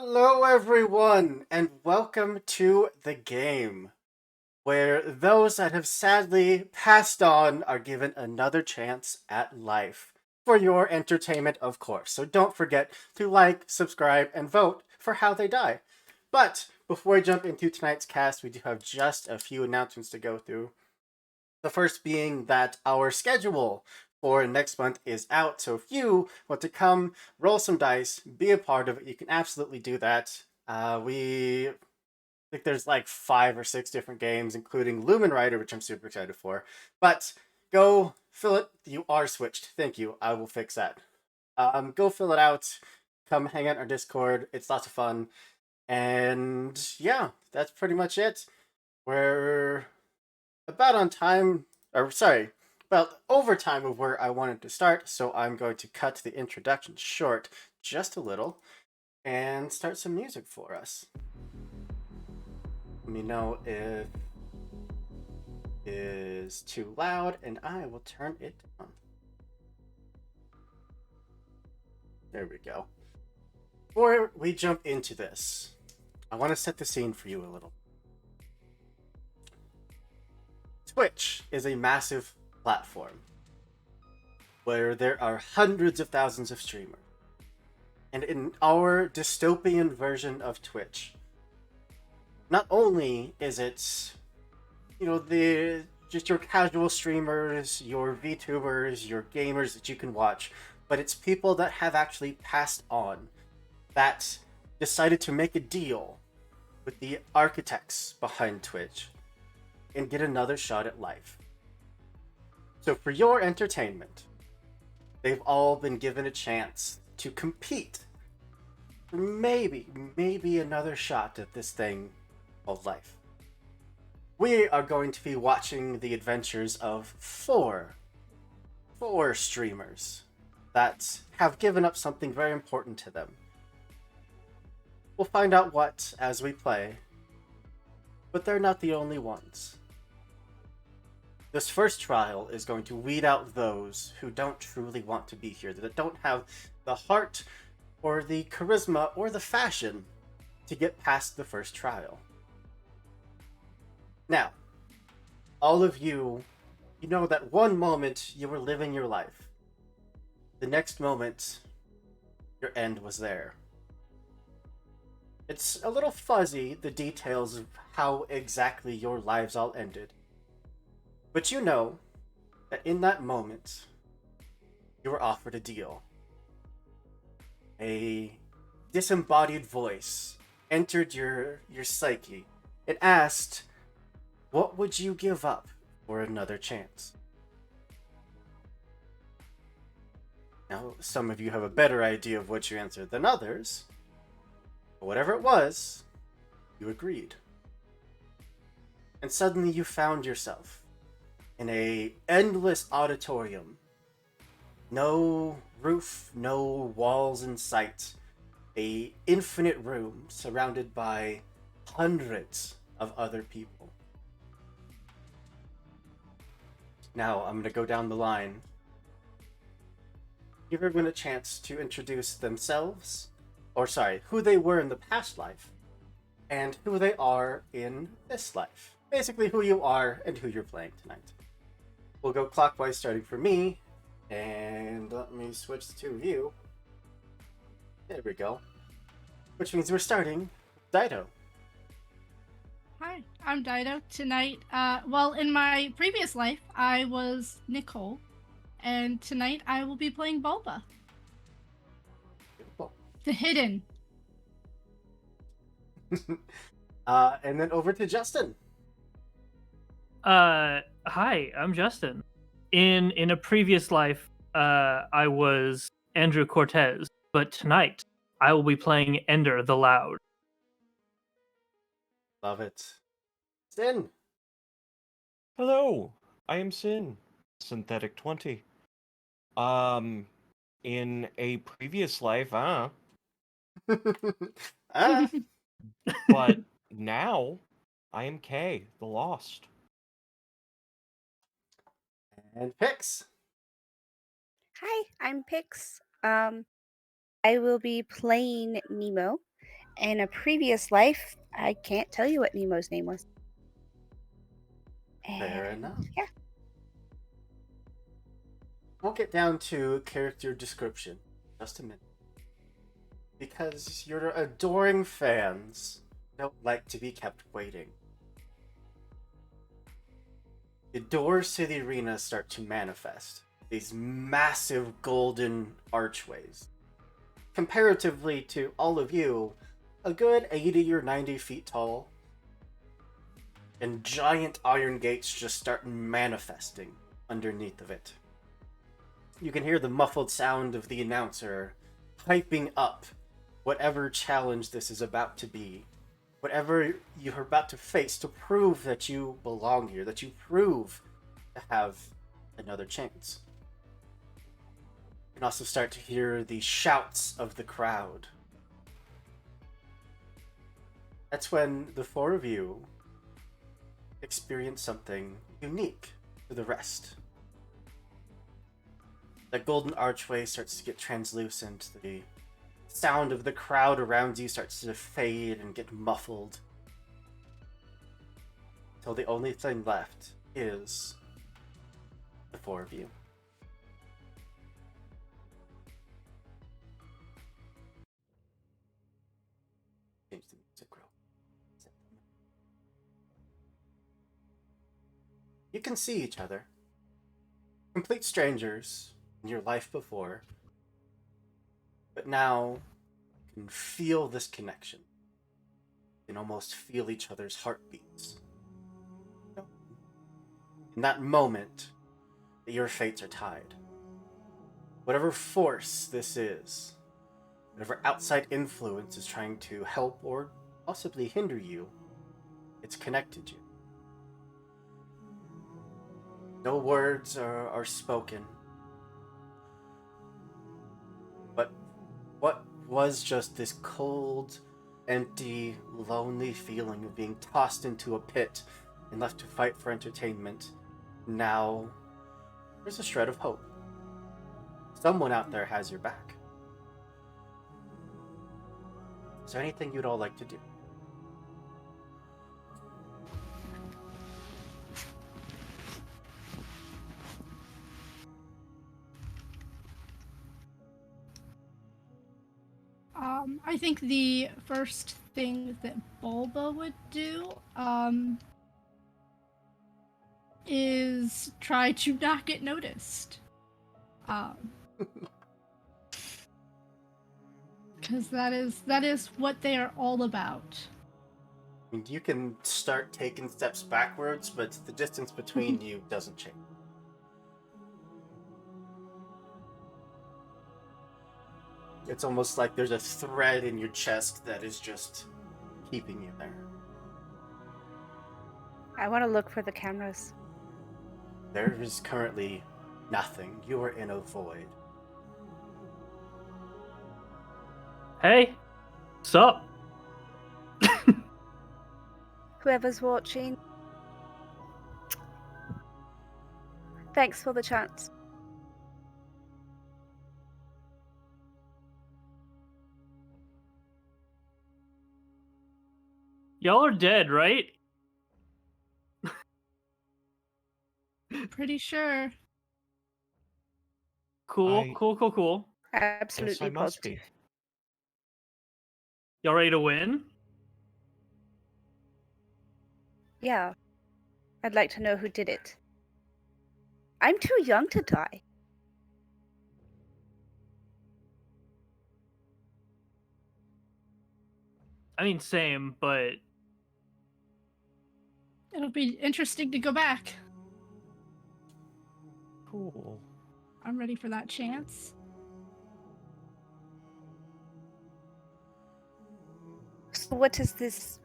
Hello, everyone, and welcome to the game, where those that have sadly passed on are given another chance at life. For your entertainment, of course. So don't forget to like, subscribe, and vote for how they die. But before we jump into tonight's cast, we do have just a few announcements to go through. The first being that our schedule for next month is out. So if you want to come, roll some dice, be a part of it, you can absolutely do that. We think there's like 5 or 6 different games, including Lumen Rider, which I'm super excited for. But go fill it. You are switched. Thank you. I will fix that. Go fill it out. Come hang out in our Discord. It's lots of fun. And yeah, that's pretty much it. We're about on time, or sorry, about over time of where I wanted to start, so I'm going to cut the introduction short just a little and start some music for us. Let me know if it is too loud, and I will turn it on. There we go. Before we jump into this, I want to set the scene for you a little. Twitch is a massive platform where there are hundreds of thousands of streamers. And in our dystopian version of Twitch, not only is it, the just your casual streamers, your VTubers, your gamers that you can watch, but it's people that have actually passed on, that decided to make a deal with the architects behind Twitch and get another shot at life. So for your entertainment, they've all been given a chance to compete for maybe another shot at this thing called life. We are going to be watching the adventures of four streamers that have given up something very important to them. We'll find out what as we play, but they're not the only ones. This first trial is going to weed out those who don't truly want to be here, that don't have the heart or the charisma or the fashion to get past the first trial. Now, all of you, you know that one moment you were living your life. The next moment, your end was there. It's a little fuzzy, the details of how exactly your lives all ended. But you know that in that moment, you were offered a deal. A disembodied voice entered your psyche and asked, what would you give up for another chance? Now, some of you have a better idea of what you answered than others, but whatever it was, you agreed. And suddenly you found yourself in a endless auditorium. No roof, no walls in sight. A infinite room surrounded by hundreds of other people. Now I'm gonna go down the line. Give everyone a chance to introduce themselves, or sorry, who they were in the past life, and who they are in this life. Basically who you are and who you're playing tonight. We'll go clockwise starting for me, and let me switch the two of you. There we go. Which means we're starting with Dido. Hi, I'm Dido. Tonight, in my previous life, I was Nicole, and tonight I will be playing Bulba, Beautiful. the hidden. And then over to Justin. Hi, I'm Justin. In a previous life, I was Andrew Cortez, but tonight I will be playing Ender the Loud. Love it. Sin. Hello, I am Sin, Synthetic 20. In a previous life, Ah, but now I am Kay, the Lost. and Pix. Hi, I'm Pix. I will be playing Nemo, In a previous life, I can't tell you what Nemo's name was. Fair And enough. yeah. We'll get down to character description in just a minute. Because your adoring fans don't like to be kept waiting. The doors to the arena start to manifest. These massive golden archways. Comparatively to all of you, a good 80 or 90 feet tall. And giant iron gates just start manifesting underneath of it. You can hear the muffled sound of the announcer hyping up whatever challenge this is about to be. Whatever you're about to face to prove that you belong here, that you prove to have another chance. You can also start to hear the shouts of the crowd. That's when the four of you experience something unique to the rest. The golden archway starts to get translucent. The sound of the crowd around you starts to fade and get muffled. Till the only thing left is the four of you. Change the music real. You can see each other. Complete strangers in your life before. But now you can feel this connection. You can almost feel each other's heartbeats. In that moment, that your fates are tied. Whatever force this is, whatever outside influence is trying to help or possibly hinder you, it's connected you. No words are spoken. But what was just this cold, empty, lonely feeling of being tossed into a pit and left to fight for entertainment, now there's a shred of hope. Someone out there has your back. Is there anything you'd all like to do? I think the first thing that Bulba would do, is try to not get noticed. Because that is what they are all about. I mean, you can start taking steps backwards, but the distance between you doesn't change. It's almost like there's a thread in your chest that is just keeping you there. I want to look for the cameras. There is currently nothing. You are in a void. Hey, sup? Whoever's watching, thanks for the chance. Y'all are dead, right? Pretty sure. Cool, I- cool. Absolutely Yes, I must positive. be. Y'all ready to win? Yeah. I'd like to know who did it. I'm too young to die. I mean, same, but It'll be interesting to go back. Cool. I'm ready for that chance. So what is this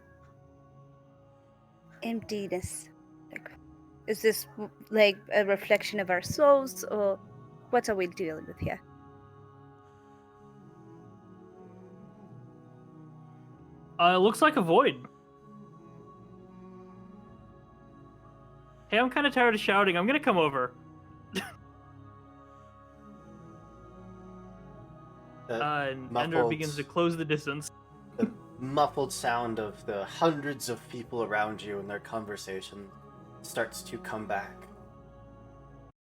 emptiness? Like, is this like a reflection of our souls, or what are we dealing with here? it looks like a void. Hey, I'm kind of tired of shouting. I'm gonna come over. And Ender begins to close the distance. The muffled sound of the hundreds of people around you and their conversation starts to come back.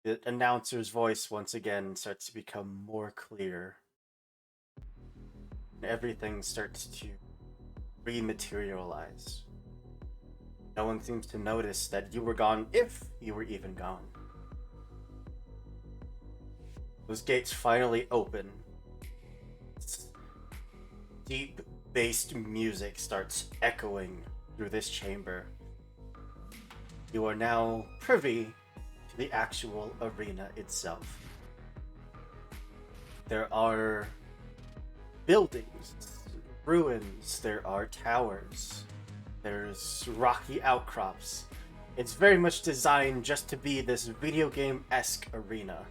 The announcer's voice once again starts to become more clear. And everything starts to rematerialize. No one seems to notice that you were gone, if you were even gone. Those gates finally open. Deep bassed music starts echoing through this chamber. You are now privy to the actual arena itself. There are buildings, ruins, there are towers, there's rocky outcrops. It's very much designed just to be this video game-esque arena.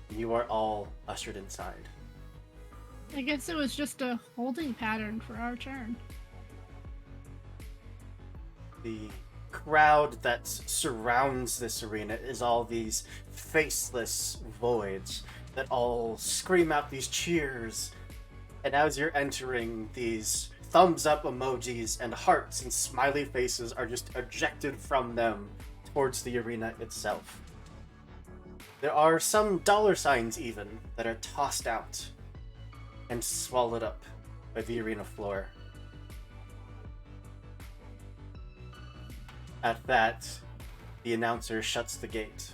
You are all ushered inside. I guess it was just a holding pattern for our turn. The crowd that surrounds this arena is all these faceless voids that all scream out these cheers. And as you're entering, these thumbs up emojis and hearts and smiley faces are just ejected from them towards the arena itself. There are some dollar signs even that are tossed out and swallowed up by the arena floor. At that, the announcer shuts the gate.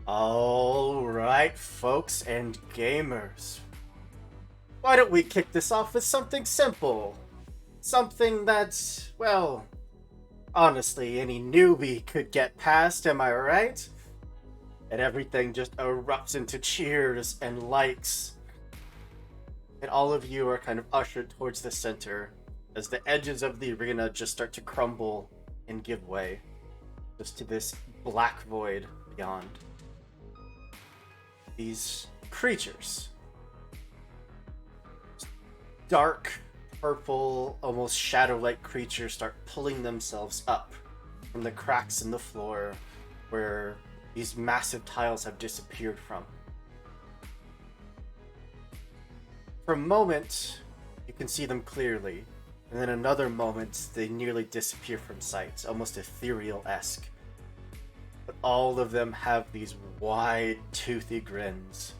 Alright, folks and gamers. Why don't we kick this off with something simple? Something that, well, honestly, any newbie could get past, am I right? And everything just erupts into cheers and likes. And all of you are kind of ushered towards the center as the edges of the arena just start to crumble and give way just to this black void beyond. These creatures, dark purple, almost shadow-like creatures, start pulling themselves up from the cracks in the floor where these massive tiles have disappeared from. For a moment, you can see them clearly, and then another moment, they nearly disappear from sight, almost ethereal-esque. But all of them have these wide, toothy grins.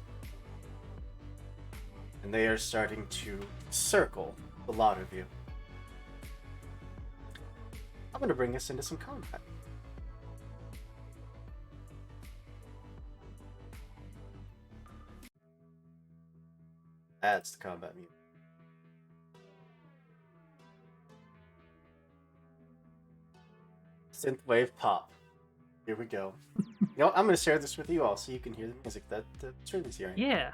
And they are starting to circle the lot of you. I'm going to bring us into some combat. That's the combat music. Synthwave pop. Here we go. You know what? I'm going to share this with you all so you can hear the music that Shirley's hearing. Yeah.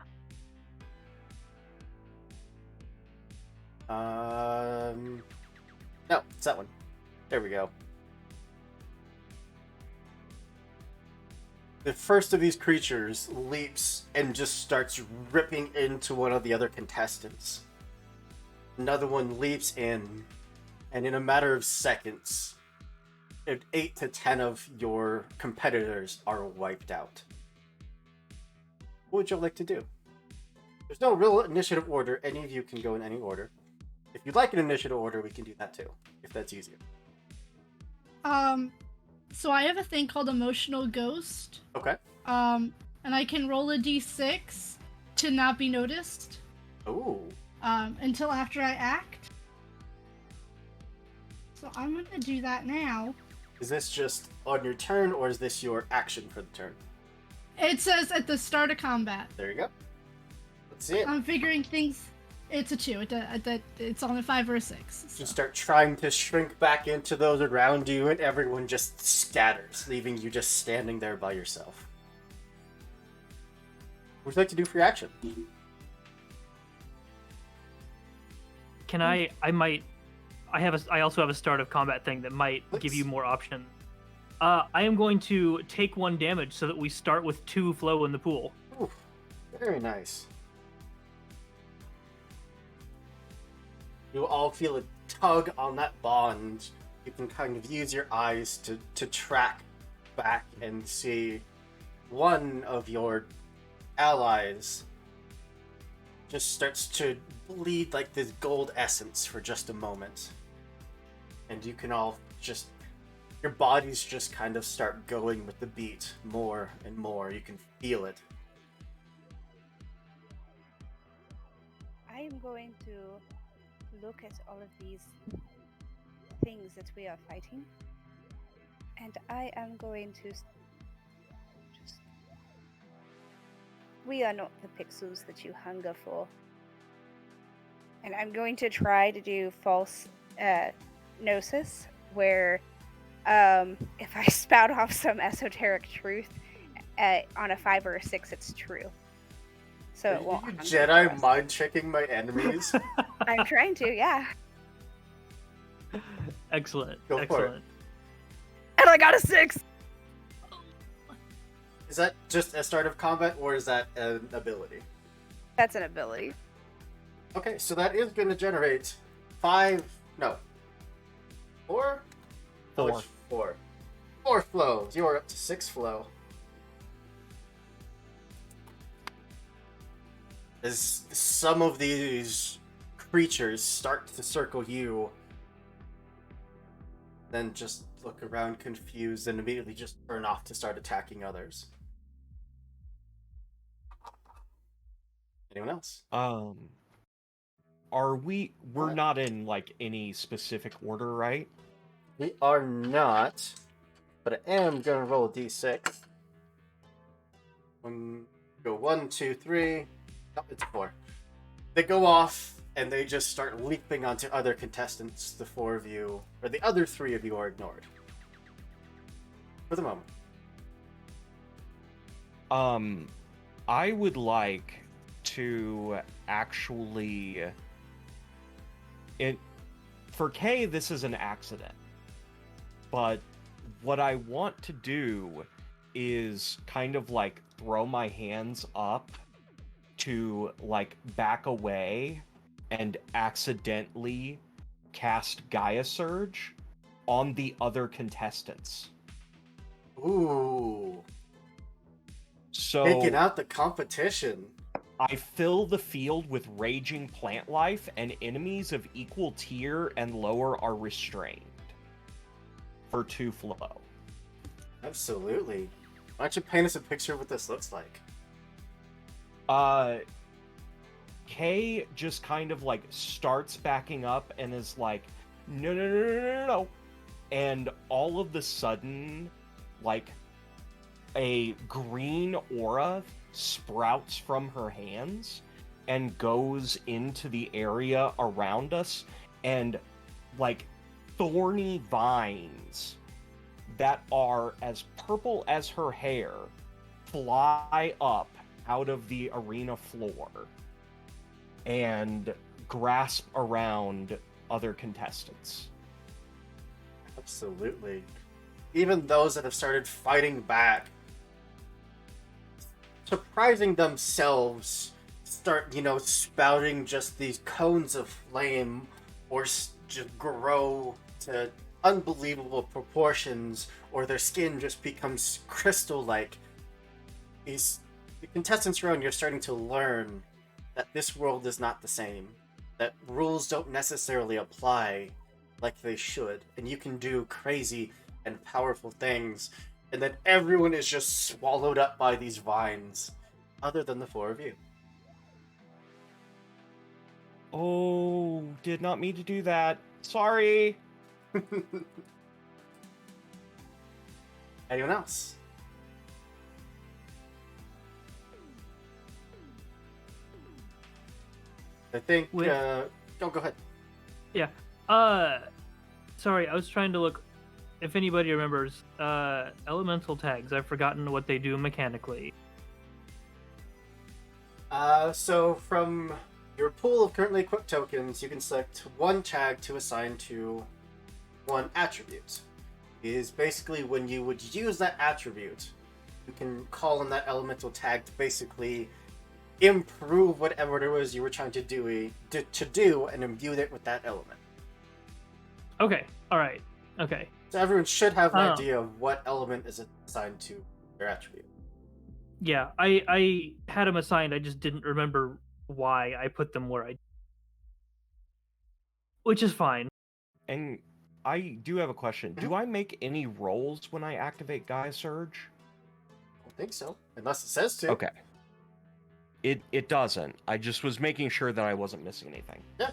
No, it's that one. There we go. The first of these creatures leaps and just starts ripping into one of the other contestants. Another one leaps in, and in a matter of seconds, 8 to 10 of your competitors are wiped out. What would you like to do? There's no real initiative order. Any of you can go in any order. If you'd like an initiative order, we can do that too, if that's easier. So I have a thing called Emotional Ghost. Okay. And I can roll a d6 to not be noticed. Ooh. Until after I act. So I'm gonna do that now. Is this just on your turn, or is this your action for the turn? It says at the start of combat. There you go. Let's see it. I'm figuring things. It's a 2. It's on a 5 or a 6. So. You start trying to shrink back into those around you, and everyone just scatters, leaving you just standing there by yourself. What would you like to do for your action? Can I also have a start of combat thing that might give you more options. I am going to take 1 damage so that we start with 2 flow in the pool. Ooh, very nice. You all feel a tug on that bond. You can kind of use your eyes to track back and see one of your allies just starts to bleed like this gold essence for just a moment. And you can all just, your bodies just kind of start going with the beat more and more. You can feel it. I am going to look at all of these things that we are fighting, and I am going to just. We are not the pixels that you hunger for. And I'm going to try to do false gnosis, where if I spout off some esoteric truth on a 5 or a 6, it's true. So it won't. Are you Jedi mind tricking my enemies? I'm trying to, yeah. Excellent. Go for it. Excellent. And I got a 6! Is that just a start of combat, or is that an ability? That's an ability. Okay, so that is going to generate 4? Four. Oh, it's 4. 4 flows. You are up to 6 flow. As some of these creatures start to circle you, then just look around confused and immediately just turn off to start attacking others. Anyone else? We're not in like any specific order, right? We are not, but I am gonna roll a d6. Go 1, 2, 3. Oh, it's 4. They go off and they just start leaping onto other contestants. The 4 of you, or the other 3 of you, are ignored for the moment. I would like to actually. For Kay, this is an accident. But what I want to do is kind of like throw my hands up to like back away and accidentally cast Gaia Surge on the other contestants. Ooh. So Taking out the competition. I fill the field with raging plant life, and enemies of equal tier and lower are restrained. For 2 flow. Absolutely. Why don't you paint us a picture of what this looks like? Kay just kind of like starts backing up and is like, no. And all of the sudden, like, a green aura sprouts from her hands and goes into the area around us, and like thorny vines that are as purple as her hair fly up out of the arena floor and grasp around other contestants. Absolutely. Even those that have started fighting back, surprising themselves, start, spouting just these cones of flame, or just grow to unbelievable proportions, or their skin just becomes crystal-like. The contestants around you are starting to learn that this world is not the same, that rules don't necessarily apply like they should, and you can do crazy and powerful things, and then everyone is just swallowed up by these vines, other than the 4 of you. Oh, did not mean to do that. Sorry. Anyone else? I think, With- go ahead. Sorry, I was trying to look if anybody remembers elemental tags. I've forgotten what they do mechanically. So from your pool of currently equipped tokens, you can select 1 tag to assign to 1 attribute. It is basically when you would use that attribute, you can call on that elemental tag to basically improve whatever it was you were trying to do and imbue it with that element. Okay, alright, okay. So everyone should have an Oh. idea of what element is assigned to their attribute. Yeah, I had them assigned, I just didn't remember why I put them where I did. Which is fine. And I do have a question. Do I make any rolls when I activate Gaia Surge? I don't think so, unless it says to. Okay. It doesn't. I just was making sure that I wasn't missing anything. Yeah.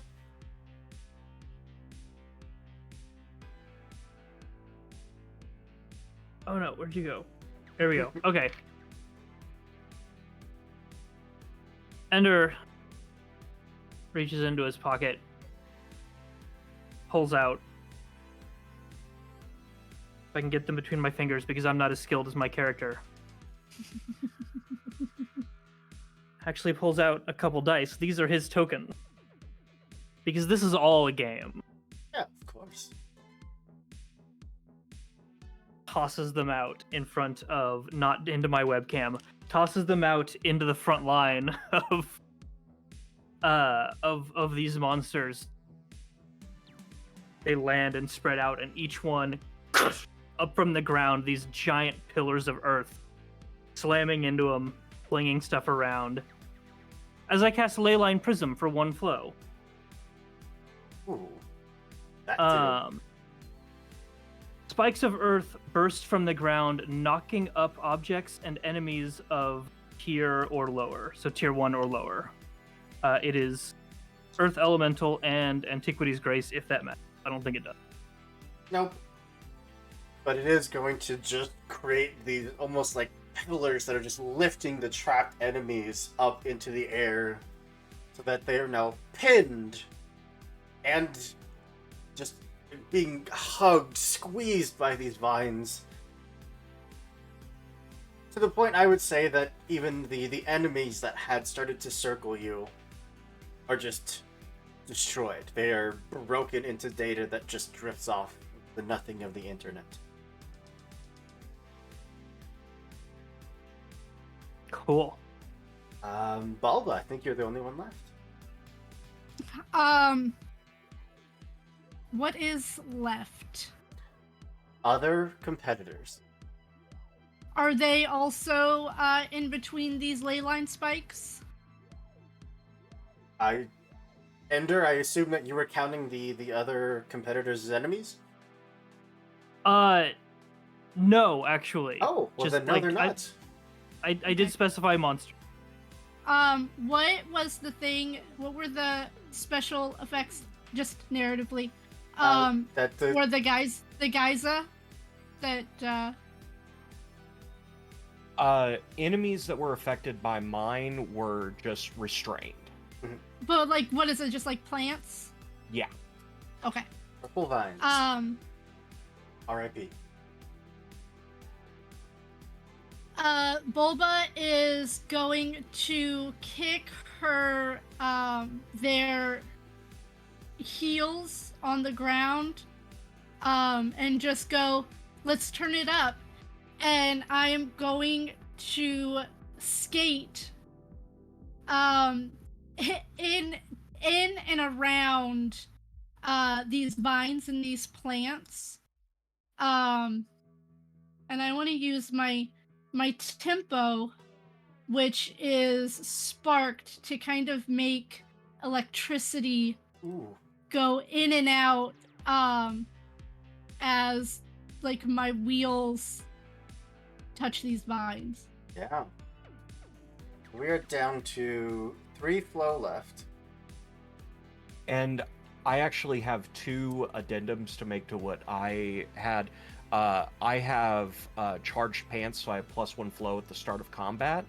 Oh no, where'd you go? There we go. Okay. Ender reaches into his pocket, pulls out. If I can get them between my fingers because I'm not as skilled as my character. Actually pulls out a couple dice. These are his tokens. Because this is all a game. Yeah, of course. Tosses them out in front of, not into my webcam, tosses them out into the front line of these monsters. They land and spread out, and each one up from the ground, these giant pillars of earth, slamming into them, flinging stuff around. As I cast Leyline Prism for 1 flow. Ooh. That too. Spikes of earth burst from the ground, knocking up objects and enemies of tier or lower, so tier 1 or lower. It is Earth Elemental and Antiquity's Grace, if that matters. I don't think it does. Nope. But it is going to just create these almost like pillars that are just lifting the trapped enemies up into the air so that they are now pinned and just being hugged, squeezed by these vines. To the point I would say that even the enemies that had started to circle you are just destroyed. They are broken into data that just drifts off the nothing of the internet. Cool. Balba, I think you're the only one left. What is left? Other competitors. Are they also in between these ley line spikes? Ender, I assume that you were counting the other competitors as enemies? No, actually. Oh, well Just, then no, like, they're not. I did specify monster. What was the thing? What were the special effects, just narratively? That the Were the Geysa that Enemies that were affected by mine were just restrained. but like what is it? Just like plants? Yeah. Okay. purple vines. R.I.P. Bulba is going to kick her their heels on the ground and just go, let's turn it up. And I am going to skate in and around these vines and these plants. And I want to use my tempo, which is sparked, to kind of make electricity Ooh. go in and out as like my wheels touch these vines. Yeah. We are down to 3 flow left. And I actually have 2 addendums to make to what I had. I have charged pants, so I have +1 flow at the start of combat.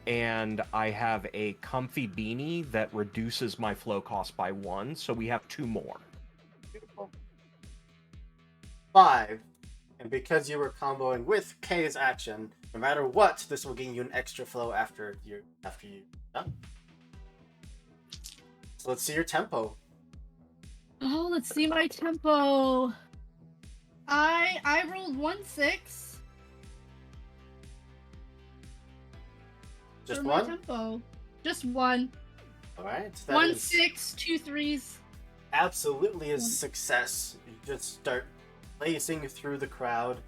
And I have a comfy beanie that reduces my flow cost by 1, so we have 2 more. Beautiful. 5. And because you were comboing with K's action, no matter what, this will gain you an extra flow after you done. So let's see your tempo. Oh, let's see my tempo. I rolled 1-6. Just for my one? tempo. Just one. Alright. 1-6, 2 3s. Absolutely a success. You just start blazing through the crowd.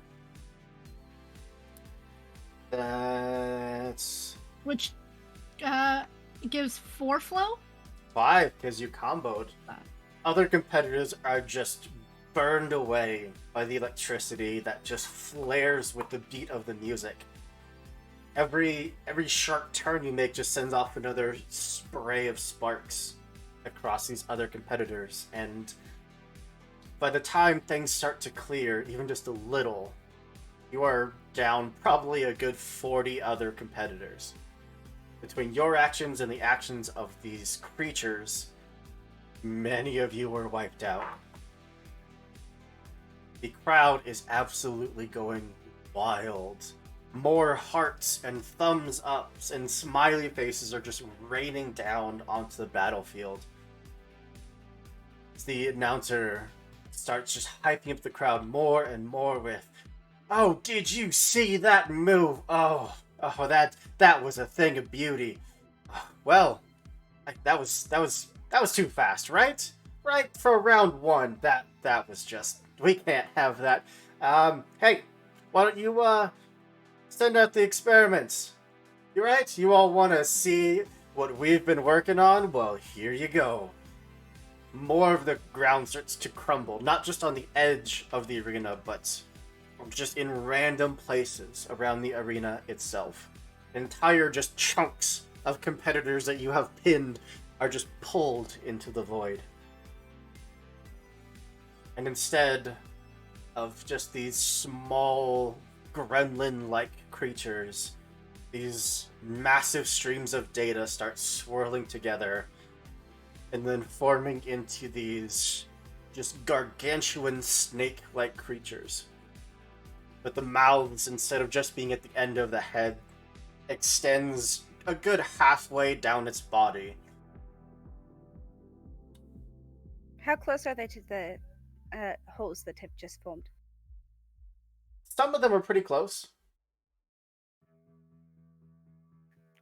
That's... Which It gives 4 flow. 5 because you comboed. Five. Other competitors are just burned away by the electricity that just flares with the beat of the music. Every sharp turn you make just sends off another spray of sparks across these other competitors, and by the time things start to clear, even just a little, you are down probably a good 40 other competitors. Between your actions and the actions of these creatures, many of you were wiped out. The crowd is absolutely going wild. More hearts and thumbs ups and smiley faces are just raining down onto the battlefield. As the announcer starts just hyping up the crowd more and more with, "Oh, did you see that move? Oh, that was a thing of beauty. Well, that was too fast, right? Right for round 1. That was just, we can't have that. Hey, why don't you send out the experiments? You right? You all want to see what we've been working on? Well, here you go." More of the ground starts to crumble, not just on the edge of the arena, but just in random places around the arena itself. Entire just chunks of competitors that you have pinned are just pulled into the void. And instead of just these small gremlin-like creatures, these massive streams of data start swirling together and then forming into these just gargantuan snake-like creatures. But the mouths, instead of just being at the end of the head, extends a good halfway down its body. How close are they to the holes that have just formed? Some of them are pretty close.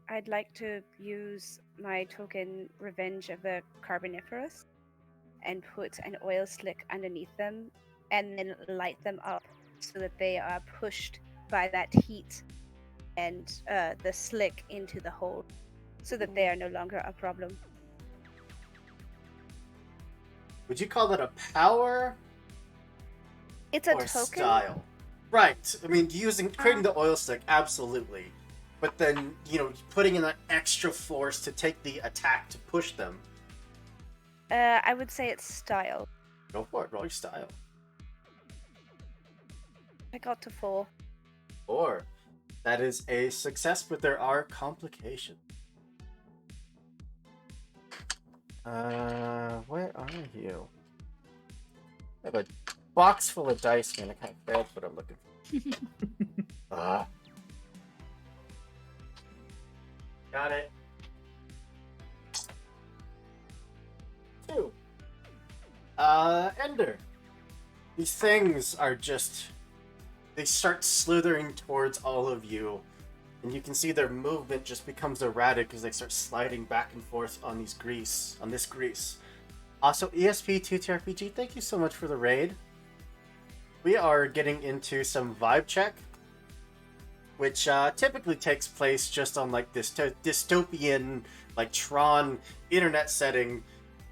I'd like to use my token Revenge of the Carboniferous and put an oil slick underneath them and then light them up so that they are pushed by that heat and the slick into the hole so that they are no longer a problem. Would you call that a power It's a or token. style? Right. I mean, creating the oil slick, absolutely. But then, putting in that extra force to take the attack to push them. I would say it's style. Go for it. Roll your style. I got to 4. 4. That is a success, but there are complications. Where are you? I have a box full of dice, man. I kind of failed what I'm looking for. Got it. 2. Ender. These things are just... They start slithering towards all of you, and you can see their movement just becomes erratic as they start sliding back and forth on this grease. Also, ESP2TRPG, thank you so much for the raid. We are getting into some vibe check, which typically takes place just on like this dystopian, like Tron internet setting.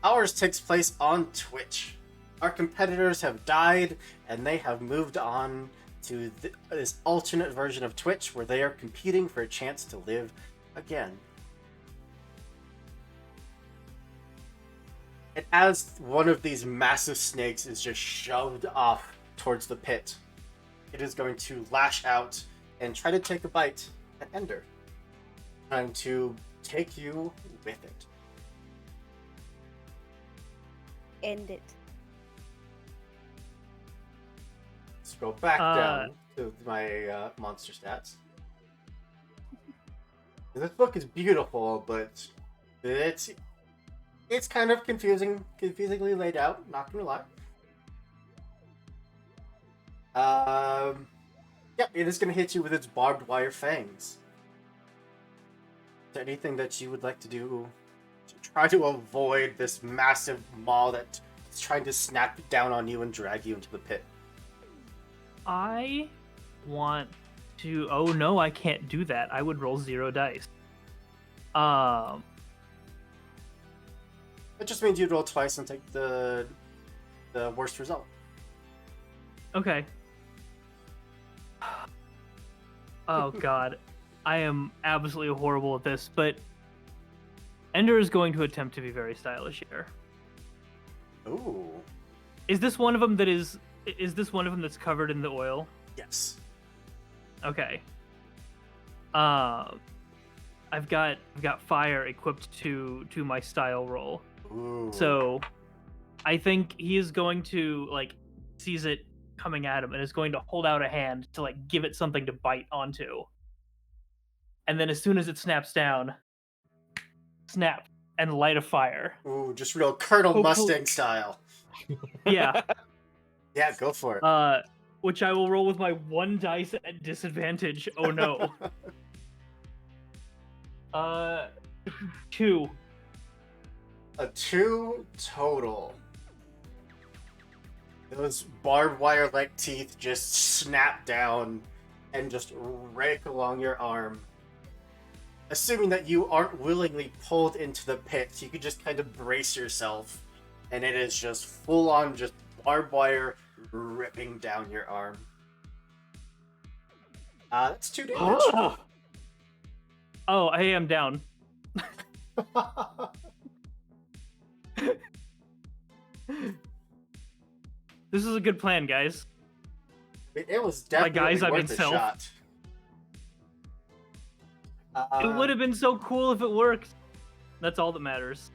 Ours takes place on Twitch. Our competitors have died, and they have moved on to this alternate version of Twitch where they are competing for a chance to live again. And as one of these massive snakes is just shoved off towards the pit, it is going to lash out and try to take a bite at Ender, trying to take you with it. End it. Scroll back down to my monster stats. This book is beautiful, but it's kind of confusingly laid out, not gonna lie. Yep, it is gonna hit you with its barbed wire fangs. Is there anything that you would like to do to try to avoid this massive maw that's trying to snap down on you and drag you into the pit? I want to... Oh no, I can't do that. I would roll 0 dice. It just means you roll twice and take the worst result. Okay. Oh god. I am absolutely horrible at this, but Ender is going to attempt to be very stylish here. Ooh. Is this one of them that is this one of them that's covered in the oil? Yes. Okay. I've got fire equipped to my style roll. Ooh. So I think he is going to like sees it coming at him and is going to hold out a hand to like give it something to bite onto. And then as soon as it snaps down, snap and light a fire. Ooh, just real Colonel Hopefully- Mustang style. Yeah. Yeah, go for it. Which I will roll with my 1 dice at disadvantage. Oh no. 2. A 2 total. Those barbed wire-like teeth just snap down and just rake along your arm. Assuming that you aren't willingly pulled into the pit, you can just kind of brace yourself, and it is just full-on just barbed wire ripping down your arm. That's 2 damage. Oh, I am down. This is a good plan, guys. It was definitely guys, I mean worth a self. shot. It would have been so cool if it worked. That's all that matters.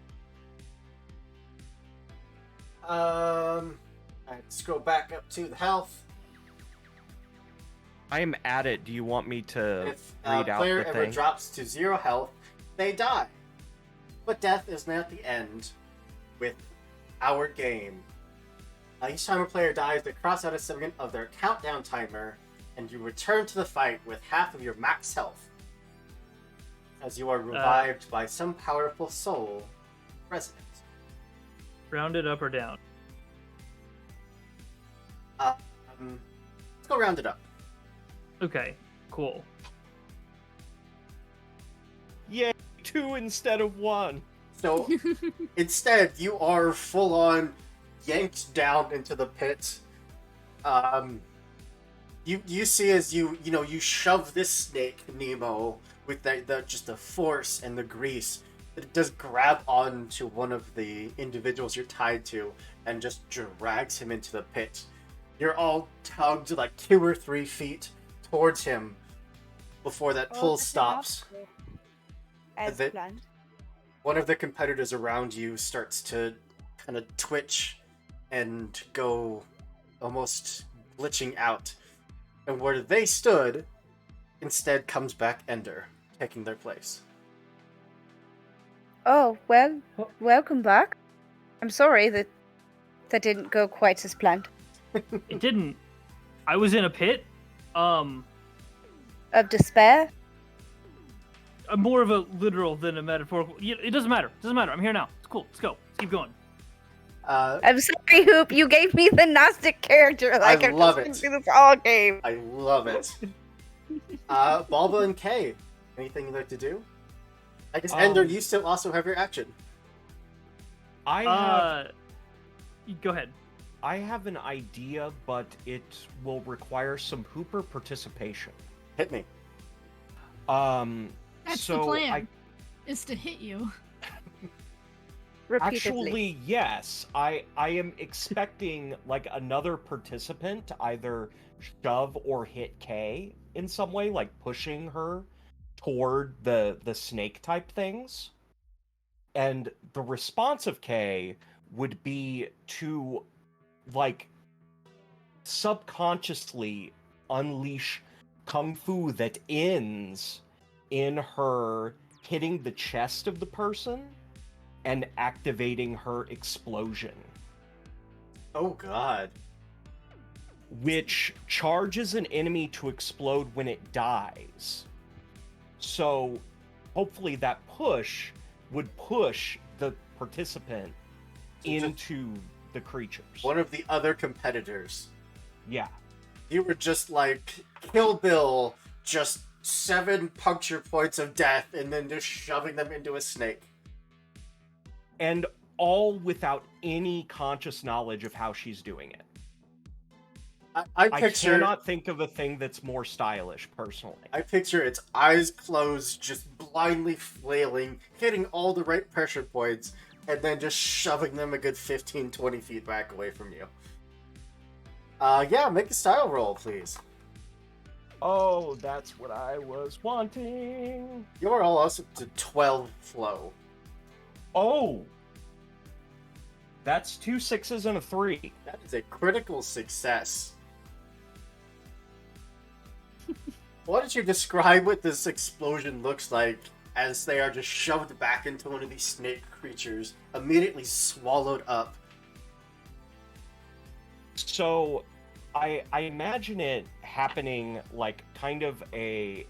Let's go back up to the health. I am at it. Do you want me to If a read out player the ever thing? drops to 0 health, they die. But death is not the end with our game. Each time a player dies, they cross out a segment of their countdown timer, and you return to the fight with half of your max health. As you are revived by some powerful soul resident. Round it up or down. Let's go round it up. Okay, cool. Yay, 2 instead of 1. So instead, you are full on yanked down into the pit. You see as you shove this snake, Nemo, with the force and the grease, it does grab onto one of the individuals you're tied to and just drags him into the pit. You're all tugged like 2 or 3 feet towards him before that pull stops. As The- planned. One of the competitors around you starts to kind of twitch and go almost glitching out. And where they stood, instead comes back Ender, taking their place. Oh, well, welcome back. I'm sorry that didn't go quite as planned. It didn't. I was in a pit. Of despair? I'm more of a literal than a metaphorical. It doesn't matter. It doesn't matter. I'm here now. It's cool. Let's go. Let's keep going. I'm sorry, Hoop. You gave me the Gnostic character. Like, I I'm love just it. gonna do this all game. I love it. Balba and Kay, anything you'd like to do? I guess Ender, you still also have your action. I Go ahead. have an idea, but it will require some Hooper participation. Hit me. That's so the plan. Is to hit you. Repeatedly. Actually, yes. I am expecting like another participant to either shove or hit Kay in some way, like pushing her toward the snake type things. And the response of Kay would be to like subconsciously unleash kung fu that ends in her hitting the chest of the person and activating her explosion, Oh god. which charges an enemy to explode when it dies. So hopefully that push would push the participant into the creatures. One of the other competitors. Yeah. You were just like Kill Bill, just 7 puncture points of death, and then just shoving them into a snake. And all without any conscious knowledge of how she's doing it. I I picture cannot think of a thing that's more stylish, personally. I picture its eyes closed, just blindly flailing, hitting all the right pressure points, and then just shoving them a good 15, 20 feet back away from you. Yeah, make a style roll, please. Oh, that's what I was wanting. You are all also to 12 flow. Oh! That's 2 6s and a 3. That is a critical success. Why don't you describe what this explosion looks like as they are just shoved back into one of these snake creatures, immediately swallowed up? So, I imagine it happening like kind of a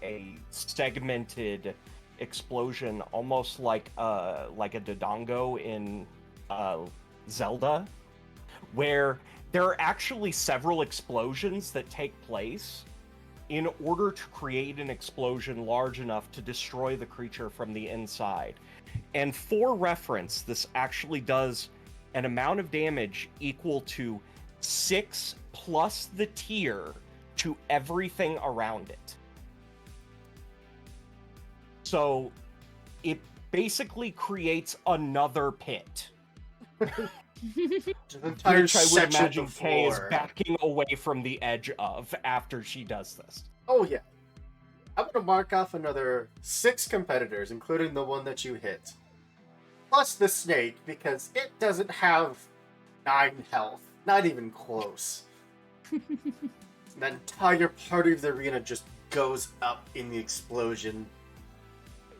segmented explosion, almost like a Dodongo in Zelda, where there are actually several explosions that take place in order to create an explosion large enough to destroy the creature from the inside. And for reference, this actually does an amount of damage equal to 6 plus the tier to everything around it. So it basically creates another pit. Just an entire Which I would section imagine of the Kay is floor. backing away from the edge of after she does this. Oh yeah. I'm gonna mark off another 6 competitors, including the one that you hit. Plus the snake, because it doesn't have 9 health. Not even close. The entire part of the arena just goes up in the explosion.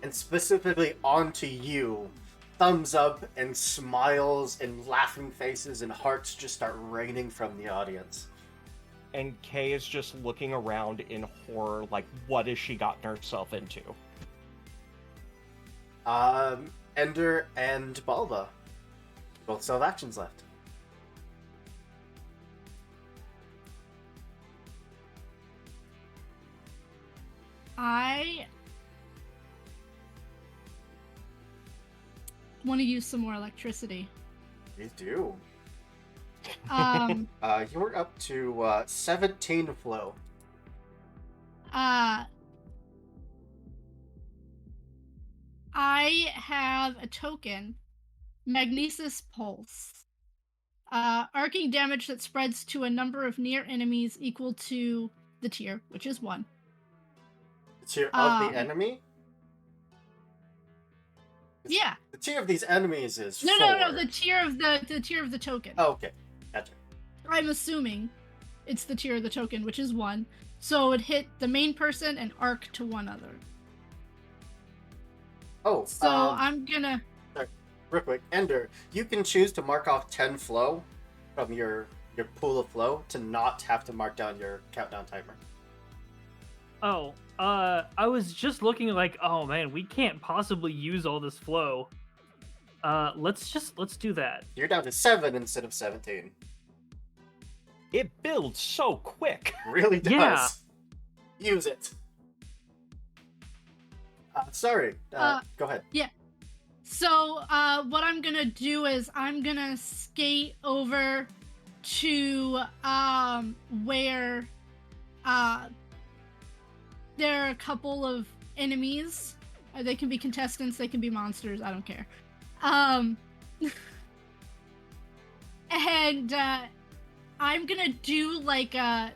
And specifically onto you. Thumbs up and smiles and laughing faces and hearts just start raining from the audience. And Kay is just looking around in horror, like, what has she gotten herself into? Ender and Balba. Both still have actions left. I want to use some more electricity. You do. Um, You're up to 17 flow. I have a token, Magnesis Pulse. Arcing damage that spreads to a number of near enemies equal to the tier, which is 1. The tier of the enemy? Yeah. The tier of these enemies is No, 4. no, the tier of the token. Oh, okay. Gotcha. I'm assuming it's the tier of the token, which is 1. So it hit the main person and arc to one other. Oh, So I'm gonna. real quick, Ender, you can choose to mark off 10 flow from your pool of flow to not have to mark down your countdown timer. Oh, I was just looking like, oh man, we can't possibly use all this flow. Let's do that. You're down to 7 instead of 17. It builds so quick. Really does. Yeah. Use it. Sorry. Go ahead. So what I'm gonna do is I'm gonna skate over to where there are a couple of enemies. They can be contestants, they can be monsters, I don't care. And I'm gonna do like a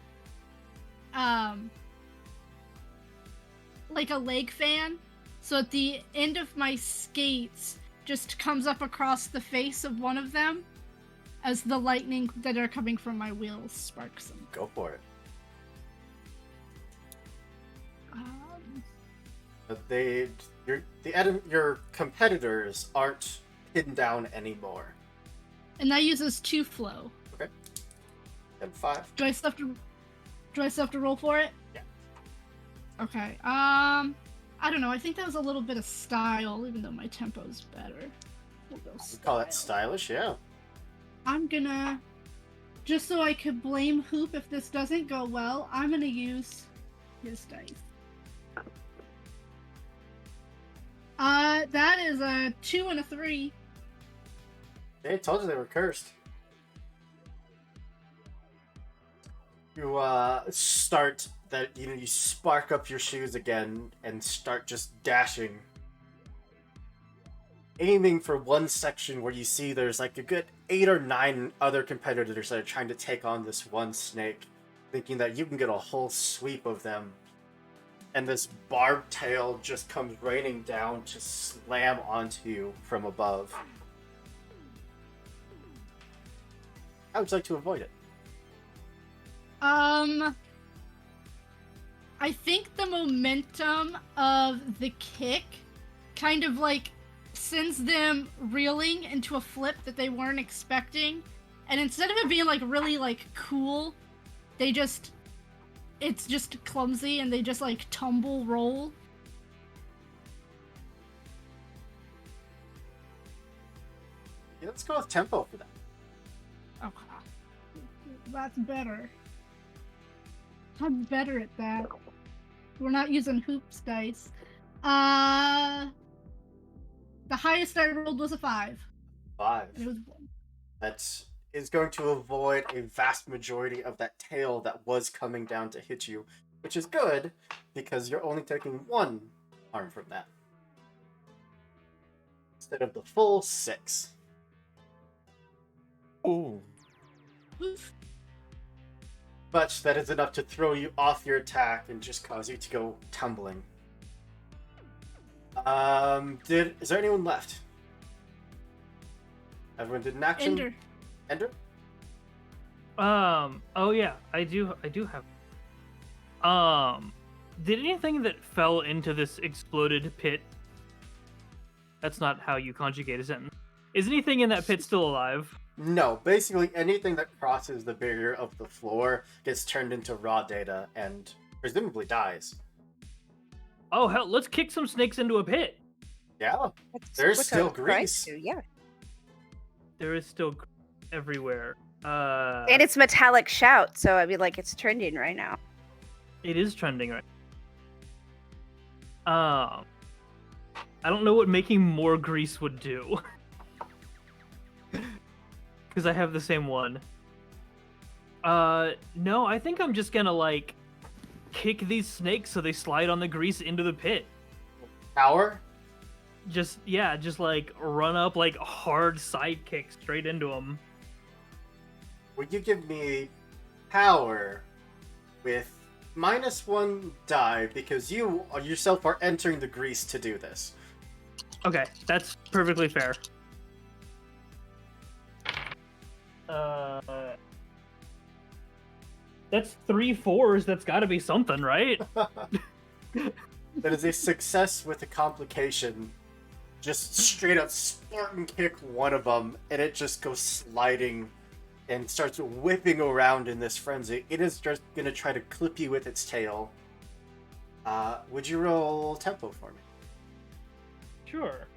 leg fan. So at the end of my skates just comes up across the face of one of them as the lightning that are coming from my wheels sparks them. Go for it. But your competitors aren't pinned down anymore. And that uses 2 flow. Okay. And 5. Do I still have to roll for it? Yeah. Okay. I don't know. I think that was a little bit of style, even though my tempo's better. We'll go We call that style. stylish, yeah. I'm gonna, just so I could blame Hoop if this doesn't go well, I'm gonna use his dice. That is a 2 and a 3. They told you they were cursed. You start that you spark up your shoes again and start just dashing, aiming for one section where you see there's like a good 8 or 9 other competitors that are trying to take on this one snake, thinking that you can get a whole sweep of them. And this barbed tail just comes raining down to slam onto you from above. How would you like to avoid it? I think the momentum of the kick kind of like sends them reeling into a flip that they weren't expecting. And instead of it being like really like cool, it's just clumsy and they just like tumble roll. Yeah, let's go with tempo for that. Okay. That's better. I'm better at that. We're not using hoops dice. The highest I rolled was a 5. 5. And it was That is going to avoid a vast majority of that tail that was coming down to hit you, which is good because you're only taking 1 harm from that instead of the full 6. Ooh. Oof. But that is enough to throw you off your attack and just cause you to go tumbling. Is there anyone left? Everyone did an action. Ender. Oh yeah, I do have. Did anything that fell into this exploded pit? That's not how you conjugate a sentence. Is anything in that pit still alive? No, basically anything that crosses the barrier of the floor gets turned into raw data and presumably dies. Oh hell, let's kick some snakes into a pit. Yeah, That's There's what still I'm trying grease. to, yeah. There is still everywhere. And it's metallic shout, so I mean, like, it's trending right now. It is trending right. I don't know what making more grease would do. Because I have the same one. No, I think I'm just gonna, like, kick these snakes so they slide on the grease into the pit. Power? Just, like, run up, like, hard side kick straight into them. Would you give me power with -1 die because you yourself are entering the grease to do this? Okay, that's perfectly fair. That's 3 4s. That's got to be something, right? That is a success with a complication. Just straight up Spartan kick one of them, and it just goes sliding and starts whipping around in this frenzy. It is just gonna try to clip you with its tail. Would you roll tempo for me? Sure.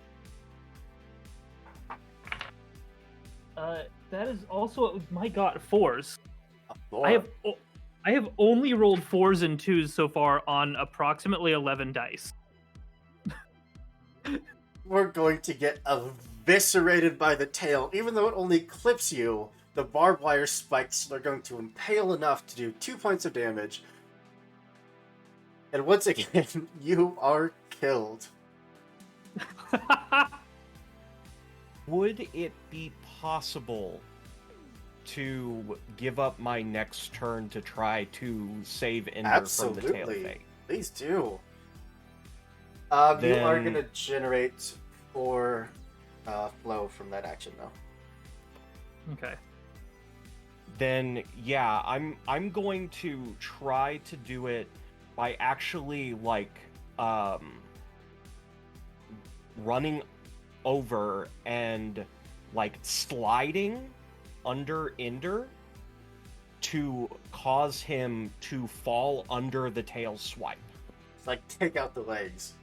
That is also my god 4s. A 4. I have only rolled 4s and 2s so far on approximately 11 dice. We're going to get eviscerated by the tail. Even though it only clips you, the barbed wire spikes are going to impale enough to do 2 points of damage. And once again, you are killed. Would it be possible to give up my next turn to try to save Ender from the tail Absolutely. fate? Please do. You are Then- going to generate 4 flow from that action, though. Okay. Then yeah, I'm going to try to do it by actually like running over and like sliding under Ender to cause him to fall under the tail swipe. It's like, take out the legs.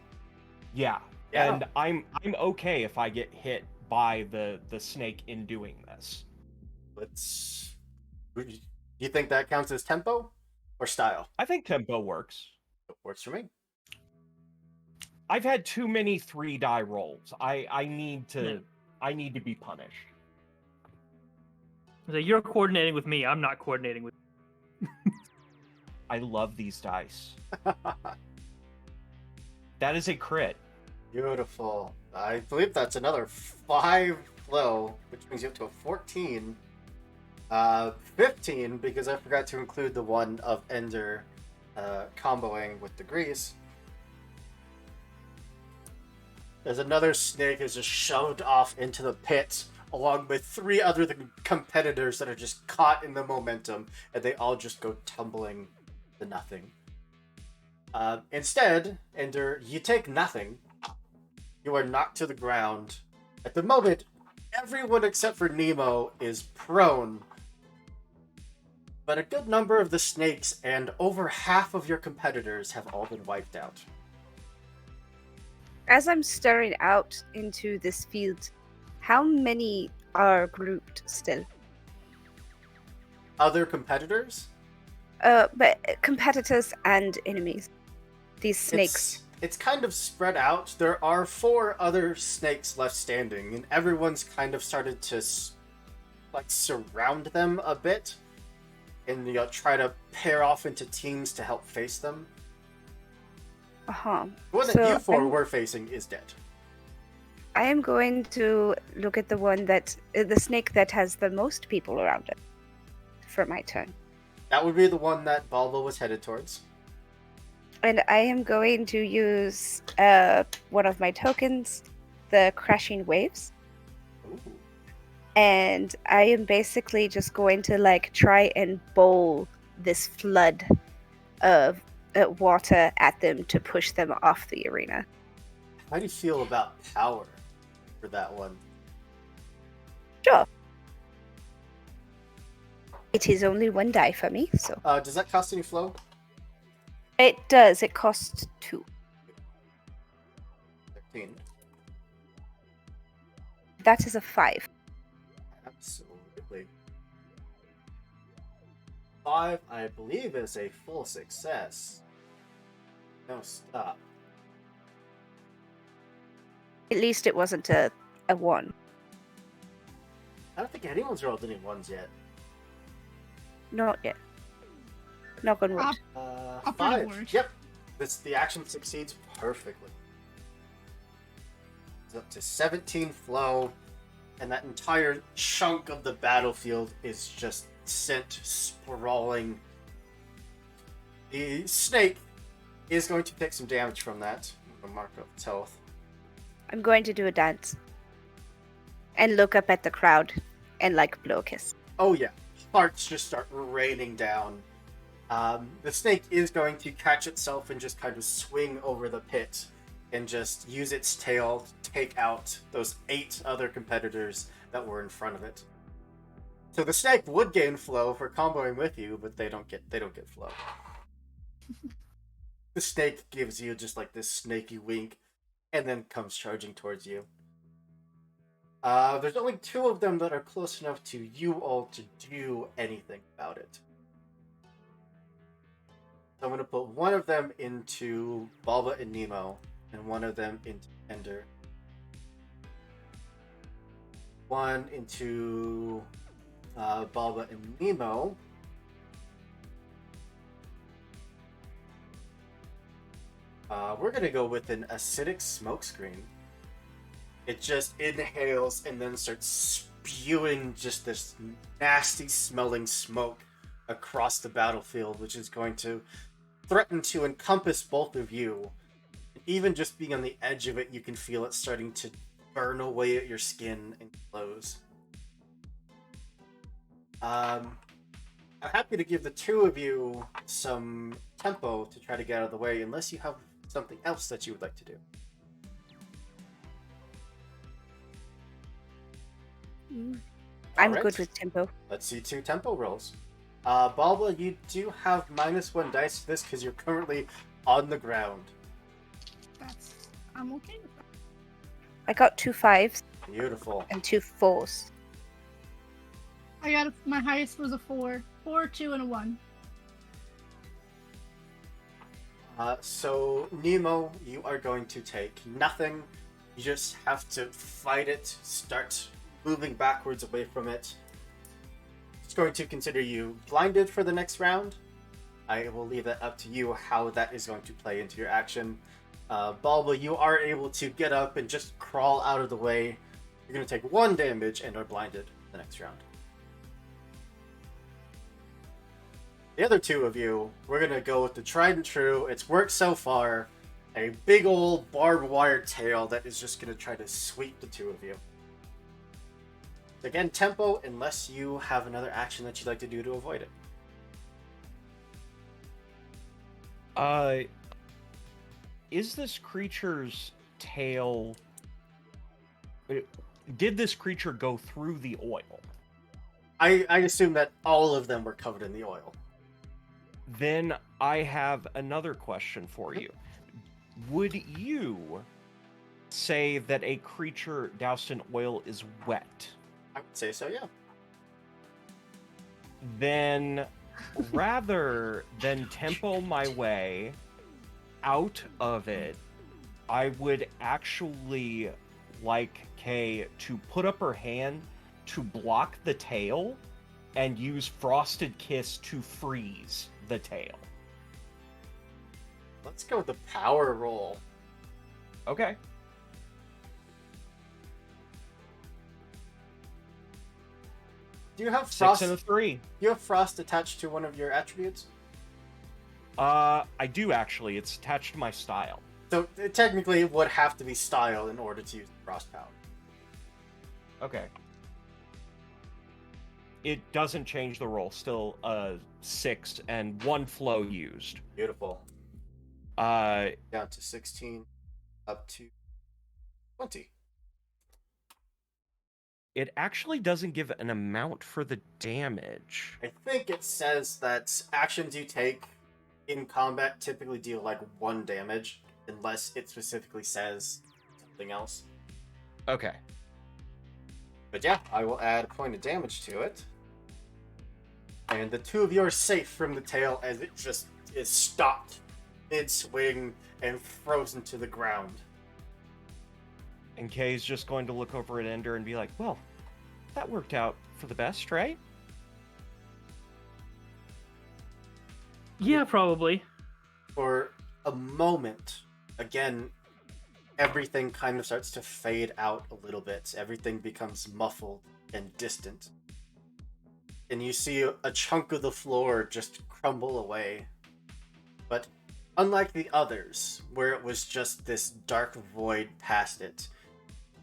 Yeah. Yeah. And I'm okay if I get hit by the snake in doing this. Let's... Do you think that counts as tempo or style? I think tempo works. It works for me. I've had too many 3 die rolls. I need to Yeah. I need to be punished. So you're coordinating with me. I'm not coordinating with. I love these dice. That is a crit. Beautiful. I believe that's another 5 flow, which brings you up to a 14. 15, because I forgot to include the one of Ender comboing with the grease. There's another snake is just shoved off into the pit, along with 3 other competitors that are just caught in the momentum, and they all just go tumbling to nothing. Instead, Ender, you take nothing. You are knocked to the ground. At the moment, everyone except for Nemo is prone. But a good number of the snakes and over half of your competitors have all been wiped out. As I'm staring out into this field, how many are grouped still? Other competitors? But competitors and enemies. These snakes. It's kind of spread out. There are 4 other snakes left standing, and everyone's kind of started to surround them a bit, and try to pair off into teams to help face them. Uh-huh. The one that you 4 were facing is dead. I am going to look at the one the snake that has the most people around it for my turn. That would be the one that Balbo was headed towards. And I am going to use one of my tokens, the Crashing Waves. Ooh. And I am basically just going to try and bowl this flood of water at them to push them off the arena. How do you feel about power for that one? Sure. It is only 1 die for me, so. Does that cost any flow? It does. It costs 2. 13. That is a 5. Absolutely. 5, I believe, is a full success. No, stop. At least it wasn't a 1. I don't think anyone's rolled any 1s yet. Not yet. Knock on wood. I'll put a 5. word. Yep. The action succeeds perfectly. It's up to 17 flow, and that entire chunk of the battlefield is just sent sprawling. The snake is going to take some damage from that. I'm going to mark up its health. I'm going to do a dance. And look up at the crowd and blow a kiss. Oh yeah, hearts just start raining down. The snake is going to catch itself and just kind of swing over the pit and just use its tail to take out those 8 other competitors that were in front of it. So the snake would gain flow for comboing with you, but they don't get flow. The snake gives you just this snaky wink and then comes charging towards you. There's only 2 of them that are close enough to you all to do anything about it. So I'm going to put one of them into Balba and Nemo, and one of them into Ender. One into Balba and Nemo. We're going to go with an acidic smokescreen. It just inhales and then starts spewing just this nasty smelling smoke across the battlefield, which is going to threaten to encompass both of you. Even just being on the edge of it, you can feel it starting to burn away at your skin and clothes. I'm happy to give the 2 of you some tempo to try to get out of the way, unless you have something else that you would like to do. I'm Alright. good with tempo. Let's see 2 tempo rolls. Balba, you do have -1 dice to this because you're currently on the ground. I'm okay with that. I got 2 5s Beautiful. and 2 4s. My highest was a 4. 4, 2, and a 1. So, Nemo, you are going to take nothing. You just have to fight it, start moving backwards away from it. just going to consider you blinded for the next round. I will leave that up to you how that is going to play into your action. Balba, you are able to get up and just crawl out of the way. You're going to take 1 damage and are blinded the next round. The other 2 of you, we're going to go with the tried and true. It's worked so far. A big old barbed wire tail that is just going to try to sweep the 2 of you. Again, tempo, unless you have another action that you'd like to do to avoid it. Is this creature's tail... Did this creature go through the oil? I assume that all of them were covered in the oil. Then I have another question for you. Would you say that a creature doused in oil is wet? I would say so, yeah. Then, rather than tempo my way out of it, I would actually like Kay to put up her hand to block the tail and use Frosted Kiss to freeze the tail. Let's go with the power roll. Okay. Do you have 6 frost? and a 3. Do you have frost attached to one of your attributes? I do actually. It's attached to my style. So technically, it would have to be style in order to use the frost power. Okay. It doesn't change the roll. Still 6 and 1 flow used. Beautiful. Uh, Down to 16, up to 20. it actually doesn't give an amount for the damage. I think it says that actions you take in combat typically deal like 1 damage, unless it specifically says something else. Okay. But yeah, I will add a point of damage to it. And the 2 of you are safe from the tail as it just is stopped mid-swing and frozen to the ground. And Kay's just going to look over at Ender and be like, well, that worked out for the best, right? Yeah, probably. For a moment, again, everything kind of starts to fade out a little bit. Everything becomes muffled and distant. And you see a chunk of the floor just crumble away. But unlike the others, where it was just this dark void past it,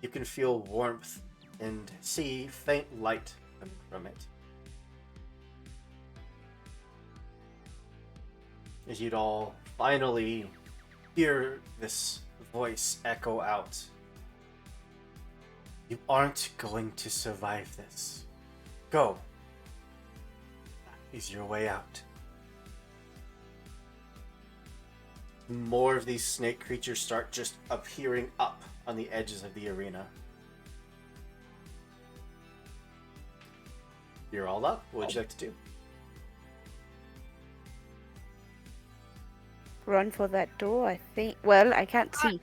you can feel warmth and see faint light coming from it. As you'd all finally hear this voice echo out. You aren't going to survive this. Go. That is your way out. More of these snake creatures start just appearing up on the edges of the arena. You're all up. What would you like to do? Run for that door, I think. Well, I can't see.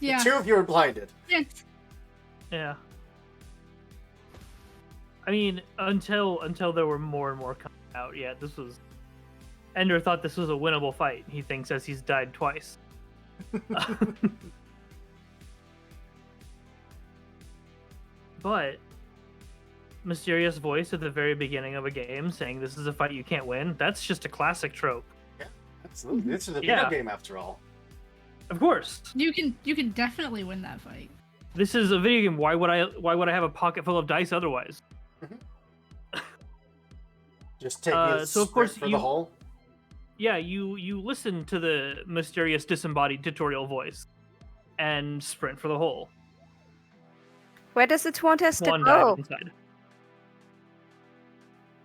Yeah. The 2 of you are blinded. Yes. Yeah. I mean, until there were more and more coming out, yeah, this was... Ender thought this was a winnable fight, he thinks, as he's died twice. But mysterious voice at the very beginning of a game saying this is a fight you can't win, that's just a classic trope. Absolutely. This is a Yeah. video game after all. Of course. You can definitely win that fight. This is a video game. Why would I have a pocket full of dice otherwise? Just taking a so of course for the you- hole. Yeah, you listen to the mysterious disembodied tutorial voice and sprint for the hole. Where does it want us to One go? dive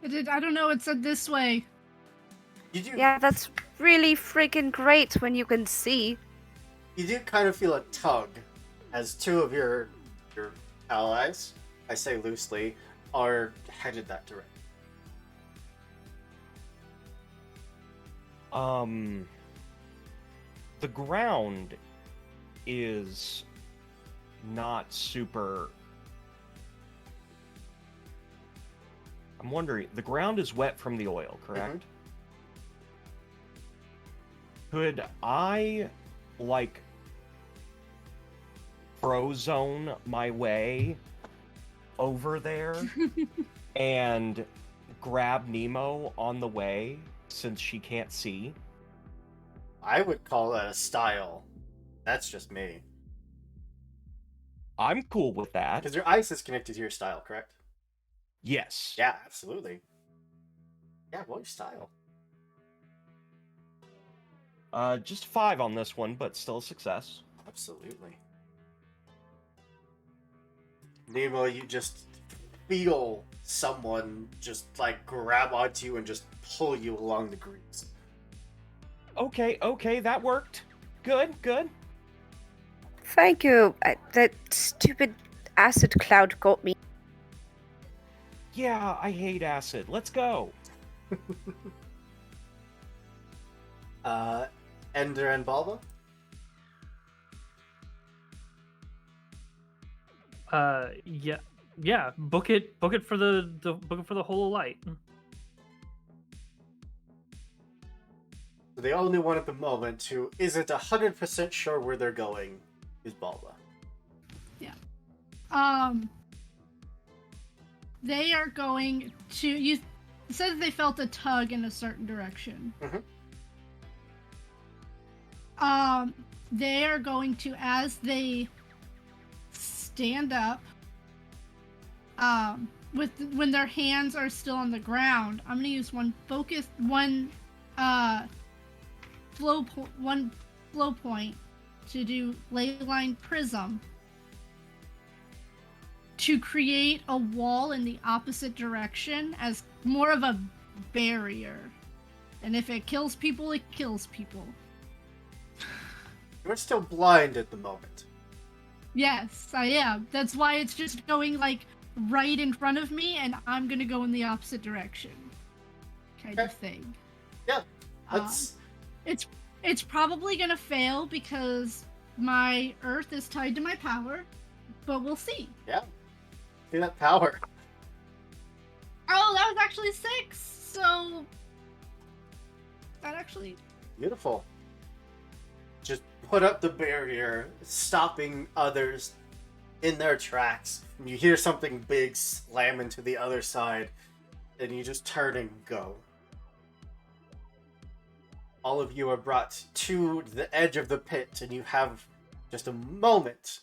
inside. I don't know, it said this way. You do, Yeah, that's really freaking great when you can see. you do kind of feel a tug as 2 of your allies, I say loosely, are headed that direction. The ground is not super... I'm wondering, the ground is wet from the oil, correct? Could I, like, frozone my way over there and grab Nemo on the way since she can't see? I would call that a style. That's just me. I'm cool with that. Because your ice is connected to your style, correct? Yes. Yeah, absolutely. Yeah, roll your style. Just 5 on this one, but still a success. Absolutely. Nemo, you just feel someone just like grab onto you and just pull you along the grease. Okay, that worked. Good. Thank you. That stupid acid cloud got me. Yeah, I hate acid. Let's go. Ender and Balba? Yeah. Book it for the whole light. The only one at the moment who isn't 100% sure where they're going is Balba. They are going to. You said that they felt a tug in a certain direction. They are going to, as they stand up, when their hands are still on the ground, I'm gonna use one flow point to do Leyline Prism to create a wall in the opposite direction as more of a barrier. And if it kills people, it kills people. You're still blind at the moment. Yes, I am. That's why it's just going like right in front of me, and I'm gonna go in the opposite direction, kind of thing. Yeah, let's. It's probably gonna fail because my earth is tied to my power, but we'll see. Yeah, see that power. Oh, that was actually 6. So that actually Beautiful. Just put up the barrier, stopping others in their tracks. You hear something big slam into the other side, and you just turn and go. All of you are brought to the edge of the pit, and you have just a moment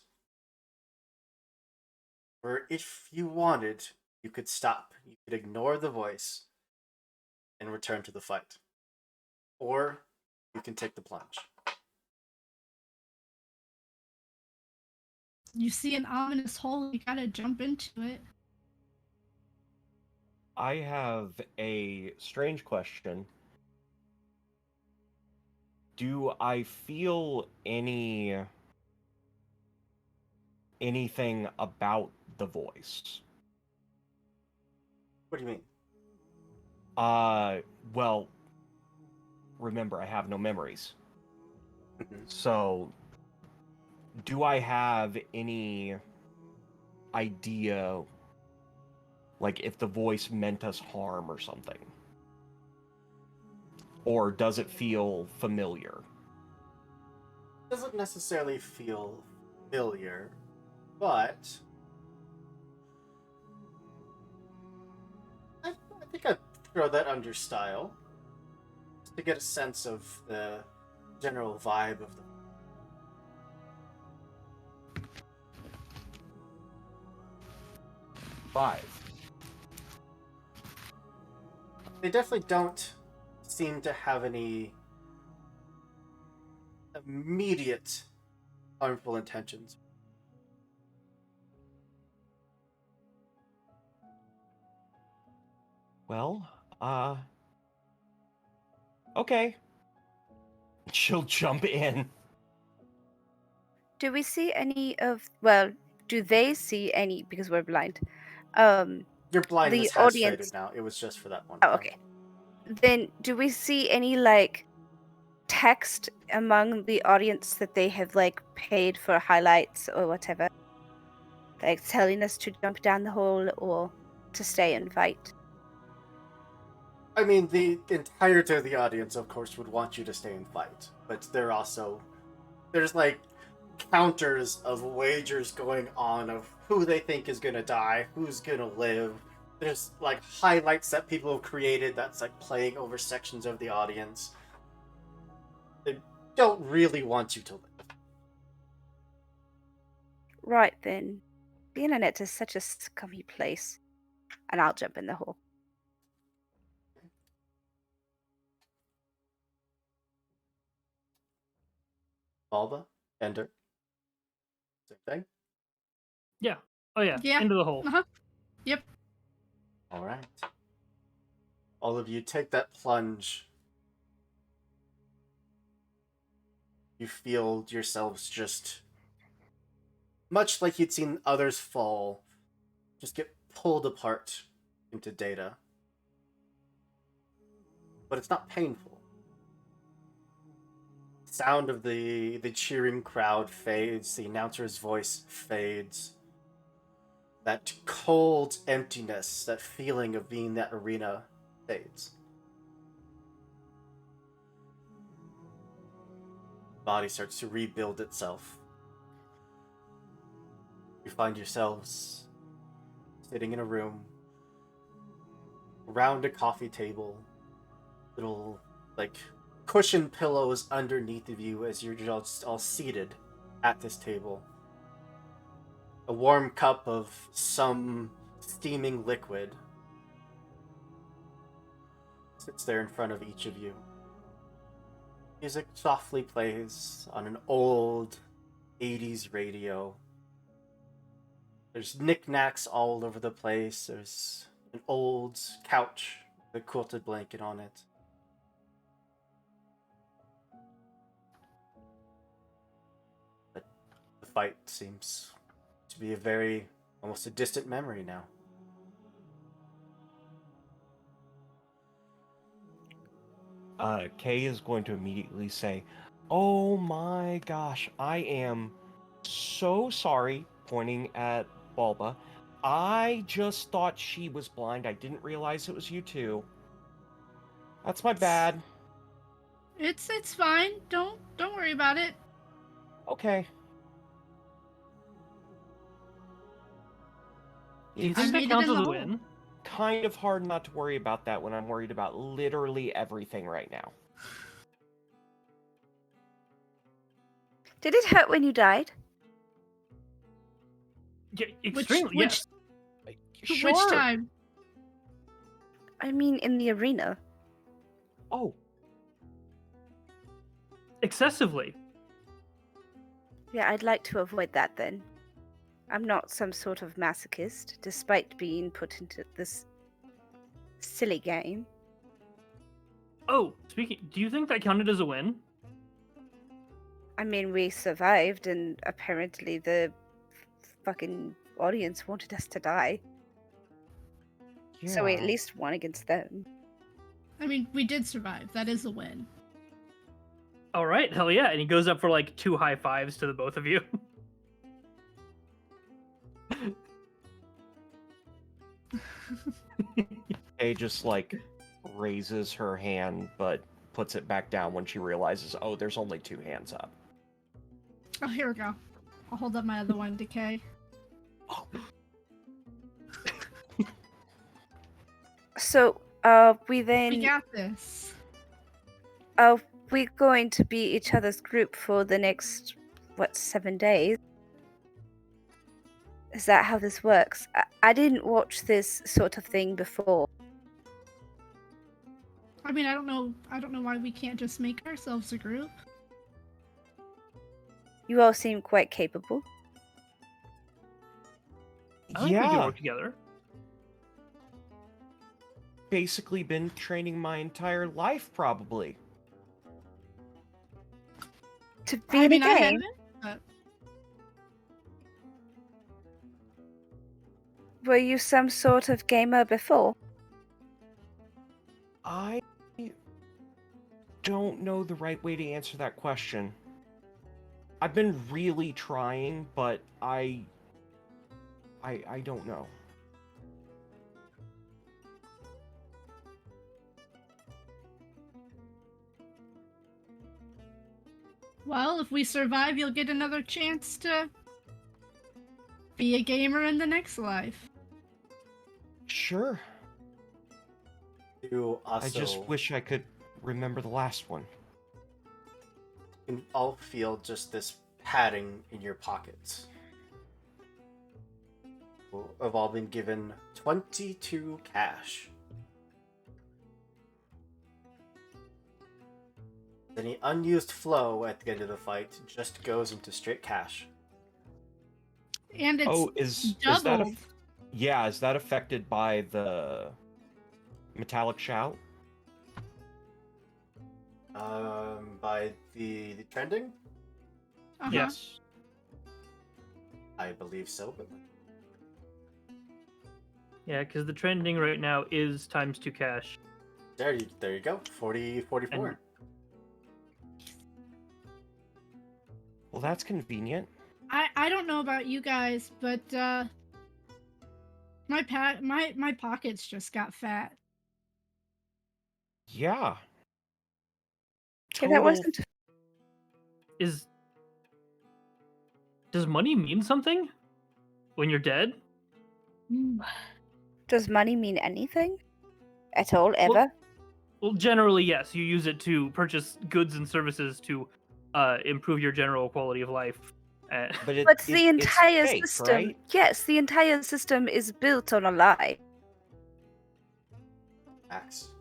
where, if you wanted, you could stop. You could ignore the voice and return to the fight. Or you can take the plunge. you see an ominous hole, you gotta jump into it. I have a strange question. Do I feel anything about the voice? What do you mean? Well, remember, I have no memories. Mhm. So, do I have any idea, like, if the voice meant us harm or something? Or does it feel familiar? Doesn't necessarily feel familiar, but I think I'd throw that under style, just to get a sense of the general vibe of the. 5. They definitely don't seem to have any immediate harmful intentions. Well, okay. She'll jump in. Do we see any of? Well, do they see any? Because we're blind. Your blindness The has audience- faded now. It was just for that one. Oh, time. okay. Then do we see any like text among the audience that they have like paid for highlights or whatever, like telling us to jump down the hole or to stay and fight? I mean, the entirety of the audience, of course, would want you to stay and fight, but there's like counters of wagers going on of who they think is gonna die, who's gonna live. There's like highlights that people have created that's like playing over sections of the audience. They don't really want you to live. Right then. The internet is such a scummy place. And I'll jump in the hole. Balba, Ender, same thing. Yeah. Oh yeah. Yeah. Into the hole. Uh-huh. Yep. All right. All of you take that plunge. You feel yourselves just, much like you'd seen others fall, just get pulled apart into data. But it's not painful. Sound of the cheering crowd fades, the announcer's voice fades. That cold emptiness, that feeling of being in that arena fades. Body starts to rebuild itself. You find yourselves sitting in a room around a coffee table, little like cushion pillows underneath of you as you're just all seated at this table. A warm cup of some steaming liquid sits there in front of each of you. Music softly plays on an old 80s radio. There's knickknacks all over the place. There's an old couch with a quilted blanket on it. But the fight seems to be almost a distant memory now. Kay is going to immediately say, "Oh my gosh, I am so sorry," pointing at Bulba. "I just thought she was blind. I didn't realize it was you two. That's my bad." It's fine. Don't worry about it. Okay. Do you It's I think that made it counts in as the a hole. win? kind of hard not to worry about that when I'm worried about literally everything right now. Did it hurt when you died? Yeah, extremely. Which Sure. which time? I mean, in the arena. Oh, Excessively. Yeah, I'd like to avoid that then. I'm not some sort of masochist, despite being put into this silly game. Oh, speaking. Do you think that counted as a win? I mean, we survived, and apparently the fucking audience wanted us to die. So we at yeah. least won against them. I mean, we did survive. That is a win. All right, hell yeah! And he goes up for like 2 high fives to the both of you. Kay just like raises her hand, but puts it back down when she realizes, oh, there's only 2 hands up. Oh, here we go. I'll hold up my other one, Decay. So, we then We got this. we're going to be each other's group for the next 7 days. Is that how this works? I didn't watch this sort of thing before. I mean, I don't know why we can't just make ourselves a group. You all seem quite capable. I think we can Yeah, work together. basically been training my entire life, probably. To be I in mean, a I game. haven't, but Were you some sort of gamer before? I don't know the right way to answer that question. I've been really trying, but I don't know. Well, if we survive, you'll get another chance to be a gamer in the next life. Sure. You also I just wish I could remember the last one. can all feel just this padding in your pockets. You have all been given 22 cash. Any unused flow at the end of the fight just goes into straight cash. And it's Oh, is that doubled. yeah, is that affected by the metallic shout? By the trending? Uh-huh. Yes. I believe so, but Yeah, because the trending right now is ×2 cash. there you go. 44. And- Well, that's convenient. I don't know about you guys, but my pockets just got fat. Yeah. Okay, that wasn't. Does money mean something when you're dead? Does money mean anything? At all, Well- ever? Well, generally, yes. You use it to purchase goods and services to improve your general quality of life. But But the it's entire fake, system. right? Yes, the entire system is built on a lie. Max.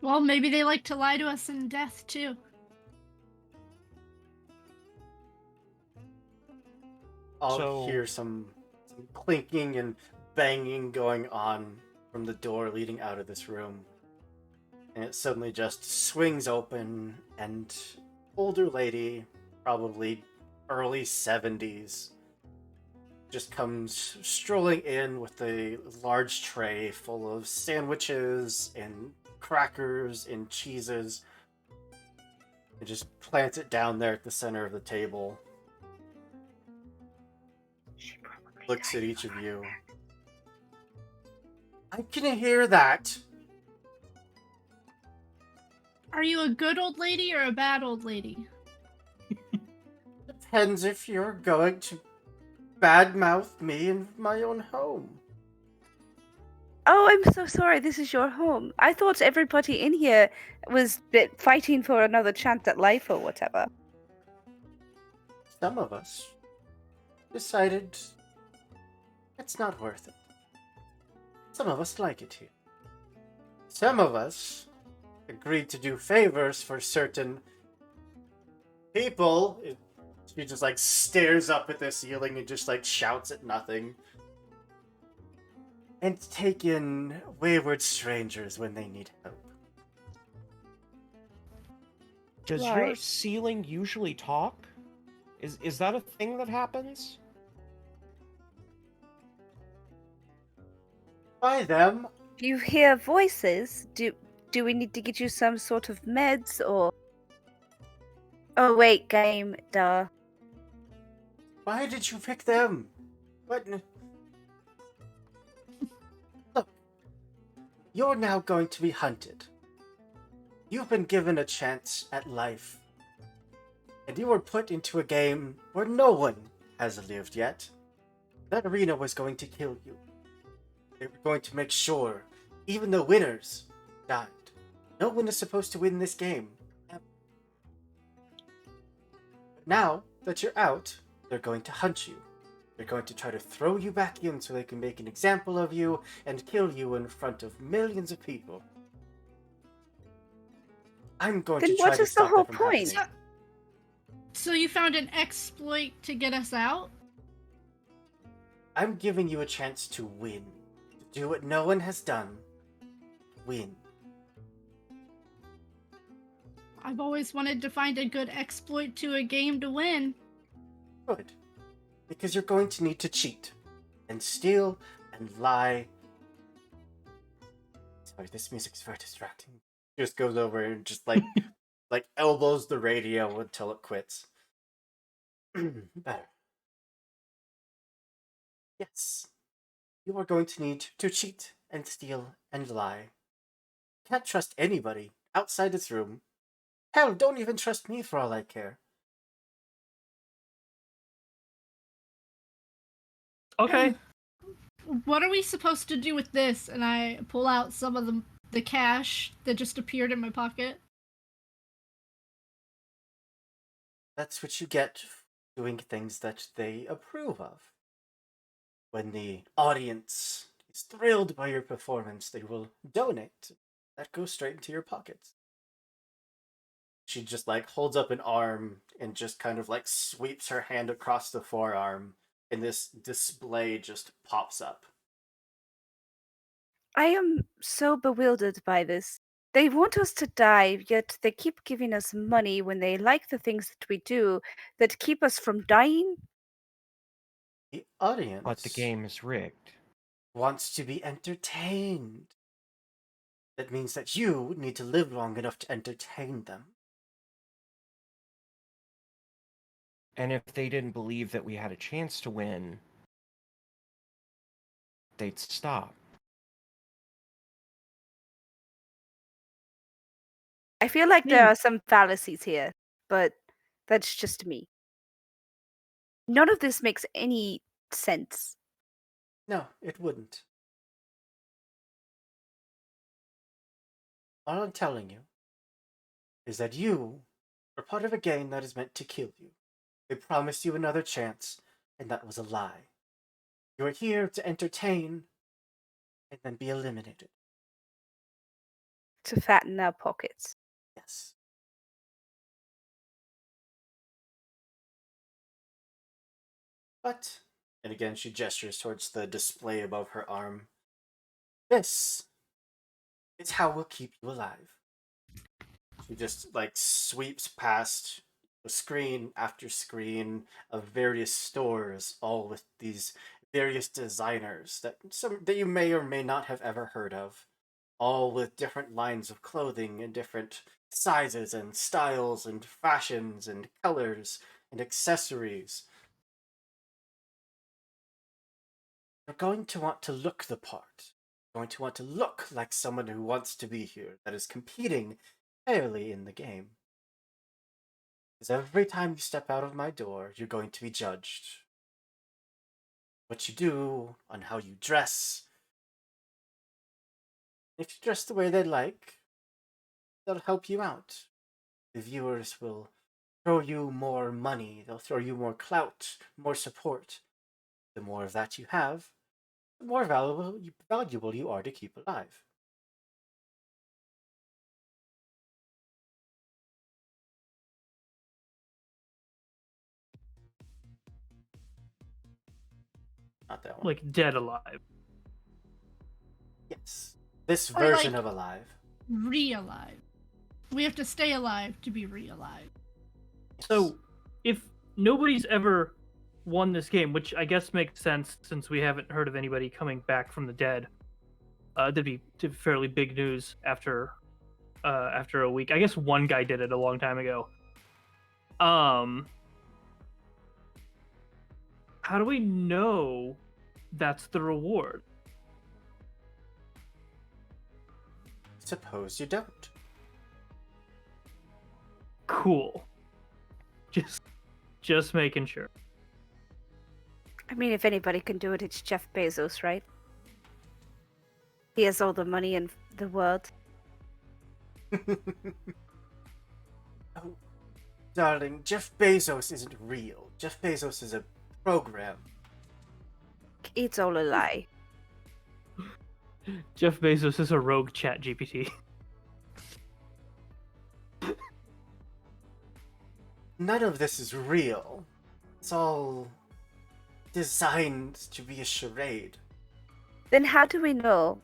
Well, maybe they like to lie to us in death too. I'll So- hear some clinking and banging going on from the door leading out of this room. And it suddenly just swings open, and older lady, probably early 70s, just comes strolling in with a large tray full of sandwiches and crackers and cheeses, and just plants it down there at the center of the table. Looks at each of you. I can hear that. Are you a good old lady or a bad old lady? Depends if you're going to badmouth me in my own home. Oh, I'm so sorry. This is your home. I thought everybody in here was fighting for another chance at life or whatever. Some of us decided it's not worth it. Some of us like it here. Some of us agreed to do favors for certain people. She just like stares up at the ceiling and just like shouts at nothing. And take in wayward strangers when they need help. Does your Right. ceiling usually talk? Is that a thing that happens? By them, You hear voices. Do we need to get you some sort of meds or? Oh wait, game. Duh. why did you pick them? What? Look, you're now going to be hunted. You've been given a chance at life. And you were put into a game where no one has lived yet. That arena was going to kill you. They were going to make sure even the winners died. No one is supposed to win this game. Ever. But now that you're out, they're going to hunt you. They're going to try to throw you back in so they can make an example of you and kill you in front of millions of people. I'm going Then to try what to is the stop whole that from point? happening. So you found an exploit to get us out? I'm giving you a chance to win. To do what no one has done. Win. I've always wanted to find a good exploit to a game to win. Good. Because you're going to need to cheat. And steal and lie. Sorry, this music's very distracting. Just goes over and just like like elbows the radio until it quits. Better. Yes. You are going to need to cheat and steal and lie. Can't trust anybody outside this room. Hell, don't even trust me for all I care. Okay. What are we supposed to do with this? And I pull out some of the cash that just appeared in my pocket. That's what you get for doing things that they approve of. When the audience is thrilled by your performance, they will donate. That goes straight into your pockets. She just like holds up an arm and just kind of like sweeps her hand across the forearm, and this display just pops up. I am so bewildered by this. They want us to die, yet they keep giving us money when they like the things that we do that keep us from dying. The audience But the game is rigged. wants to be entertained. That means that you need to live long enough to entertain them. And if they didn't believe that we had a chance to win, they'd stop. I feel like there are some fallacies here, but that's just me. None of this makes any sense. No, it wouldn't. All I'm telling you is that you are part of a game that is meant to kill you. They promised you another chance, and that was a lie. You are here to entertain and then be eliminated. To fatten our pockets. Yes. But, and again she gestures towards the display above her arm, this is how we'll keep you alive. She just like sweeps past screen after screen of various stores, all with these various designers that you may or may not have ever heard of, all with different lines of clothing and different sizes and styles and fashions and colors and accessories. You're going to want to look the part. You're going to want to look like someone who wants to be here, that is competing fairly in the game. Because every time you step out of my door, you're going to be judged. What you do, on how you dress. If you dress the way they like, they'll help you out. The viewers will throw you more money, they'll throw you more clout, more support. The more of that you have, the more valuable you are to keep alive. Not that one. Like dead alive. Yes. This Or, version like- of alive. Re-alive. We have to stay alive to be re-alive. So, if nobody's ever won this game, which I guess makes sense since we haven't heard of anybody coming back from the dead, that'd be fairly big news after a week. I guess one guy did it a long time ago. How do we know that's the reward? Suppose you don't. Cool. Just making sure. I mean, if anybody can do it, it's Jeff Bezos, right? He has all the money in the world. Oh, darling, Jeff Bezos isn't real. Jeff Bezos is a program. It's all a lie. Jeff Bezos is a rogue chat GPT. None of this is real. It's all designed to be a charade. Then how do we know?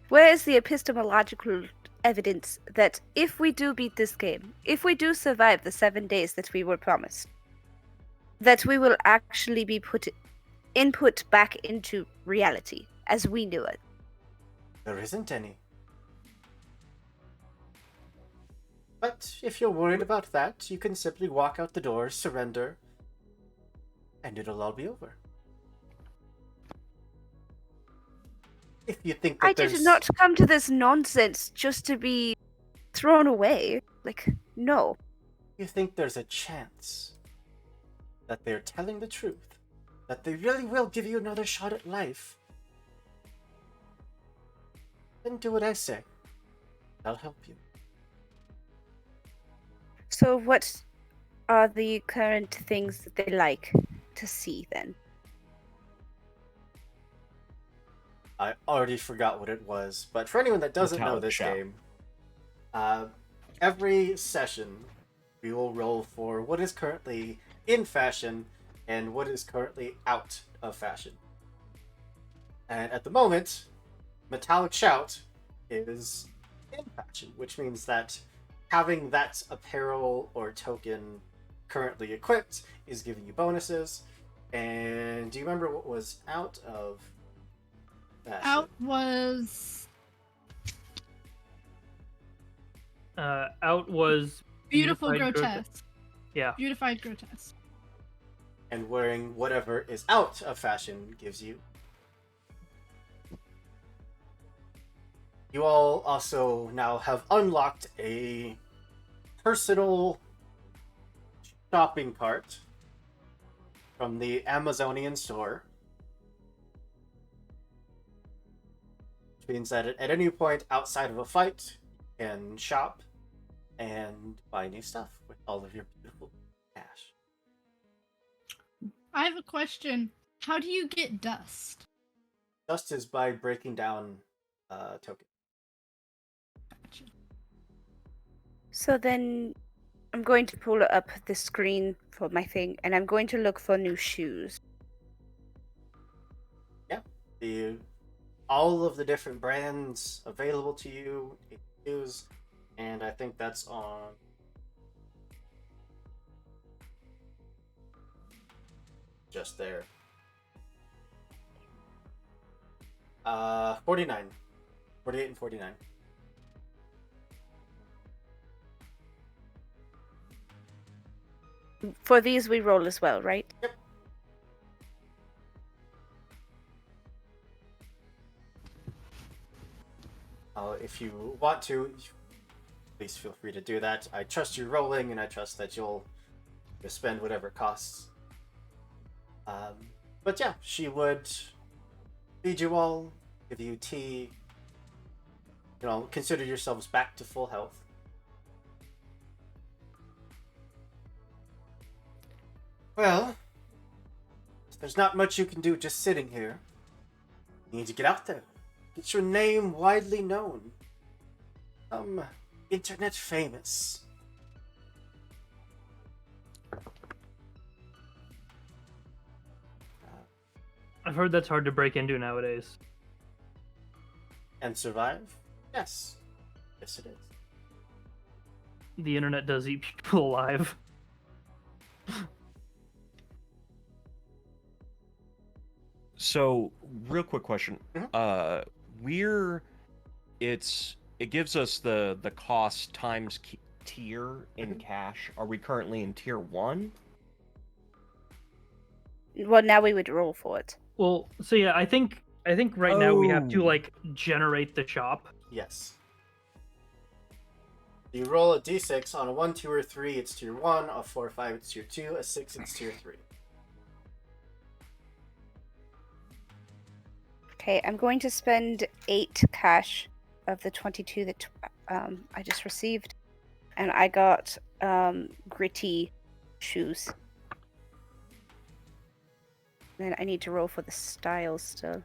Where is the epistemological evidence that if we do beat this game, if we do survive the 7 days that we were promised, that we will actually be input back into reality as we knew it? There isn't any. But if you're worried about that, you can simply walk out the door, surrender, and it'll all be over. If you think that I did there's... not come to this nonsense just to be thrown away. Like, no. You think there's a chance that they're telling the truth, that they really will give you another shot at life, then do what I say. I'll help you. So, what are the current things that they like to see then? I already forgot what it was, but for anyone that doesn't know Metallic this shout. game, every session we will roll for what is currently in fashion and what is currently out of fashion. And at the moment, Metallic Shout is in fashion, which means that having that apparel or token currently equipped is giving you bonuses. And do you remember what was out of fashion? Out was Out was beautiful Beautified grotesque. Yeah. Beautified grotesque. And wearing whatever is out of fashion gives you. You all also now have unlocked a personal shopping cart from the Amazonian store. Which means that at any point outside of a fight, you can shop and buy new stuff with all of your beautiful cash. I have a question. How do you get dust? Just is by breaking down tokens. Gotcha. So then I'm going to pull up the screen for my thing, and I'm going to look for new shoes. All of the different brands available to you use, and I think that's on just there. 49, 48 and 49. For these, we roll as well, right? Yep. If you want to, please feel free to do that. I trust you rolling, and I trust that you'll spend whatever it costs. But yeah, she would feed you all, give you tea. Consider yourselves back to full health. Well, there's not much you can do just sitting here. You need to get out there. Get your name widely known. Internet famous. I've heard that's hard to break into nowadays. And survive? Yes. Yes, it is. The internet does eat people alive. So, real quick question. Mhm. It gives us the cost times tier in Mhm. cash. Are we currently in tier 1? Well, now we would roll for it. Well, so yeah, I think right now we have to Oh. like generate the shop. Yes. You roll a d6. On a 1, 2, or 3, it's tier 1. A 4, 5, it's tier 2. A 6, it's tier 3. Okay, I'm going to spend 8 cash of the 22 that I just received, and I got gritty shoes. Then I need to roll for the styles still.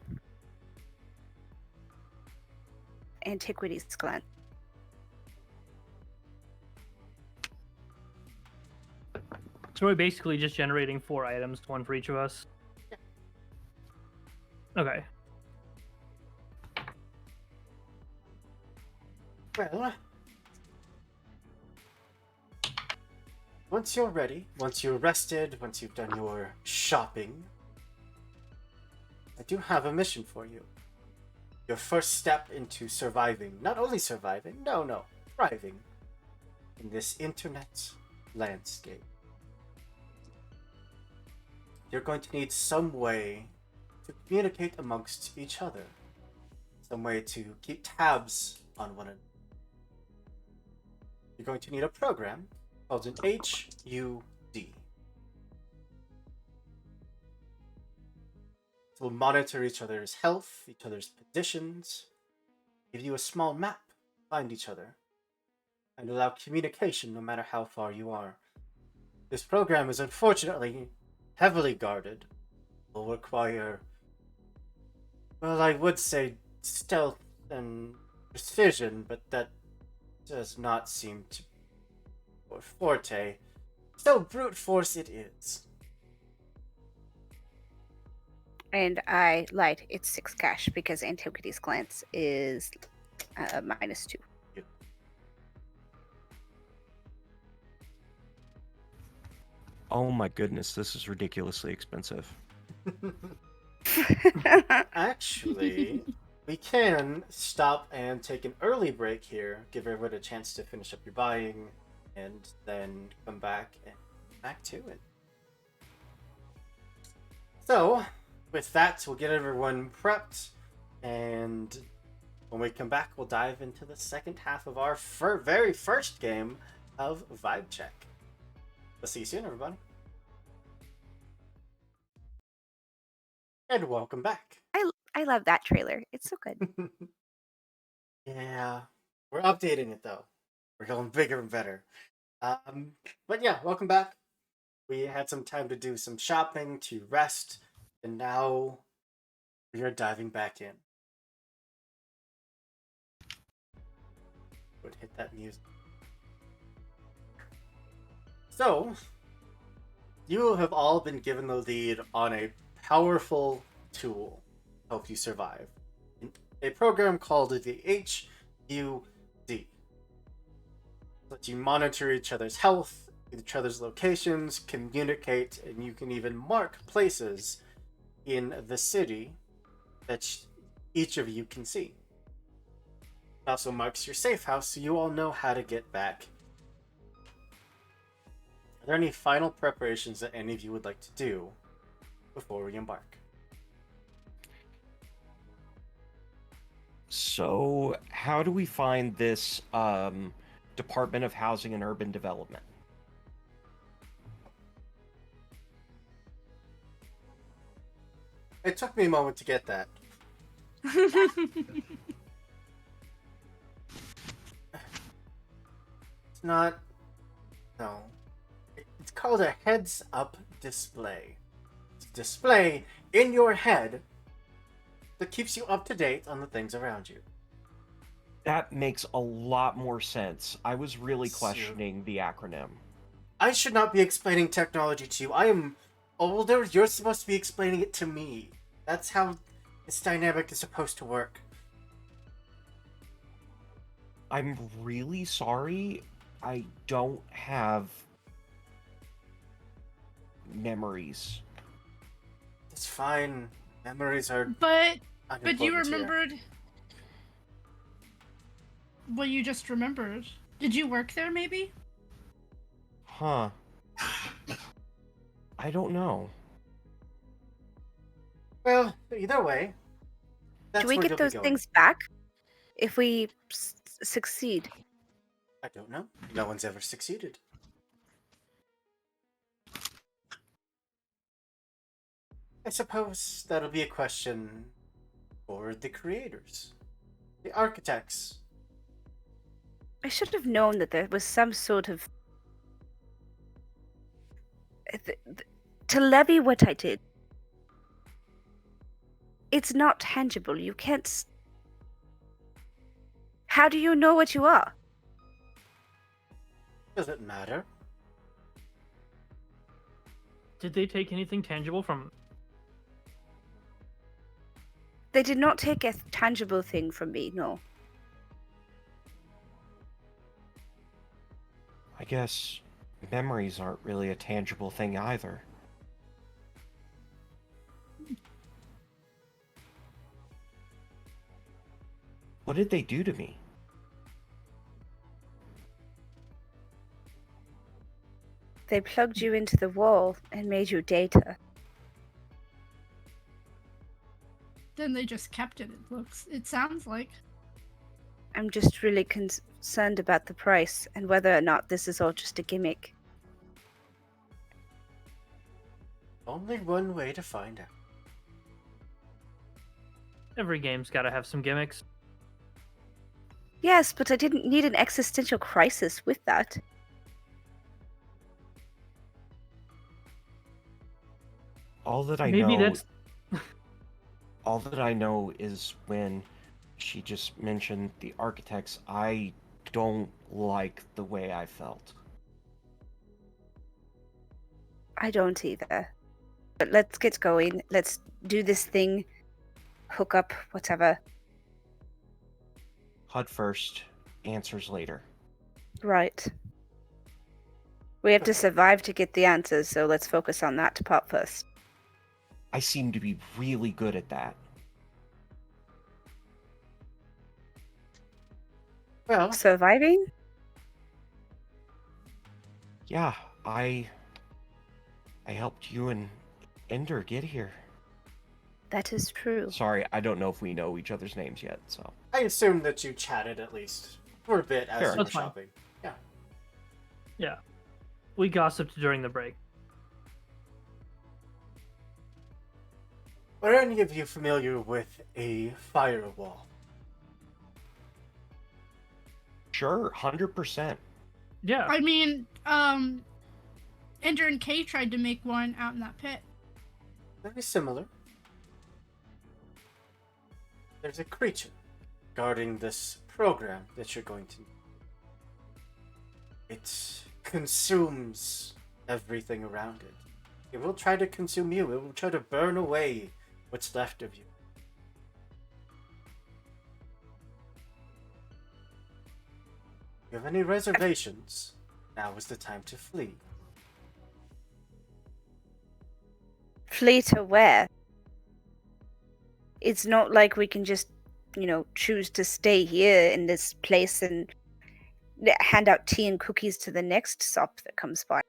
Antiquities glance. So we're basically just generating 4 items, one for each of us. Okay. Well, once you're ready, once you're rested, once you've done your shopping, I do have a mission for you. Your first step into surviving. Not only surviving, no, thriving in this internet landscape. You're going to need some way to communicate amongst each other. Some way to keep tabs on one another. You're going to need a program called an HUD. will monitor each other's health, each other's positions, give you a small map to find each other, and allow communication no matter how far you are. This program is unfortunately heavily guarded. Will require, well, I would say stealth and precision, but that does not seem to be your forte. So brute force it is. And I lied. It's 6 cash because Antiquity's Glance is -2. Oh my goodness, this is ridiculously expensive. Actually, we can stop and take an early break here, give everyone a chance to finish up your buying, and then come back and back to it. So, with that, we'll get everyone prepped, and when we come back, we'll dive into the second half of our very first game of Vibe Check. We'll see you soon, everybody. And welcome back. I love that trailer. It's so good. Yeah, we're updating it though. We're going bigger and better. But yeah, welcome back. We had some time to do some shopping, to rest, and now we are diving back in. Would hit that music. So, you have all been given the lead on a powerful tool to help you survive. A program called the HUD. Lets you monitor each other's health, each other's locations, communicate, and you can even mark places in the city that each of you can see. It also marks your safe house so you all know how to get back. Are there any final preparations that any of you would like to do before we embark? So, how do we find this Department of Housing and Urban Development? It took me a moment to get that. It's not... No. It's called a heads-up display. It's a display in your head that keeps you up to date on the things around you. That makes a lot more sense. I was really So- questioning the acronym. I should not be explaining technology to you. I am older. You're supposed to be explaining it to me. That's how this dynamic is supposed to work. I'm really sorry. I don't have memories. It's fine. Memories are But unimportant you here. remembered what you just remembered. Did you work there maybe? Huh. I don't know. Well, either way, that's Do we where get you'll be those going. things back if we succeed? I don't know. No one's ever succeeded. I suppose that'll be a question for the creators, the architects. I should have known that there was some sort of to levy what I did. It's not tangible. You can't. How do you know what you are? Does it matter? Did they take anything tangible from? They did not take a tangible thing from me, no. I guess memories aren't really a tangible thing either. What did they do to me? They plugged you into the wall and made you data. Then they just kept it. It sounds like. I'm just really concerned about the price and whether or not this is all just a gimmick. Only one way to find out. Every game's got to have some gimmicks. Yes, but I didn't need an existential crisis with that. All that I Maybe know, that's all that I know is when she just mentioned the architects, I don't like the way I felt. I don't either. But let's get going. Let's do this thing. Hook up, whatever. HUD first, answers later. Right. We have to survive to get the answers, so let's focus on that part first. I seem to be really good at that. Well, Surviving? Yeah, I helped you and Ender get here. That is true. Sorry, I don't know if we know each other's names yet, so. I assume that you chatted at least for a bit as Sure. you were That's fine. shopping. Yeah. Yeah. We gossiped during the break. Are any of you familiar with a firewall? Sure, 100%. Yeah. I mean, Ender and Kay tried to make one out in that pit. Very similar. There's a creature guarding this program that you're going to. It consumes everything around it. It will try to consume you. It will try to burn away what's left of you. If you have any reservations, now is the time to flee. Flee to where? It's not like we can just, choose to stay here in this place and hand out tea and cookies to the next sop that comes by.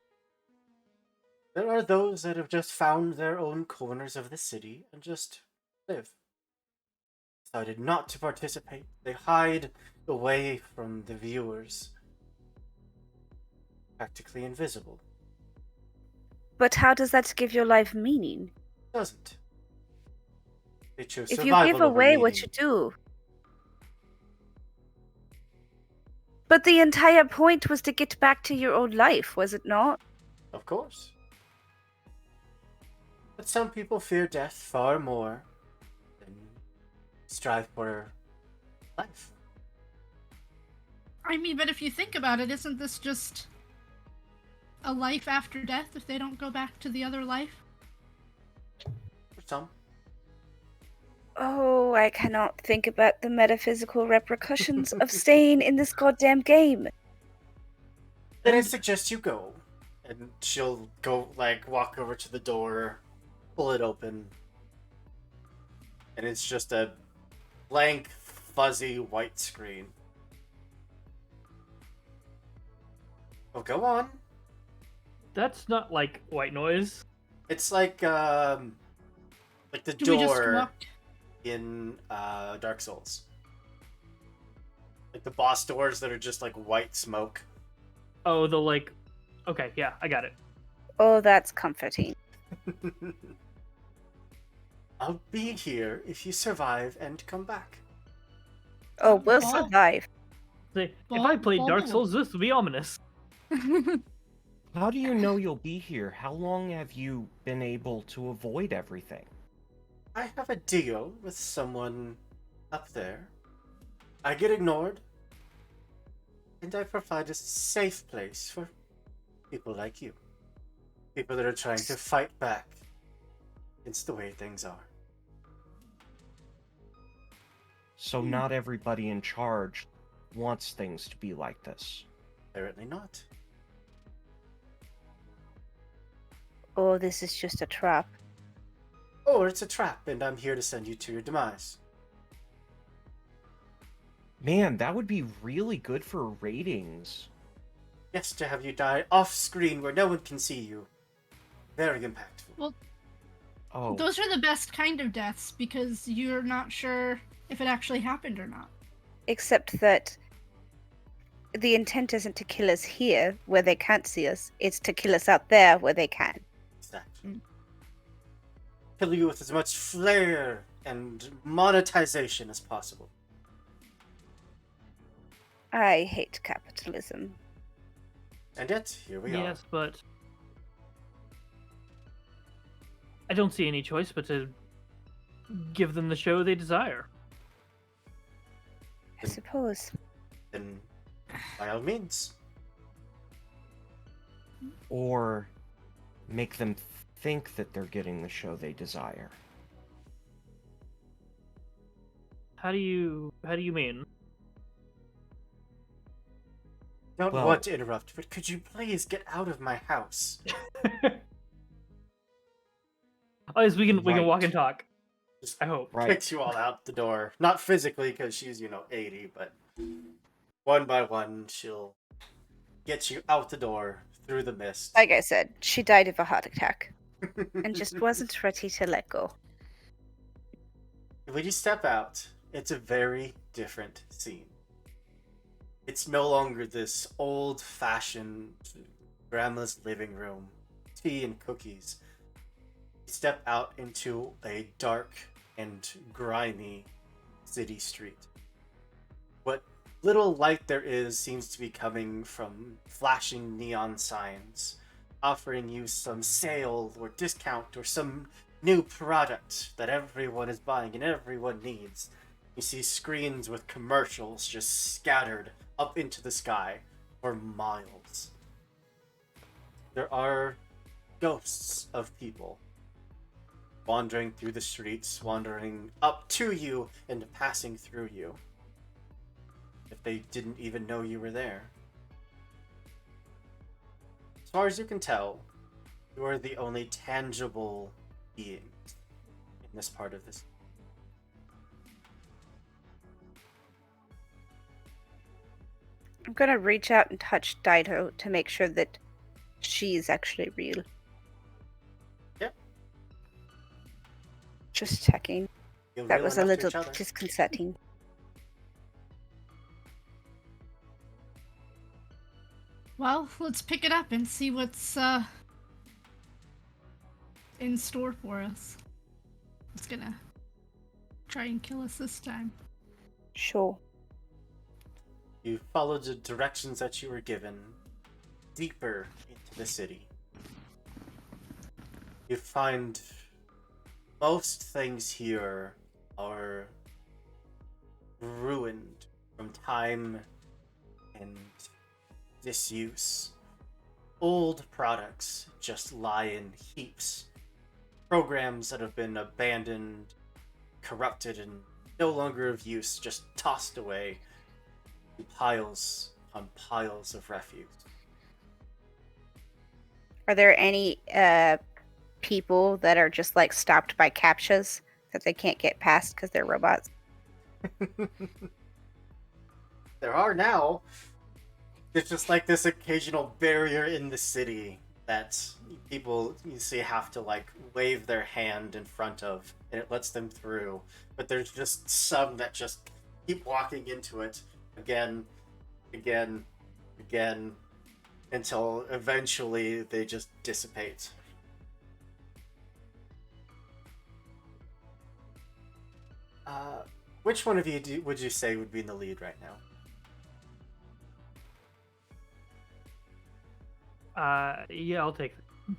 There are those that have just found their own corners of the city and just live. Decided not to participate. They hide away from the viewers. Practically invisible. But how does that give your life meaning? Doesn't. They choose If you survival give over away what meaning. you do. But the entire point was to get back to your old life, was it not? Of course. But some people fear death far more than strive for life. I mean, but if you think about it, isn't this just a life after death if they don't go back to the other life? For some. Oh, I cannot think about the metaphysical repercussions of staying in this goddamn game. Then I suggest you go. And she'll go, walk over to the door, pull it open. And it's just a blank, fuzzy white screen. Oh, go on. That's not like white noise. It's like the Do we just door walk? in Dark Souls. Like the boss doors that are just like white smoke. Oh, okay, yeah, I got it. Oh, that's comforting. I'll be here if you survive and come back. Oh, we'll Ball. survive. Say, if I played Dark Ball. Souls, this would be ominous. How do you know you'll be here? How long have you been able to avoid everything? I have a deal with someone up there. I get ignored. And I provide a safe place for people like you. People that are trying to fight back against the way things are. So not everybody in charge wants things to be like this. Apparently not. Or this is just a trap. Or it's a trap and I'm here to send you to your demise. Man, that would be really good for ratings. Yes, to have you die off screen where no one can see you. Very impactful. Well, Oh, those are the best kind of deaths because you're not sure if it actually happened or not. Except that the intent isn't to kill us here where they can't see us, it's to kill us out there where they can. Exactly. Kill you with as much flair and monetization as possible. I hate capitalism. And yet, here we are. Yes, but I don't see any choice but to give them the show they desire. I suppose. Then, by all means. Or make them think that they're getting the show they desire. How do you mean? Don't Well- want to interrupt, but could you please get out of my house? Oh, yes, we can walk Right. and talk. Just I hope. Right. kicks you all out the door. Not physically, because she's, 80, but one by one, she'll get you out the door through the mist. Like I said, she died of a heart attack and just wasn't ready to let go. When you step out, it's a very different scene. It's no longer this old-fashioned grandma's living room, tea and cookies. You step out into a dark and grimy city street. What little light there is seems to be coming from flashing neon signs, offering you some sale or discount or some new product that everyone is buying and everyone needs. You see screens with commercials just scattered up into the sky for miles. There are ghosts of people wandering through the streets, wandering up to you and passing through you. If they didn't even know you were there. As far as you can tell, you are the only tangible beings in this part of this. I'm gonna reach out and touch Dido to make sure that she's actually real. Yep. Just checking. Feel That real was a enough to little each other. disconcerting. Well, let's pick it up and see what's in store for us. It's gonna try and kill us this time. Sure. You follow the directions that you were given deeper into the city. You find most things here are ruined from time and disuse. Old products just lie in heaps. Programs that have been abandoned, corrupted, and no longer of use, just tossed away. Piles on piles of refuse. Are there any people that are just like stopped by captchas that they can't get past because they're robots? There are now. There's just like this occasional barrier in the city that people you see have to like wave their hand in front of, and it lets them through. But there's just some that just keep walking into it again, until eventually they just dissipate. Which one of you would you say would be in the lead right now? Yeah, I'll take it.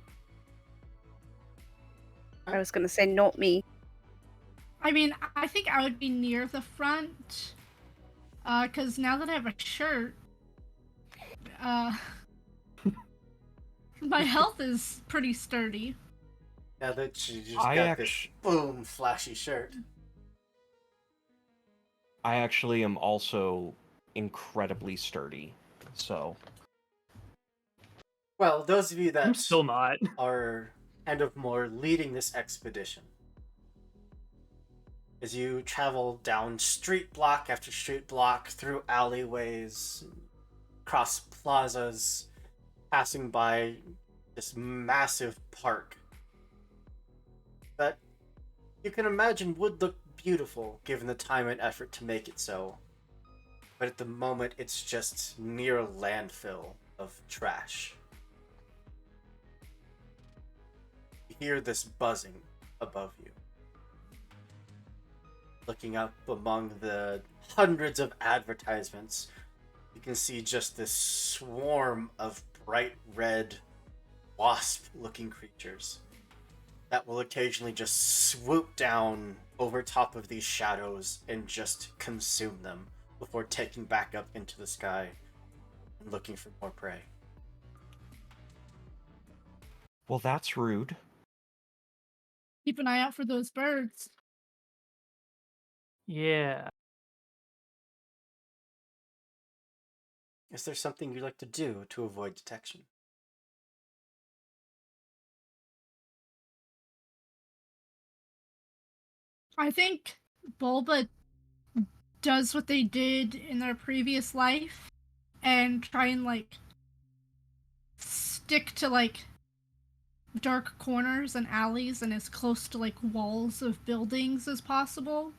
I was gonna say not me. I mean, I think I would be near the front. Because now that I have a shirt, my health is pretty sturdy. Now that you just I got this boom flashy shirt. I actually am also incredibly sturdy, so Well, those of you that I'm still not. are kind of more leading this expedition, as you travel down street block after street block, through alleyways, across plazas, passing by this massive park that you can imagine would look beautiful given the time and effort to make it so. But at the moment, it's just near a landfill of trash. You hear this buzzing above you. Looking up among the hundreds of advertisements, you can see just this swarm of bright red wasp-looking creatures that will occasionally just swoop down over top of these shadows and just consume them before taking back up into the sky and looking for more prey. Well, that's rude. Keep an eye out for those birds. Yeah. Is there something you'd like to do to avoid detection? I think Bulba does what they did in their previous life and try and like stick to like dark corners and alleys and as close to like walls of buildings as possible.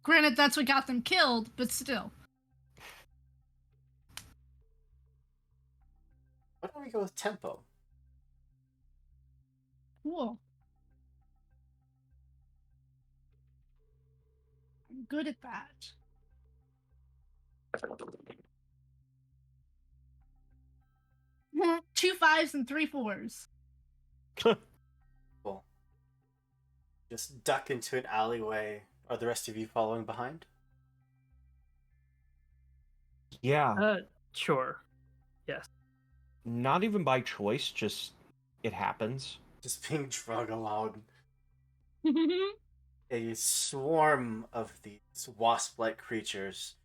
Granted, that's what got them killed, but still. Why don't we go with tempo? Cool. I'm good at that. Two fives and three fours. Cool. Just duck into an alleyway. Are the rest of you following behind? Yeah, Sure. Yes. not even by choice, just it happens. Just being drug along. A swarm of these wasp-like creatures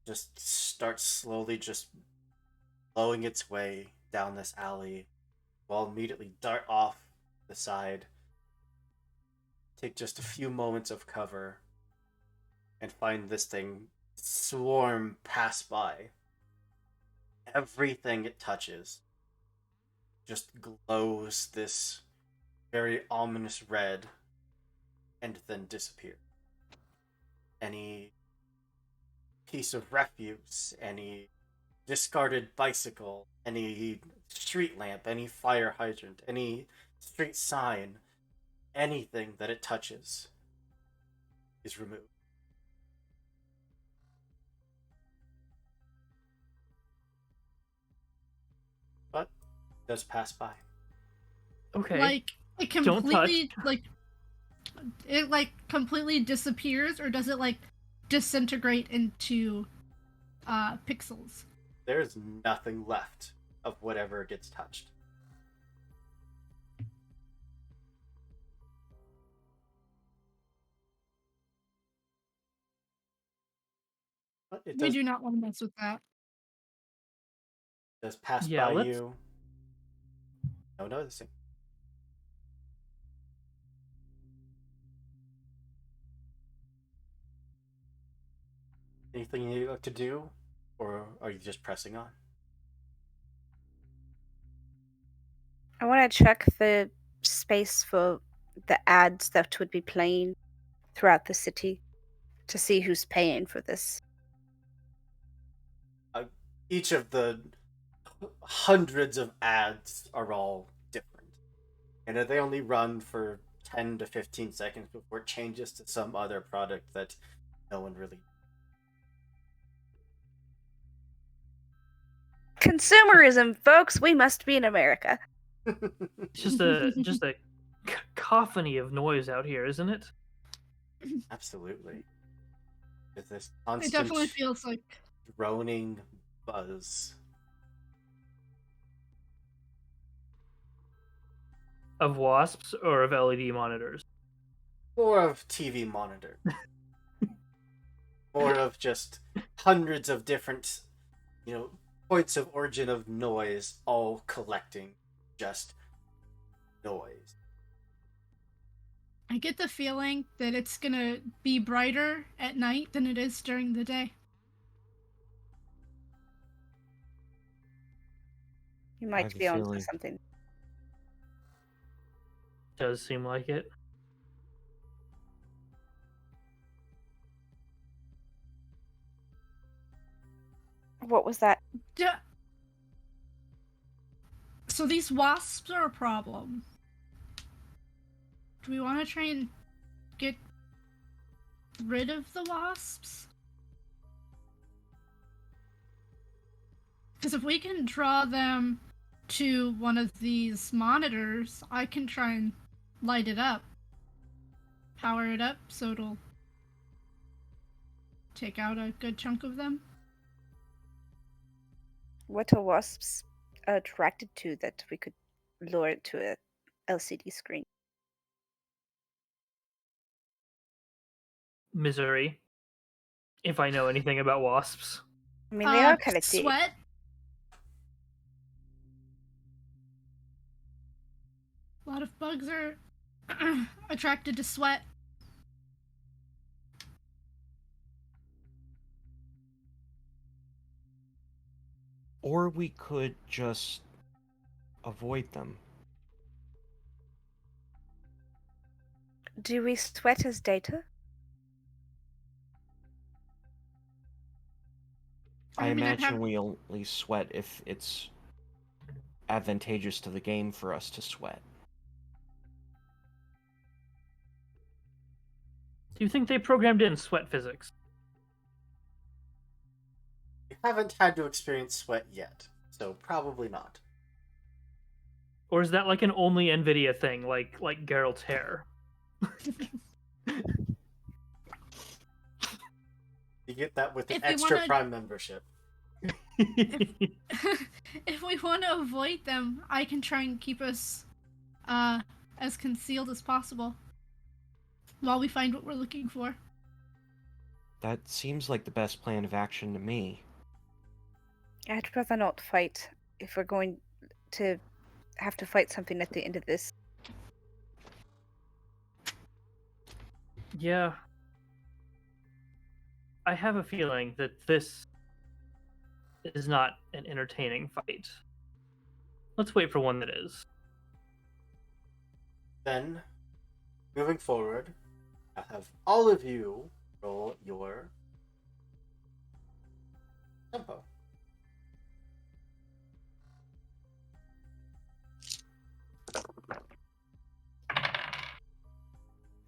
just starts slowly just blowing its way down this alley, while immediately dart off the side, take just a few moments of cover, and find this thing swarm pass by. Everything it touches just glows this very ominous red and then disappear. Any piece of refuse, any discarded bicycle, any street lamp, any fire hydrant, any street sign, anything that it touches is removed. But it does pass by. Okay. Like it Don't completely like completely disappears, or does it like disintegrate into pixels? There's nothing left of whatever gets touched. But it We does, do not want to mess with that. does pass Yeah, by let's- you. No noticing. Anything you'd like to do? Or are you just pressing on? I want to check the space for the ads that would be playing throughout the city to see who's paying for this. Each of the hundreds of ads are all different. And they only run for 10 to 15 seconds before it changes to some other product that no one really. Consumerism, folks. We must be in America. It's just a cacophony of noise out here, isn't it? Absolutely. With this It constant definitely feels like droning buzz. Of wasps or of LED monitors? More of TV monitor. More of just hundreds of different, points of origin of noise all collecting just noise. I get the feeling that it's gonna be brighter at night than it is during the day. You I might have a be onto feeling. something. Does seem like it. What was that? So these wasps are a problem. Do we want to try and get rid of the wasps? Because if we can draw them to one of these monitors, I can try and light it up. Power it up so it'll take out a good chunk of them. What are wasps attracted to that we could lure it to a LCD screen? Misery. If I know anything about wasps. I mean, they are kind of deep. Sweat. A lot of bugs are attracted to sweat. Or we could just avoid them. Do we sweat as data? I mean, imagine we only sweat if it's advantageous to the game for us to sweat. Do you think they programmed in sweat physics? You haven't had to experience sweat yet, so probably not. Or is that like an only NVIDIA thing, like Geralt's hair? You get that with an If we extra wanna- Prime membership. If we want to avoid them, I can try and keep us as concealed as possible while we find what we're looking for. That seems like the best plan of action to me. I'd rather not fight if we're going to have to fight something at the end of this. Yeah. I have a feeling that this is not an entertaining fight. Let's wait for one that is. Then, moving forward, I'll have all of you roll your tempo.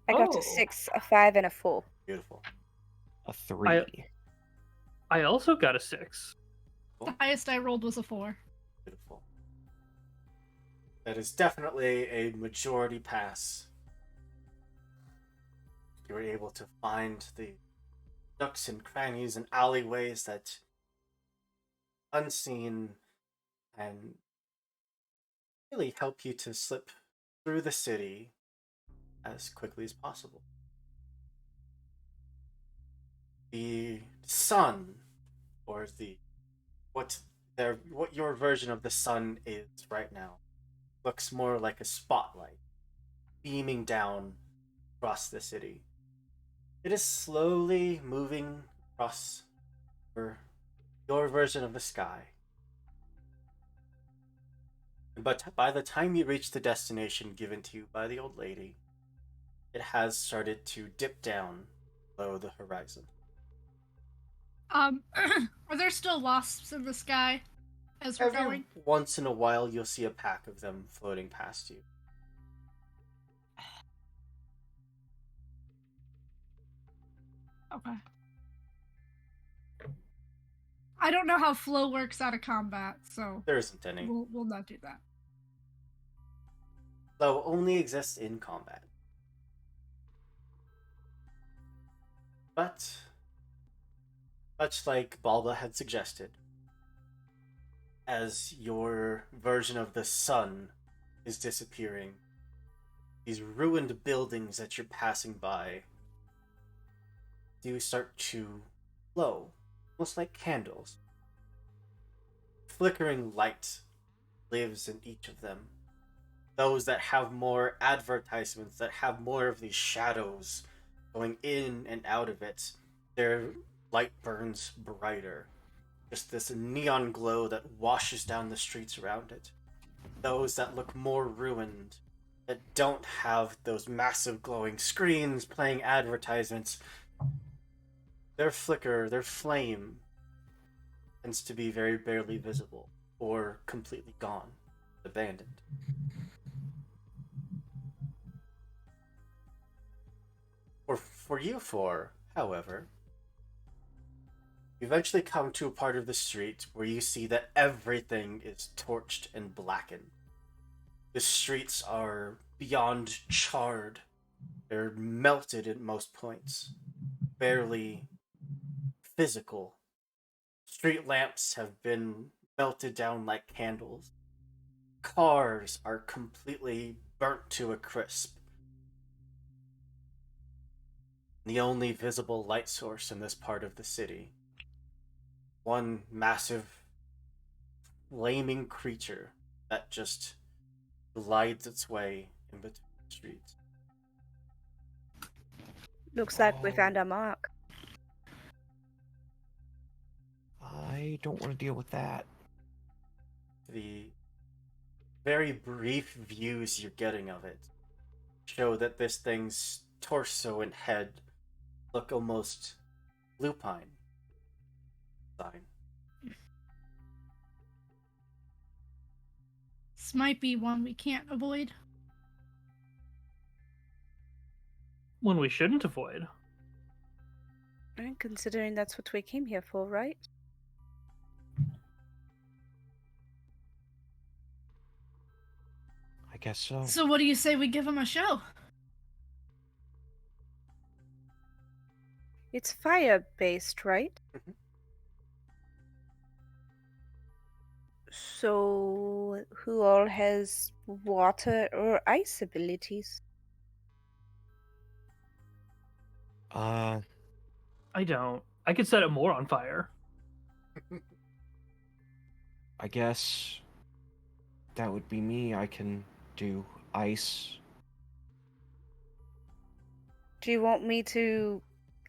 I got Oh. a 6, a 5, and a 4. Beautiful. A 3. I also got a 6. The highest I rolled was a 4. Beautiful. That is definitely a majority pass. You were able to find the nooks and crannies and alleyways that unseen and really help you to slip through the city as quickly as possible. The sun, or what your version of the sun is right now, looks more like a spotlight beaming down across the city. It is slowly moving across your version of the sky. But by the time you reach the destination given to you by the old lady, it has started to dip down below the horizon. Are there still wasps in the sky as we're Every going? once in a while, you'll see a pack of them floating past you. Okay. I don't know how flow works out of combat, so There isn't any. we'll not do that. Flow only exists in combat. But, much like Balba had suggested, as your version of the sun is disappearing, these ruined buildings that you're passing by do start to glow, almost like candles. Flickering light lives in each of them. Those that have more advertisements, that have more of these shadows going in and out of it, their light burns brighter. Just this neon glow that washes down the streets around it. Those that look more ruined, that don't have those massive glowing screens playing advertisements, their flicker, their flame, tends to be very barely visible or completely gone, abandoned. for you four, however, you eventually come to a part of the street where you see that everything is torched and blackened. The streets are beyond charred. They're melted at most points, barely physical. Street lamps have been melted down like candles. Cars are completely burnt to a crisp. The only visible light source in this part of the city. One massive, flaming creature that just glides its way in between the streets. Looks like we Oh. found our mark. I don't want to deal with that. The very brief views you're getting of it show that this thing's torso and head look almost lupine. Fine. This might be one we can't avoid. One we shouldn't avoid. And considering that's what we came here for, right? I guess so. So what do you say we give him a show? It's fire-based, right? Mhm. So, who all has water or ice abilities? I don't. I could set it more on fire. I guess that would be me. I can do ice. Do you want me to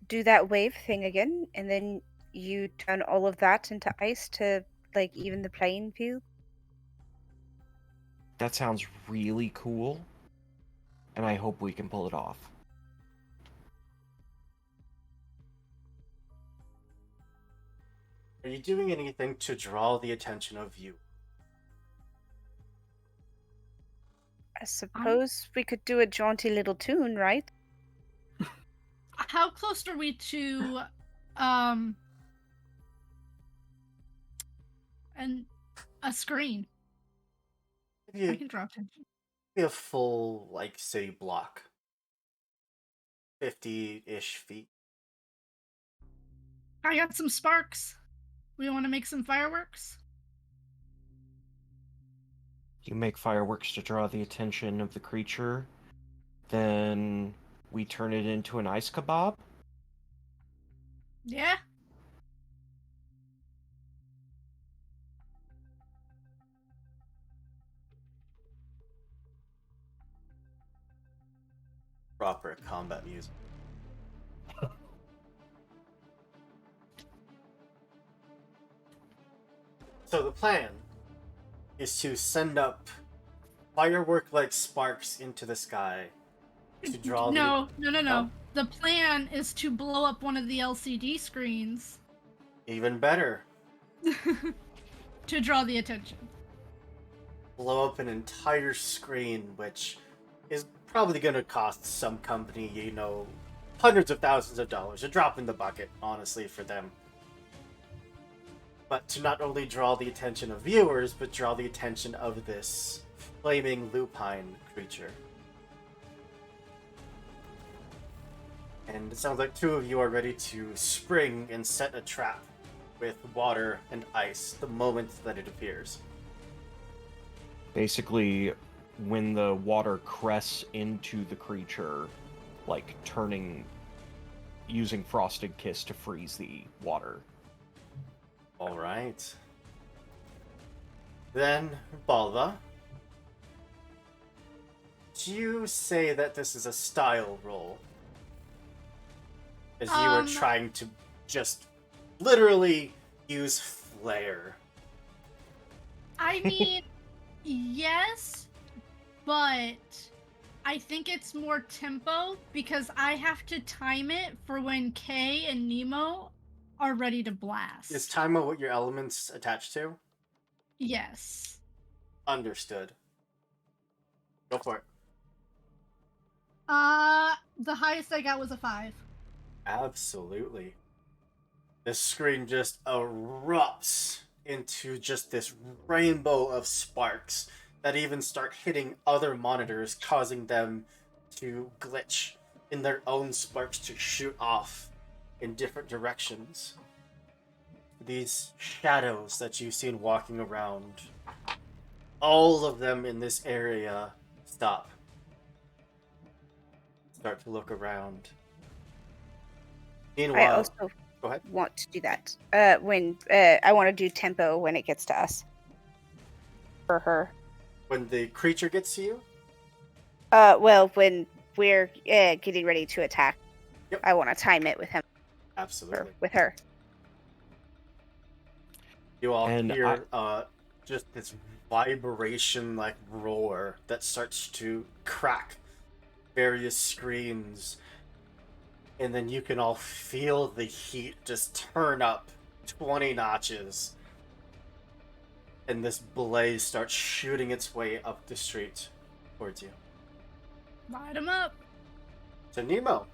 do that wave thing again, and then you turn all of that into ice to, like, even the playing field? That sounds really cool, and I hope we can pull it off. Are you doing anything to draw the attention of you? I suppose we could do a jaunty little tune, right? How close are we to and a screen? I Maybe can draw attention. a full, like, city block. 50-ish feet. I got some sparks. We want to make some fireworks? You make fireworks to draw the attention of the creature, then we turn it into an ice kebab? Yeah? Proper combat music. So the plan is to send up firework-like sparks into the sky to draw No. Huh? The plan is to blow up one of the LCD screens even better. to draw the attention. Blow up an entire screen, which is probably going to cost some company, hundreds of thousands of dollars. A drop in the bucket, honestly, for them. But to not only draw the attention of viewers, but draw the attention of this flaming lupine creature. And it sounds like two of you are ready to spring and set a trap with water and ice the moment that it appears. Basically, when the water crests into the creature, like using Frosted Kiss to freeze the water. All right. Then, Balva, do you say that this is a style roll? As you are trying to just literally use flair. I mean, yes, but I think it's more tempo because I have to time it for when Kay and Nemo are ready to blast. Is time what your element's attached to? Yes. Understood. Go for it. The highest I got was a 5. Absolutely. The screen just erupts into just this rainbow of sparks that even start hitting other monitors, causing them to glitch in their own sparks to shoot off in different directions. These shadows that you've seen walking around, all of them in this area stop. Start to look around. I Meanwhile, also go ahead. want to do that. When I want to do tempo when it gets to us. For her. When the creature gets to you, Well, when we're getting ready to attack, Yep. I want to time it with him or absolutely. with her. You all And hear just this vibration like roar that starts to crack various screens, and then you can all feel the heat just turn up 20 notches, and this blaze starts shooting its way up the street towards you. Light them up. So Nemo,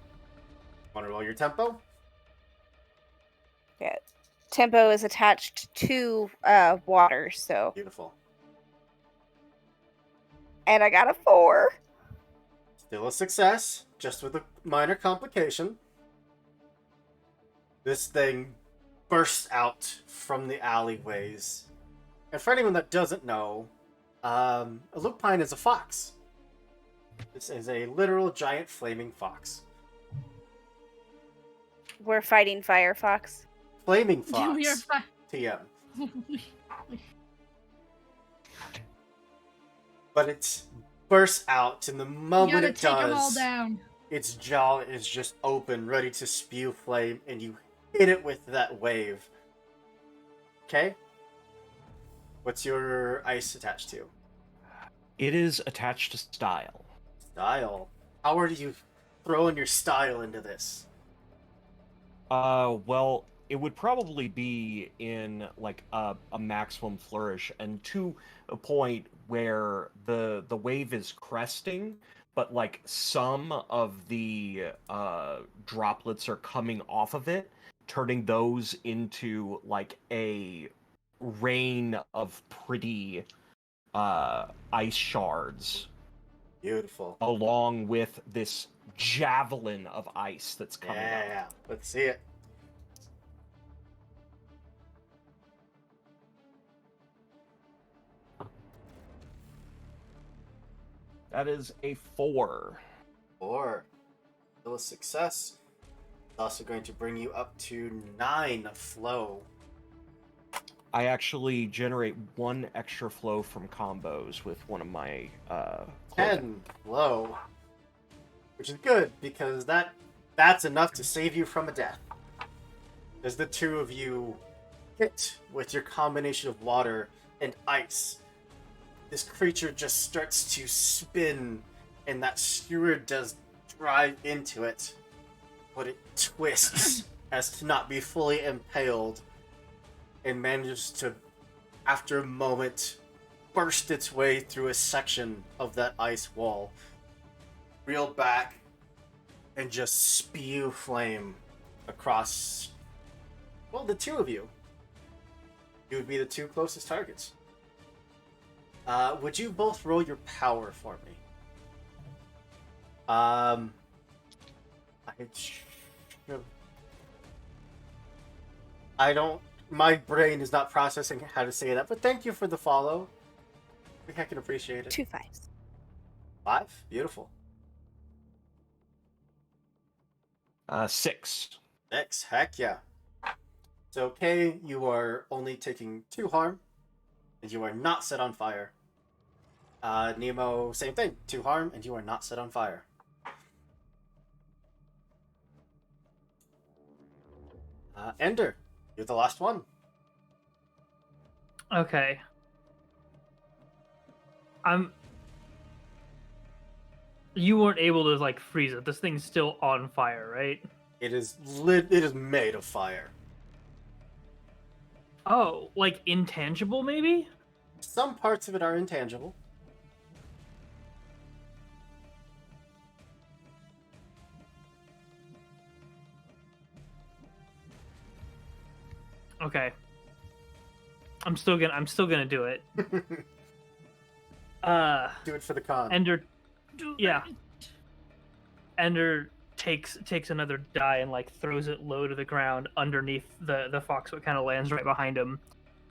want to roll your tempo? Yeah. Tempo is attached to water, so Beautiful. and I got a 4. Still a success, just with a minor complication. This thing bursts out from the alleyways. And for anyone that doesn't know, a lupine is a fox. This is a literal giant flaming fox. We're fighting Firefox. Flaming We are fox. TM. But it bursts out, and the We moment gotta it take them all does, down. its jaw is just open, ready to spew flame, and you hit it with that wave. Okay? What's your ice attached to? It is attached to style. Style. How are you throwing your style into this? Well, it would probably be in like a maximum flourish, and to a point where the wave is cresting, but like some of the droplets are coming off of it, turning those into like a rain of pretty ice shards, Beautiful. along with this javelin of ice that's coming up. Yeah, let's see it. That is a 4. 4. Still a success. It's also going to bring you up to 9 flow. I actually generate 1 extra flow from combos with one of my 10 flow. Which is good, because that's enough to save you from a death. As the two of you hit with your combination of water and ice, this creature just starts to spin, and that skewer does drive into it, but it twists as to not be fully impaled, and manages to, after a moment, burst its way through a section of that ice wall, reel back, and just spew flame across, well, the two of you. You would be the two closest targets. Would you both roll your power for me? I don't. My brain is not processing how to say that, but thank you for the follow. I think I can appreciate it. 2 5s. 5? Beautiful. 6. 6. Heck yeah. So, Kay, you are only taking 2 harm, and you are not set on fire. Nemo, same thing. 2 harm, and you are not set on fire. Ender, you're the last one. Okay. You weren't able to like freeze it. This thing's still on fire, right? It is It is made of fire. Oh, like intangible maybe? Some parts of it are intangible. Okay. I'm still gonna do it. Do it for the con. Ender Do Yeah. it. Ender takes another die and like throws it low to the ground underneath the fox, so it kind of lands right behind him,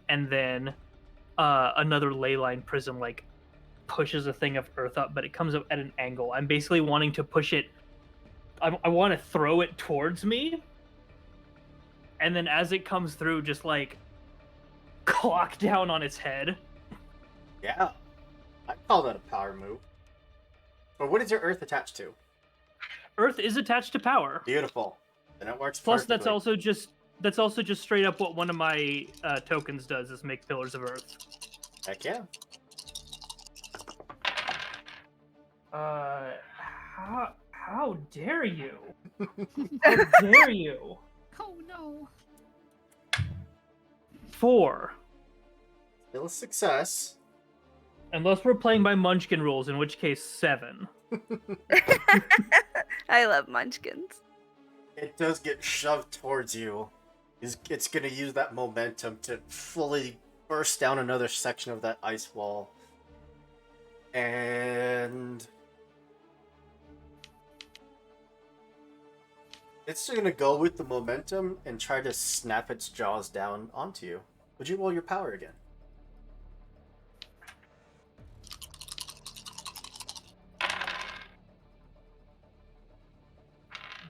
and then another ley line prism like pushes a thing of earth up, but it comes up at an angle. I'm basically wanting to push it. I want to throw it towards me, and then as it comes through, just like clock down on its head. Yeah. I'd call that a power move. But what is your earth attached to? Earth is attached to power. Beautiful. Then it works Plus, perfectly. that's also just straight up what one of my tokens does is make pillars of earth. Heck yeah. How dare you? How dare you? Oh no. 4. Still a success. Unless we're playing by Munchkin rules, in which case 7. I love munchkins. It does get shoved towards you. It's going to use that momentum to fully burst down another section of that ice wall. And it's going to go with the momentum and try to snap its jaws down onto you. Would you roll your power again?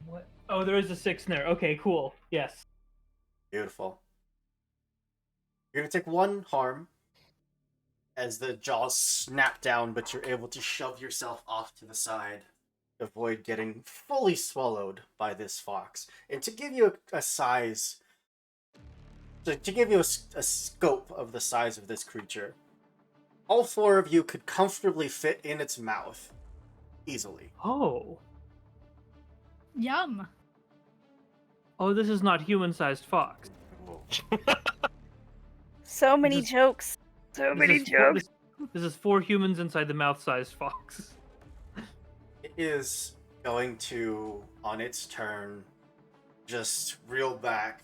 What? Oh, there is a 6 in there. Okay, cool. Yes. Beautiful. You're going to take 1 harm as the jaws snap down, but you're able to shove yourself off to the side, avoid getting fully swallowed by this fox. And to give you a size, to give you a scope of the size of this creature, all 4 of you could comfortably fit in its mouth, easily. Oh. Yum. Oh, this is not human-sized fox. So many This is- jokes. So many jokes. This is 4 humans inside the mouth-sized fox. It is going to, on its turn, just reel back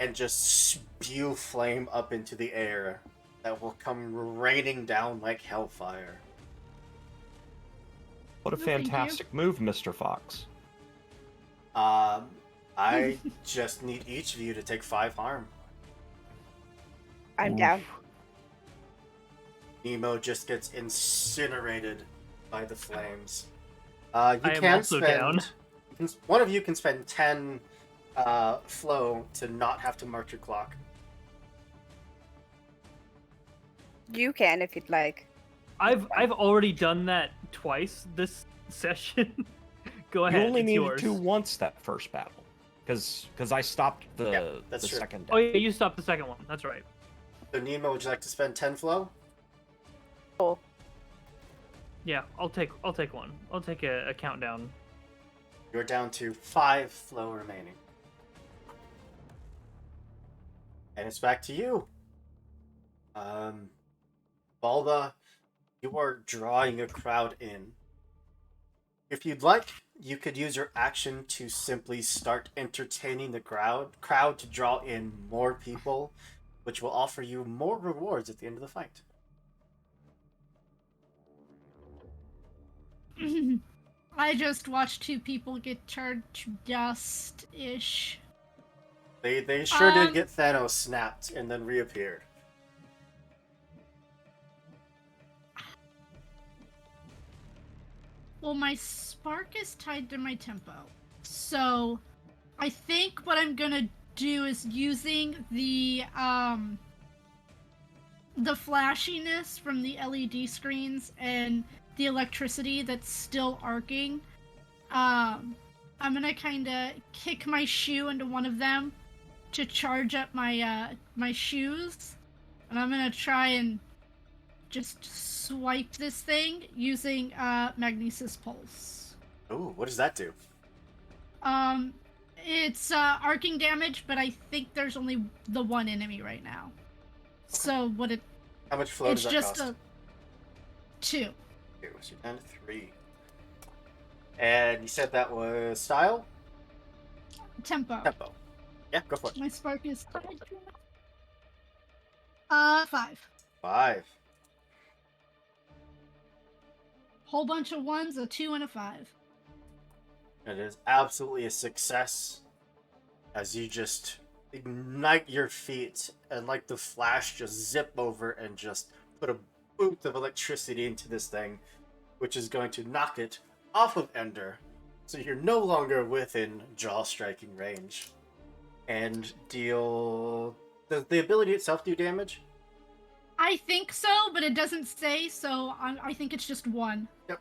and just spew flame up into the air that will come raining down like hellfire. What a No, thank you. fantastic move, Mr. Fox. I just need each of you to take 5 harm. I'm Oof. down. Nemo just gets incinerated by the flames. You I am can also spend, down. One of you can spend 10 flow to not have to mark your clock. You can if you'd like. I've already done that twice this session. Go ahead. You only it's needed yours. to once that first battle, because I stopped Yeah, the that's true. second. Oh yeah, you stopped the second one. That's right. So Nemo, would you like to spend 10 flow? Yeah, I'll take one. I'll take a countdown. You're down to 5 flow remaining. And it's back to you. Balda, you are drawing a crowd in. If you'd like, you could use your action to simply start entertaining the crowd to draw in more people, which will offer you more rewards at the end of the fight. I just watched 2 people get turned to dust-ish. They sure did Um, get Thanos snapped and then reappeared. Well, my spark is tied to my tempo. So, I think what I'm gonna do is using the flashiness from the LED screens and the electricity that's still arcing. I'm gonna kind of kick my shoe into one of them to charge up my my shoes, and I'm gonna try and just swipe this thing using Magnesis Pulse. Ooh, what does that do? It's arcing damage, but I think there's only the one enemy right now. So what it How much flow it's does that just cost? a 2. Okay, so you're down to 3. And you said that was style? Tempo. Tempo. Yeah, go for it. My spark is tied to it. 5. 5. Whole bunch of 1s, a 2, and a 5. It is absolutely a success as you just ignite your feet and like the flash just zip over and just put a boot of electricity into this thing, which is going to knock it off of Ender, so you're no longer within jaw striking range. And deal... Does the ability itself do damage? I think so, but it doesn't say, so I think it's just 1. Yep.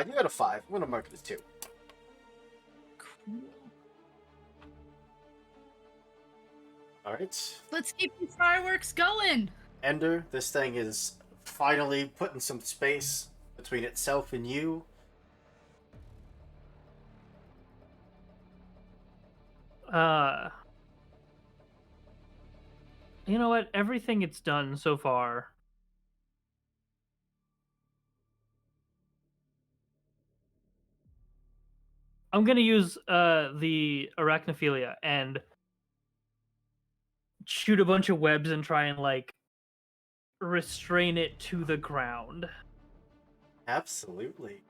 You got a 5. I'm gonna mark it as 2. Cool. Alright. Let's keep these fireworks going! Ender, this thing is finally putting some space between itself and you. You know what? Everything it's done so far. I'm gonna use the arachnophilia and shoot a bunch of webs and try and like restrain it to the ground. Absolutely.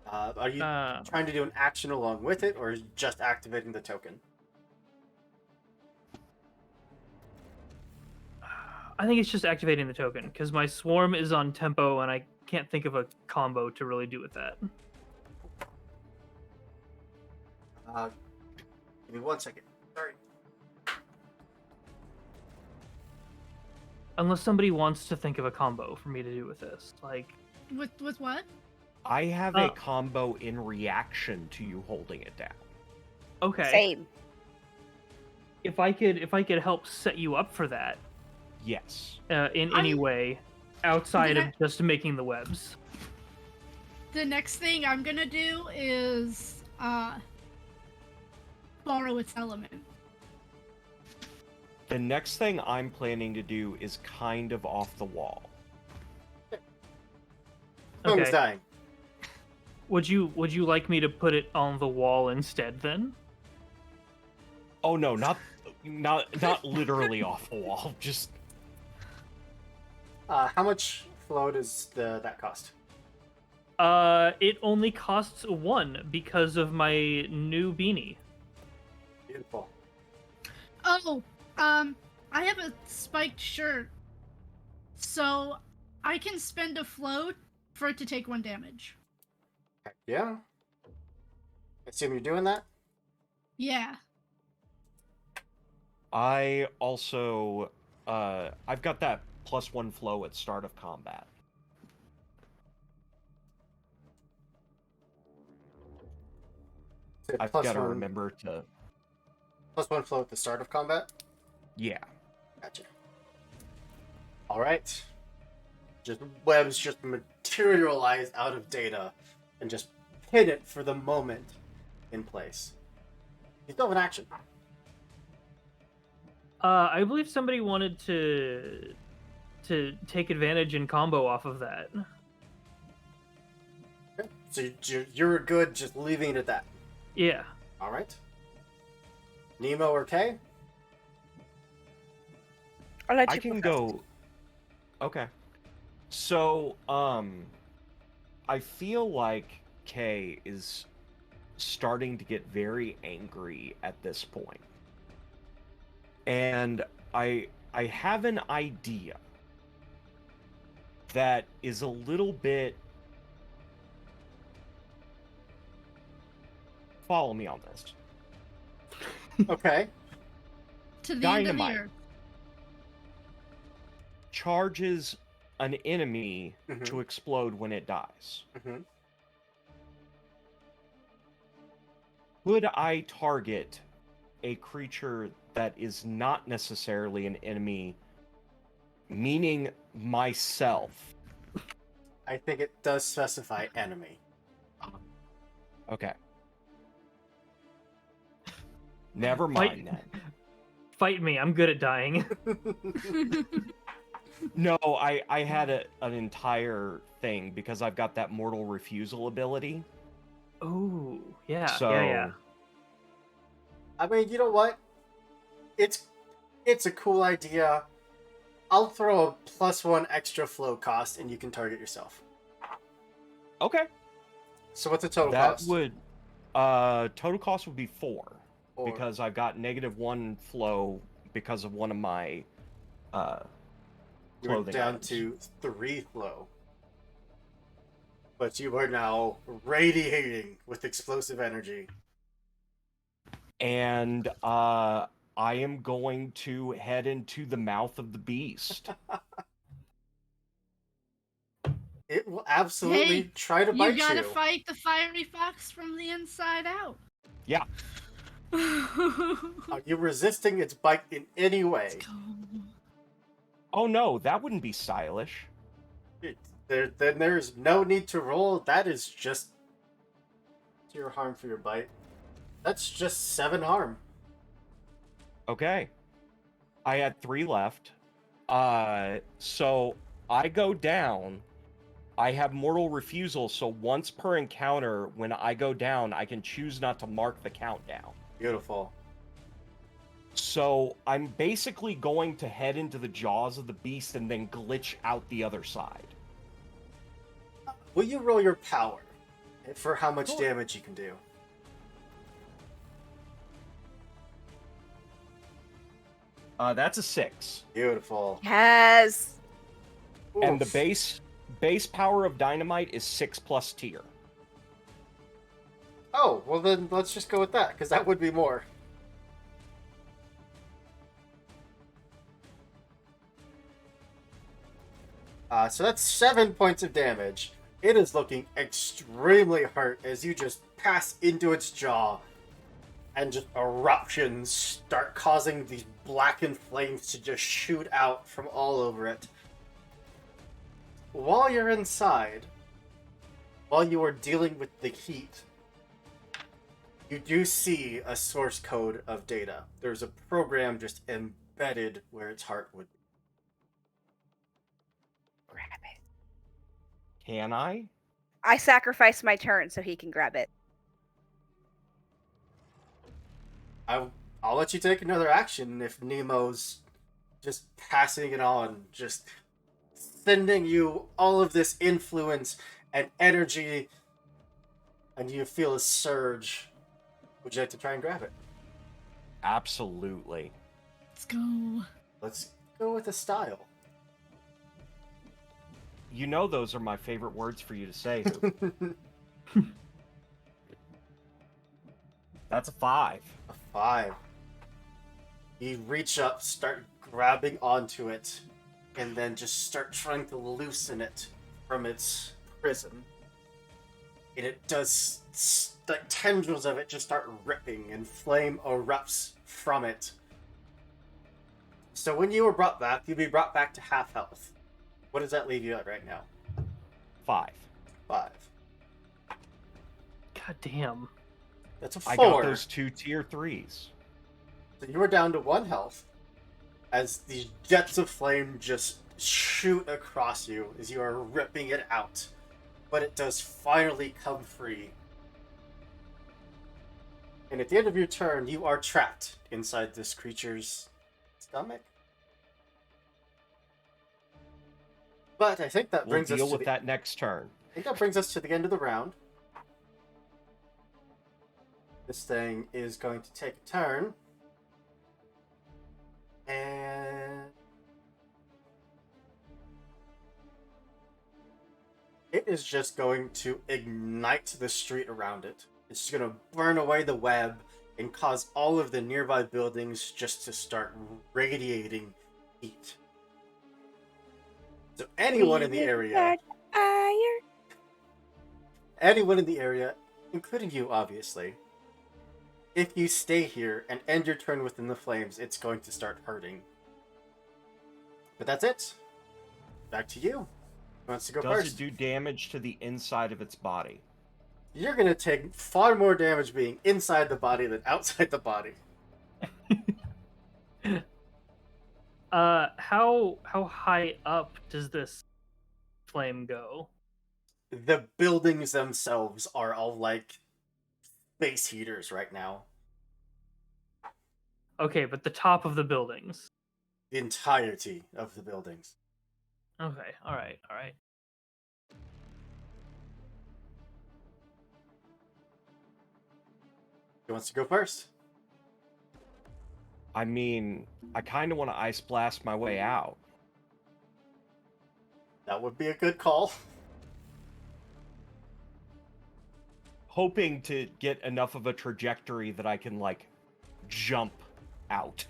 Are you Uh, trying to do an action along with it, or just activating the token? I think it's just activating the token because my swarm is on tempo and I can't think of a combo to really do with that. Give me 1 second. Sorry. Unless somebody wants to think of a combo for me to do with this, like With what? I have Oh. a combo in reaction to you holding it down. okay, Same. if I could help set you up for that Yes. in any I'm- way outside Gonna- of just making the webs. The next thing I'm gonna do is borrow its element. The next thing I'm planning to do is kind of off the wall. Boom's Okay. dying. Would you like me to put it on the wall instead then? Oh no, not literally off the wall. Just How much flow does that cost? It only costs 1 because of my new beanie. Beautiful. Oh, I have a spiked shirt, so I can spend a float for it to take 1 damage. Heck yeah. Assume you're doing that? Yeah. I also I've got that +1 flow at start of combat. Is it I've plus got to one- remember to +1 flow at the start of combat? yeah. Gotcha. Alright. Just webs just materialize out of data and just hit it for the moment in place. You still have an action. I believe somebody wanted to take advantage and combo off of that. Okay. So you're good just leaving it at that. Yeah. Alright. Nemo or Kay? I'll let I you can go first. go. Okay. So, I feel like Kay is starting to get very angry at this point. And I have an idea that is a little bit. Follow me on this. Okay. To the end of the Dynamite. earth. Charges an enemy Mhm. to explode when it dies. Mm-hmm. Could I target a creature that is not necessarily an enemy, meaning myself? I think it does specify enemy. Okay. Never Fight- mind then. Fight me. I'm good at dying. No, I had an entire thing because I've got that mortal refusal ability. Oh, yeah, So yeah. I mean, you know what? It's a cool idea. I'll throw a +1 extra flow cost, and you can target yourself. okay, So what's the total that cost? would total cost would be 4 Or because I've got -1 flow because of one of my you're clothing down items. to 3 flow. But you are now radiating with explosive energy. And I am going to head into the mouth of the beast. It will absolutely Hey, try to You bite gotta you. fight the fiery fox from the inside out. Yeah, Are you resisting its bite in any way? Let's go. oh no, that wouldn't be stylish. Then there's no need to roll. That is just your harm for your bite. That's just 7 harm. Okay. I had 3 left. So I go down. I have mortal refusal, so once per encounter, when I go down, I can choose not to mark the countdown. Beautiful. So I'm basically going to head into the jaws of the beast and then glitch out the other side. Will you roll your power for how much Sure. damage you can do? That's a 6. Beautiful. Yes. And the Oof. base power of dynamite is 6 plus tier. Oh, well then let's just go with that, because that would be more. So that's 7 points of damage. It is looking extremely hurt as you just pass into its jaw, and just eruptions start causing these blackened flames to just shoot out from all over it. While you're inside, while you are dealing with the heat, you do see a source code of data. There's a program just embedded where its heart would be. Grab it. Can I? I sacrifice my turn so he can grab it. I'll let you take another action if Nemo's just passing it on, just sending you all of this influence and energy, and you feel a surge. Would you like to try and grab it? Absolutely. Let's go. Let's go with a style. You know those are my favorite words for you to say. That's a 5. A 5. You reach up, start grabbing onto it, and then just start trying to loosen it from its prison. And it does, like tendrils of it just start ripping, and flame erupts from it. So when you were brought back, you'd be brought back to half health. What does that leave you at right now? 5. 5. God damn. That's a 4. I got those 2 tier 3s. So you are down to 1 health as these jets of flame just shoot across you as you are ripping it out. But it does finally come free. And at the end of your turn, you are trapped inside this creature's stomach. But I think that We'll brings us deal to with the, that next turn. I think that brings us to the end of the round. This thing is going to take a turn. And it is just going to ignite the street around it. It's just going to burn away the web and cause all of the nearby buildings just to start radiating heat. So anyone in the area, including you, obviously, if you stay here and end your turn within the flames, it's going to start hurting. But that's it. Back to you. Who wants to go Does first? it do damage to the inside of its body? You're going to take far more damage being inside the body than outside the body. How high up does this flame go? The buildings themselves are all like space heaters right now. Okay, but the top of the buildings. The entirety of the buildings. Okay, all right. Who wants to go first? I mean, I kind of want to ice blast my way out. That would be a good call. Hoping to get enough of a trajectory that I can, like, jump out.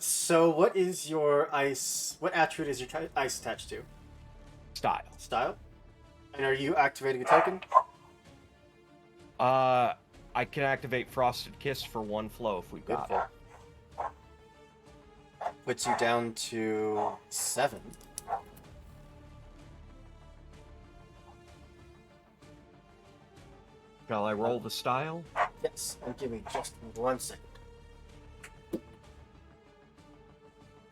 So what is your ice? What attribute is your ice attached to? Style. Style? And are you activating a token? I can activate Frosted Kiss for 1 flow if we've got it. Puts you down to 7. Shall I roll the style? Yes, and give me just 1 second.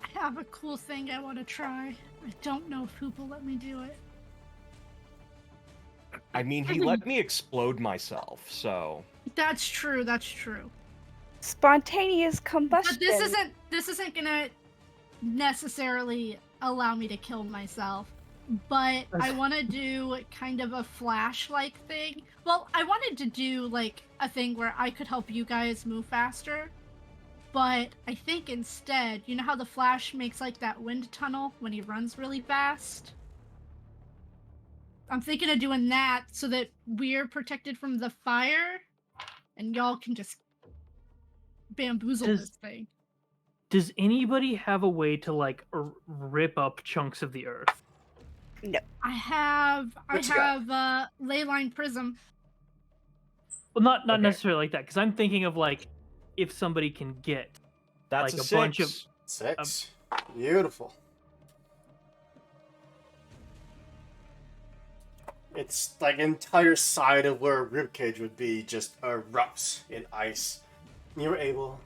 I have a cool thing I want to try. I don't know if Hoop will let me do it. I mean, he let me explode myself, so... That's true. That's true. Spontaneous combustion. But this isn't gonna necessarily allow me to kill myself. But I want to do kind of a flash-like thing. Well, I wanted to do like a thing where I could help you guys move faster. But I think instead, you know how the Flash makes like that wind tunnel when he runs really fast? I'm thinking of doing that so that we're protected from the fire and y'all can just bamboozle this thing. Does anybody have a way to like rip up chunks of the earth? No. I have What you got? Leyline Prism. Well, not Okay. necessarily like that, because I'm thinking of like if somebody can get That's like a a bunch of 6. Beautiful. It's like an entire side of where a ribcage would be just erupts in ice. You were able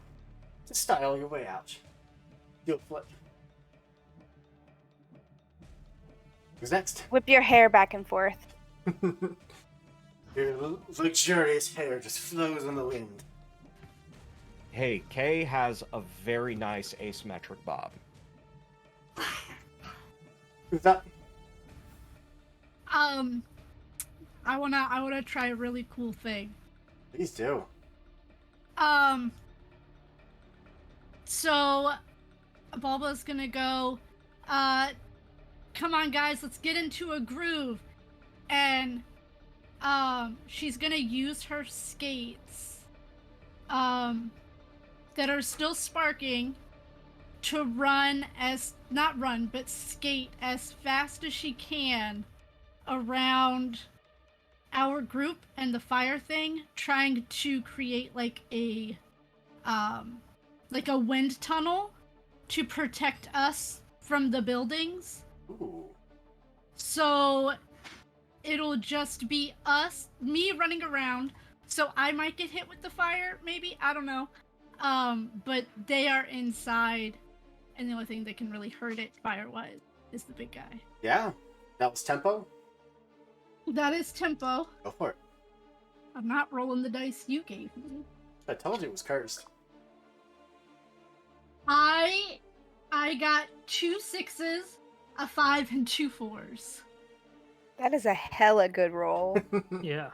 to style your way out. Do a flip. Who's next? Whip your hair back and forth. Your luxurious hair just flows in the wind. Hey, Kay has a very nice asymmetric bob. Who's up? I wanna try a really cool thing. Please do. So Bulba's gonna go, come on guys, let's get into a groove. And she's gonna use her skates that are still sparking to skate as fast as she can around our group and the fire thing, trying to create like a wind tunnel to protect us from the buildings. Ooh. So it'll just be me running around. So I might get hit with the fire, maybe, I don't know. But they are inside, and the only thing that can really hurt it fire-wise is the big guy. Yeah. That was tempo? That is tempo. Go for it. I'm not rolling the dice you gave me. I told you it was cursed. I got 2 6s, a 5, and 2 4s. That is a hella good roll. Yeah.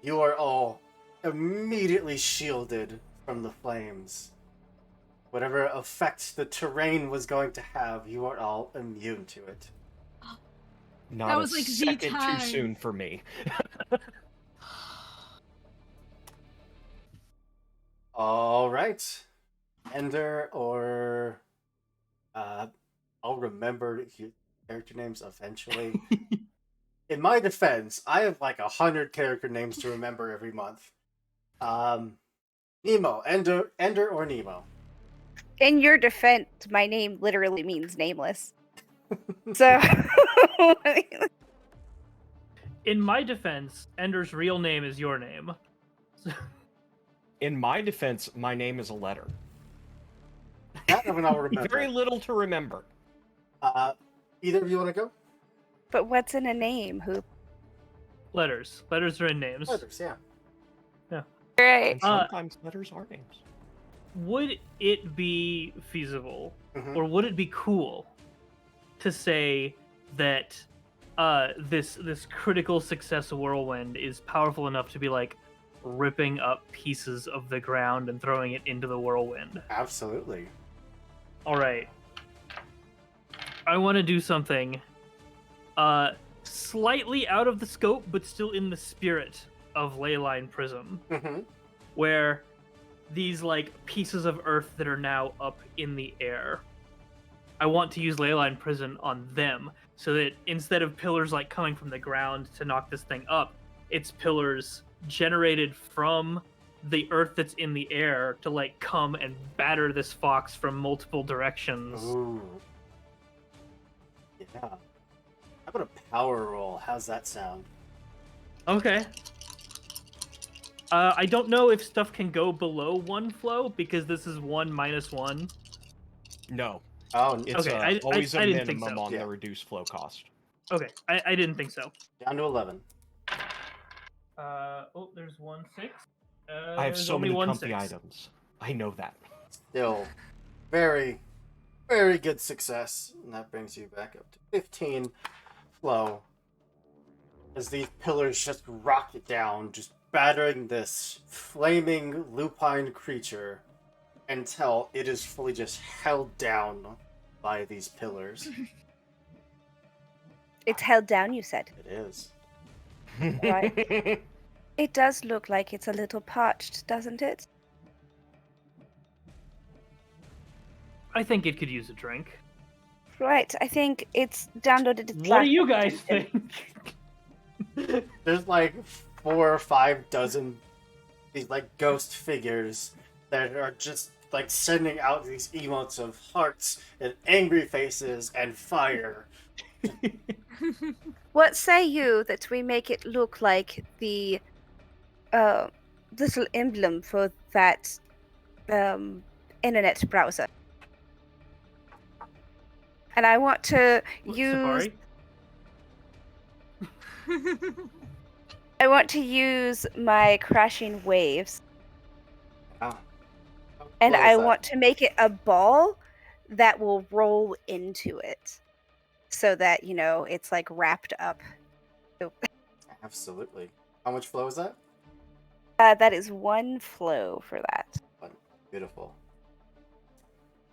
You are all immediately shielded from the flames. Whatever effect the terrain was going to have, you are all immune to it. Not That was a like the second time. too soon for me. All right. Ender or... I'll remember your character names eventually. In my defense, I have like 100 character names to remember every month. Nemo, Ender or Nemo? In your defense, my name literally means nameless. So, In my defense, Ender's real name is your name. In my defense, my name is a letter. That one I'll remember. Very little to remember. Either of you want to go? But what's in a name, Hoop? Letters. Letters are in names. Letters, yeah. Right. And sometimes letters are names. Would it be feasible, Mhm. or would it be cool, to say that this critical success whirlwind is powerful enough to be like ripping up pieces of the ground and throwing it into the whirlwind? Absolutely. All right. I want to do something slightly out of the scope, but still in the spirit of Leyline Prism, Mm-hmm. where these like pieces of earth that are now up in the air, I want to use Leyline Prism on them, so that instead of pillars like coming from the ground to knock this thing up, it's pillars generated from the earth that's in the air to like come and batter this fox from multiple directions. Ooh. Yeah. How about a power roll? How's that sound? Okay. I don't know if stuff can go below 1 flow, because this is 1 minus 1. No, Oh, it's Okay, always I a didn't think minimum so. on Yeah. the reduced flow cost. Okay, I didn't think so. down to 11. Oh, there's 1 6. I have there's so only many 1 comfy 6. items. I know that. Still very, very good success. And that brings you back up to 15 flow. As these pillars just rocket down, just battering this flaming lupine creature until it is fully just held down by these pillars. It's held down, you said. It is. Right. It does look like it's a little parched, doesn't it? I think it could use a drink. Right. I think it's downloaded its What do last you guys extension. think? There's like 4 or 5 dozen these like ghost figures that are just like sending out these emotes of hearts and angry faces and fire. What say you that we make it look like the little emblem for that internet browser? And I want to use Safari? I want to use my crashing waves, Ah. and What I is that? want to make it a ball that will roll into it, so that it's like wrapped up. Absolutely. How much flow is that? That is 1 flow for that. Beautiful.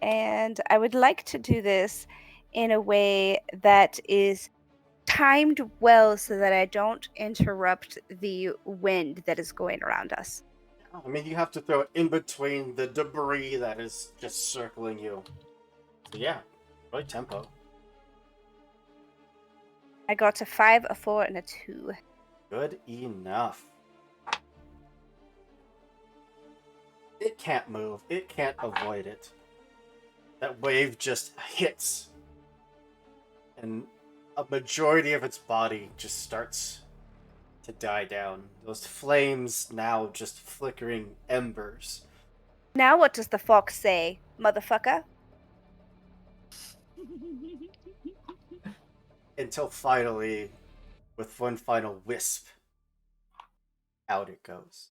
And I would like to do this in a way that is timed well so that I don't interrupt the wind that is going around us. I mean, you have to throw it in between the debris that is just circling you. So yeah, really tempo. I got a 5, a 4, and a 2. Good enough. It can't move. It can't avoid it. That wave just hits. And a majority of its body just starts to die down. Those flames now just flickering embers. Now what does the fox say, motherfucker? Until finally, with one final wisp, out it goes.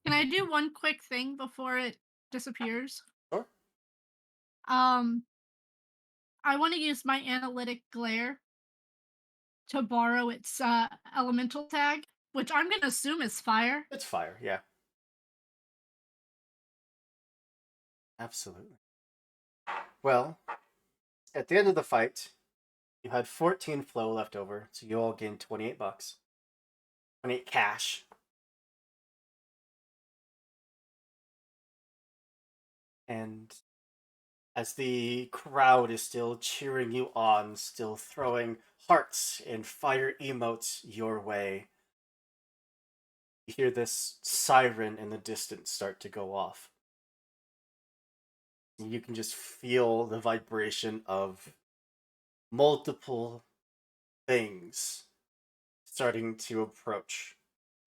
Can I do one quick thing before it disappears? Sure. I want to use my analytic glare to borrow its elemental tag, which I'm gonna assume is fire. It's fire, yeah. Absolutely. Well, at the end of the fight, you had 14 flow left over, so you all gained 28 bucks. 28 cash. And as the crowd is still cheering you on, still throwing hearts and fire emotes your way, you hear this siren in the distance start to go off. You can just feel the vibration of multiple things starting to approach.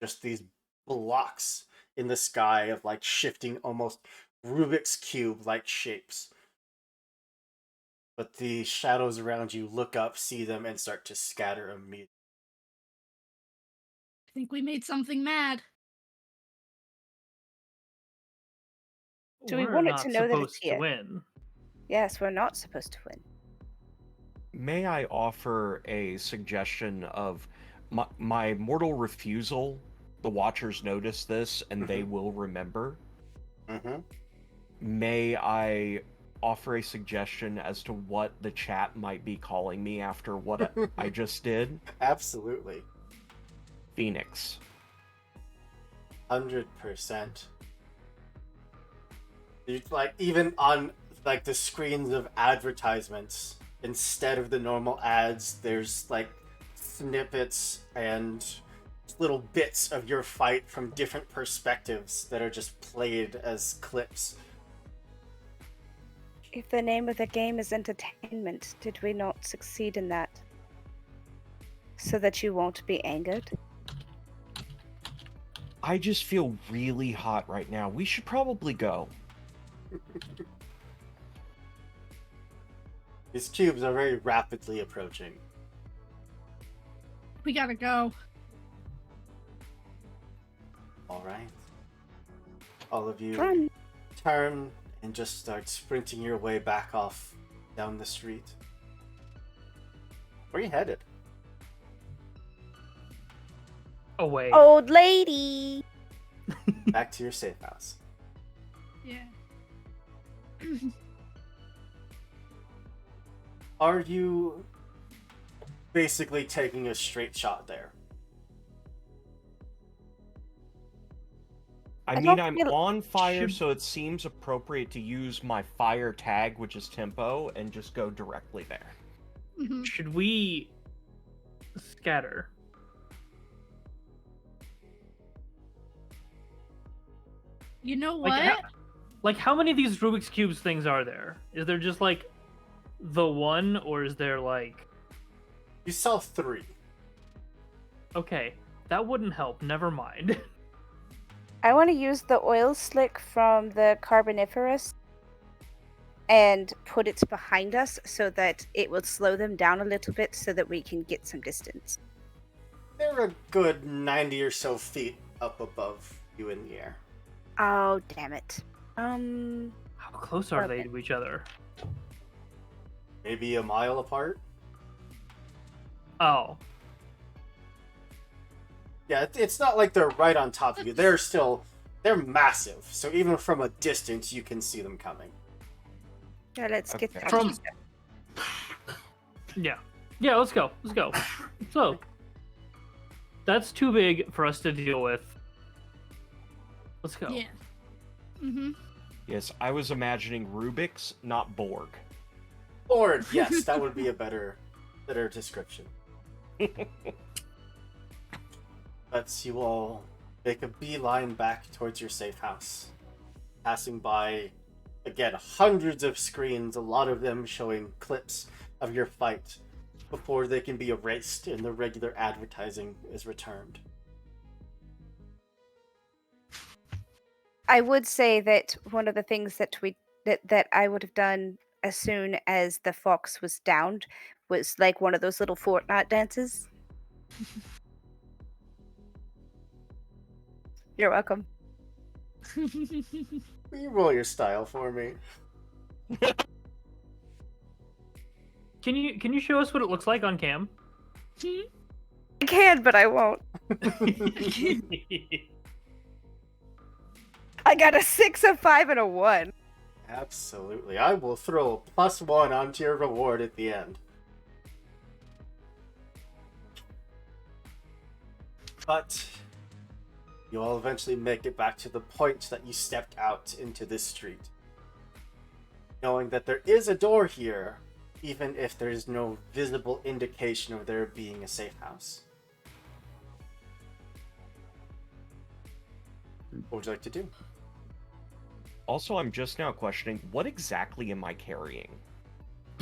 Just these blocks in the sky of like shifting almost Rubik's Cube like shapes. But the shadows around you look up, see them, and start to scatter immediately. I think we made something mad. Do we We're want it not to know that it's supposed to here? win. Yes, we're not supposed to win. May I offer a suggestion of my mortal refusal? The Watchers notice this, and they will remember. Mm-hmm. May I offer a suggestion as to what the chat might be calling me after what I just did? Absolutely. Phoenix. 100%. Like, even on like the screens of advertisements, instead of the normal ads, there's like snippets and little bits of your fight from different perspectives that are just played as clips. If the name of the game is entertainment, did we not succeed in that? So that you won't be angered? I just feel really hot right now. We should probably go. These cubes are very rapidly approaching. We gotta go. Alright. All of you Run! turn and just start sprinting your way back off down the street. Where are you headed? Away. Old lady! Back to your safe house. Yeah. Are you basically taking a straight shot there? I I mean, don't I'm feel- on fire, Should- so it seems appropriate to use my fire tag, which is tempo, and just go directly there. Mhm. Should we scatter? You know what? How many of these Rubik's Cubes things are there? Is there just like the one, or is there like... You saw 3. Okay, that wouldn't help. Never mind. I want to use the oil slick from the Carboniferous and put it behind us so that it will slow them down a little bit so that we can get some distance. They're a good 90 or so feet up above you in the air. Oh, damn it. How close are they Okay. to each other? Maybe a mile apart? Oh, Yeah, it's not like they're right on top of you. They're massive. So even from a distance, you can see them coming. Yeah, let's get Okay. that. From- yeah. Yeah, let's go. Let's go. So, that's too big for us to deal with. Let's go. Yeah. Mm-hmm. Yes, I was imagining Rubik's, not Borg. Or, yes, that would be a better description. Let's you all make a beeline back towards your safe house. Passing by, again, hundreds of screens, a lot of them showing clips of your fight before they can be erased and the regular advertising is returned. I would say that one of the things that I would have done as soon as the fox was downed was like one of those little Fortnite dances. You're welcome. Will you roll your style for me? Can you show us what it looks like on cam? I can, but I won't. I got a 6, a 5, and a 1. Absolutely. I will throw a +1 onto your reward at the end. But you all eventually make it back to the point that you stepped out into this street. Knowing that there is a door here, even if there is no visible indication of there being a safe house. What would you like to do? Also, I'm just now questioning, what exactly am I carrying?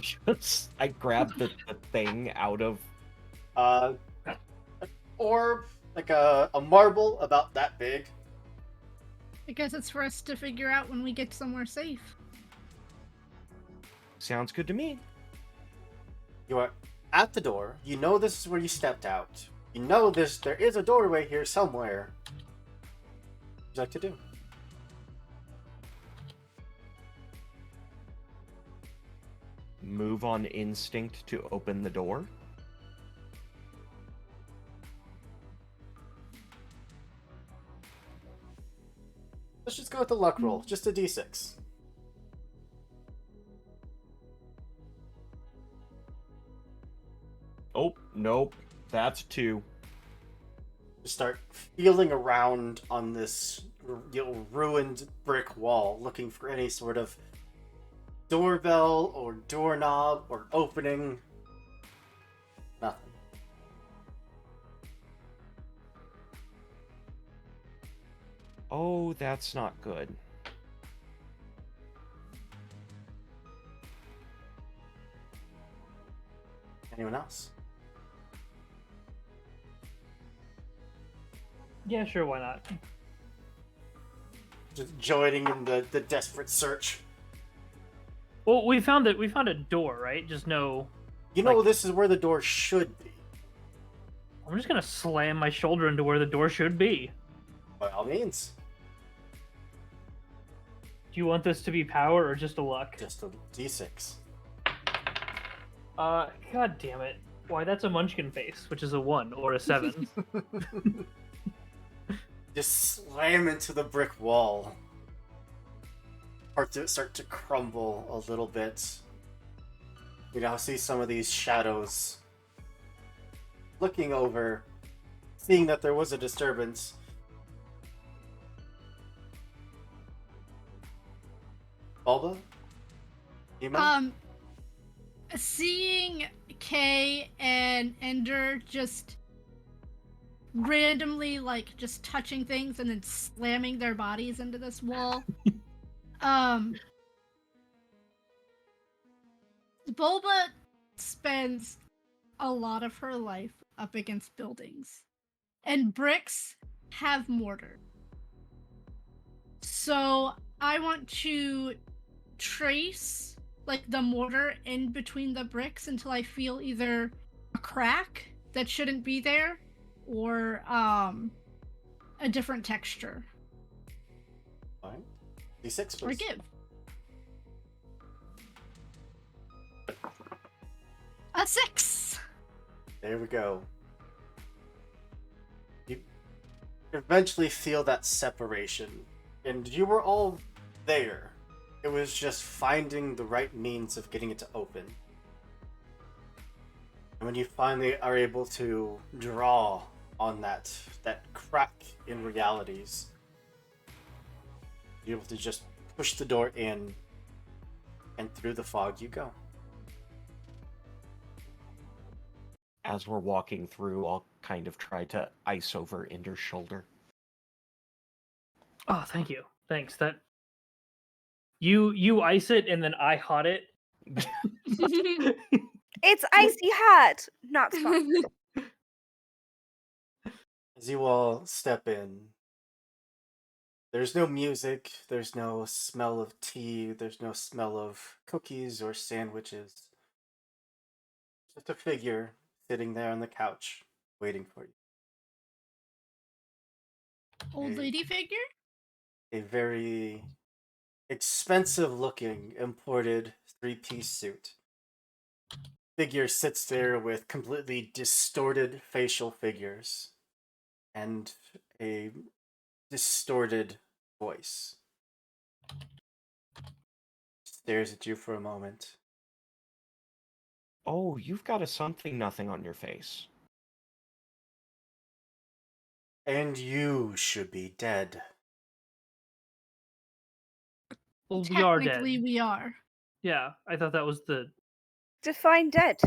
Just, I grabbed the thing out of... An orb, like a marble about that big. I guess it's for us to figure out when we get somewhere safe. Sounds good to me. You are at the door. You know this is where you stepped out. You know there is a doorway here somewhere. What would you like to do? Move on instinct to open the door. Let's just go with the luck roll. Just a d6. Oh, nope. That's 2. Just start feeling around on this ruined brick wall, looking for any sort of doorbell or doorknob or opening. Nothing. Oh, that's not good. Anyone else? Yeah, sure, why not? Just joining in the desperate search. Well, we found a door, right? Just no. You know Like- this is where the door should be. I'm just gonna slam my shoulder into where the door should be. By all means. Do you want this to be power or just a luck? Just a d6. God damn it. Why, that's a munchkin face, which is a 1 or a 7. Just slam into the brick wall. Start to crumble a little bit. You now see some of these shadows looking over, seeing that there was a disturbance. Bulba? Human? Seeing Kay and Ender just randomly like just touching things and then slamming their bodies into this wall. Bulba spends a lot of her life up against buildings, and bricks have mortar. So I want to trace like the mortar in between the bricks until I feel either a crack that shouldn't be there or a different texture. Fine. D6, Or please. give. A 6. There we go. You eventually feel that separation, and you were all there. It was just finding the right means of getting it to open. And when you finally are able to draw on that crack in realities, you're able to just push the door in, and through the fog you go. As we're walking through, I'll kind of try to ice over Ender's shoulder. Oh, thank you. Thanks. That you ice it and then I hot it. It's icy hot, not fun. As you all step in, there's no music, there's no smell of tea, there's no smell of cookies or sandwiches. Just a figure sitting there on the couch, waiting for you. Old lady figure? A very expensive looking imported 3-piece suit. Figure sits there with completely distorted facial figures and a distorted voice. Stares at you for a moment. Oh, you've got a something nothing on your face. And you should be dead. Well, we are dead. Technically, we are. Yeah, I thought that was the. Define dead.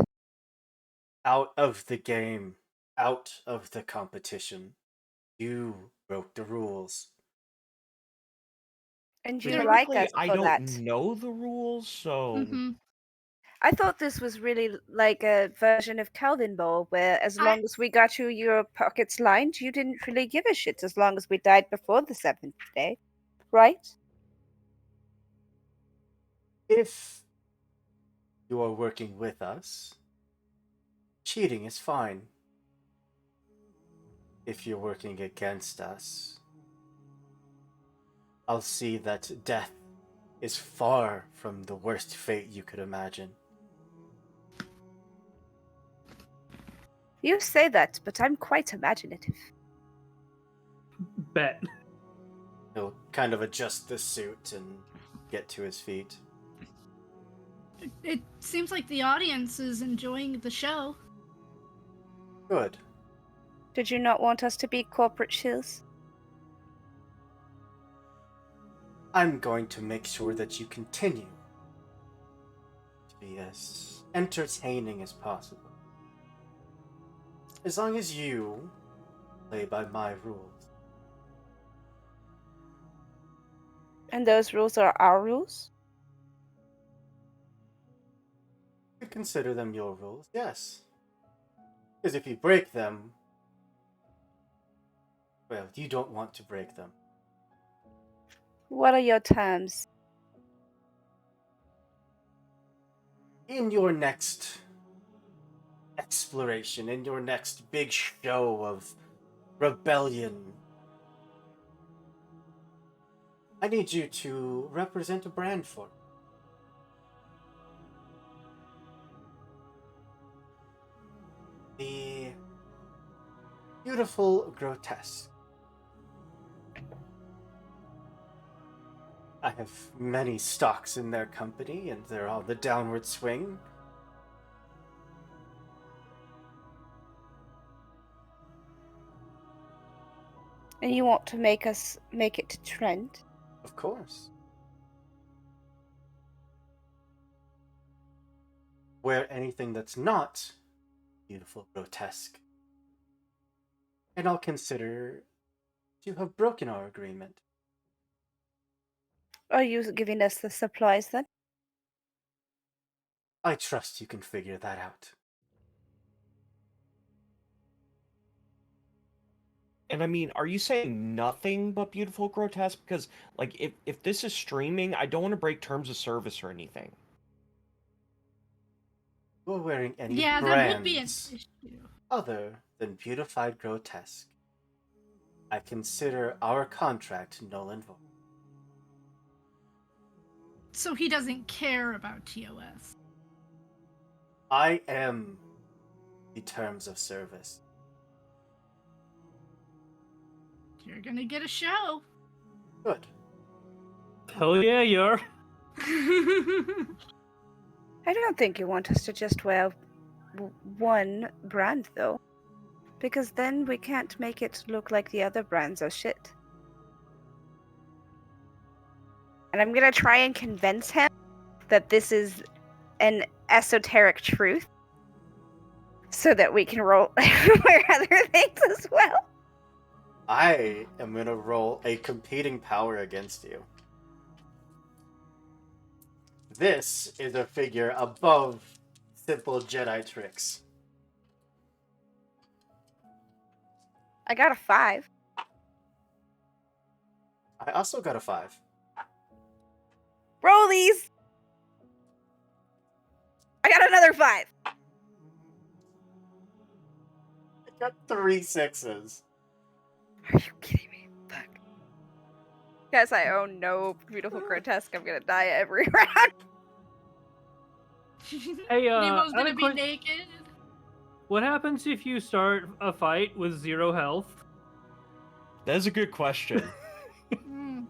Out of the game. Out of the competition. You broke the rules. And you like Technically, us I for don't that. know the rules, so Hmm. I thought this was really like a version of Calvin Ball, where as I- long as we got your pockets lined, you didn't really give a shit as long as we died before the 7th day. right? If you are working with us, cheating is fine. If you're working against us, I'll see that death is far from the worst fate you could imagine. You say that, but I'm quite imaginative. Bet. He'll kind of adjust the suit and get to his feet. It seems like the audience is enjoying the show. Good. Did you not want us to be corporate shills? I'm going to make sure that you continue to be as entertaining as possible. As long as you play by my rules. And those rules are our rules? You consider them your rules, yes. Because if you break them, well, you don't want to break them. What are your terms? In your next exploration, in your next big show of rebellion, I need you to represent a brand for me. The beautiful grotesque. I have many stocks in their company, and they're on the downward swing. And you want to make it to trend? Of course. Wear anything that's not beautiful grotesque, and I'll consider to have broken our agreement. Are you giving us the supplies then? I trust you can figure that out. And I mean, are you saying nothing but beautiful grotesque? Because, like, if this is streaming, I don't want to break terms of service or anything. You're wearing any Yeah, that would be an brands issue. other than beautified grotesque, I consider our contract null and void. So he doesn't care about TOS. I am the terms of service. You're gonna get a show. Good. Hell yeah, you're. I don't think you want us to just wear one brand, though. Because then we can't make it look like the other brands are shit. And I'm gonna try and convince him that this is an esoteric truth so that we can wear other things as well. I am going to roll a competing power against you. This is a figure above simple Jedi tricks. I got a 5. I also got a 5. Rollies! I got another 5. I got 3 6s. Are you kidding me? Fuck. Guess I own no beautiful grotesque. I'm gonna die every round. Hey, Nemo's I have gonna a be que- naked. What happens if you start a fight with 0 health? That is a good question. Mm.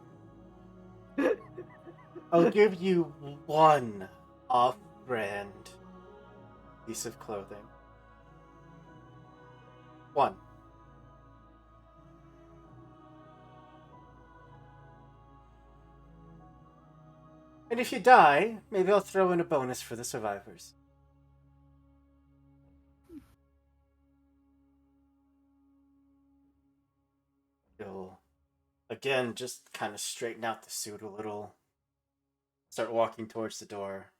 I'll give you one off-brand piece of clothing. One. And if you die, maybe I'll throw in a bonus for the survivors. You'll, again, just kind of straighten out the suit a little. Start walking towards the door.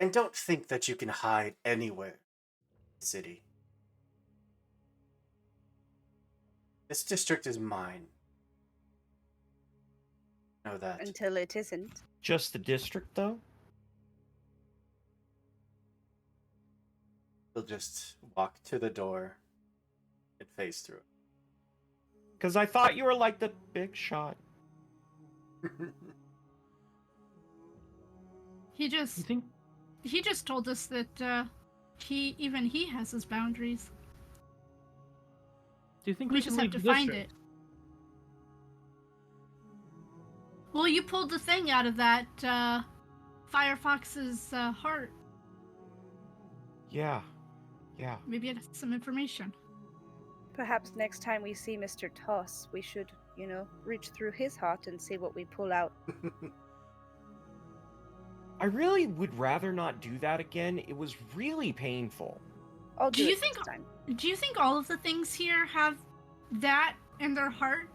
And don't think that you can hide anywhere in the city. This district is mine. know that. until it isn't. Just the district, though? He'll just walk to the door and face through Because I thought you were like the big shot. it. He You just think? told us that he has his boundaries. Do you think We we just can have leave to the find district? it. Well, you pulled the thing out of that Firefox's heart. Yeah. Yeah. Maybe it has some information. Perhaps next time we see Mr. Toss, we should, reach through his heart and see what we pull out. I really would rather not do that again. It was really painful. I'll Do do you it think- next time. Do you think all of the things here have that in their heart?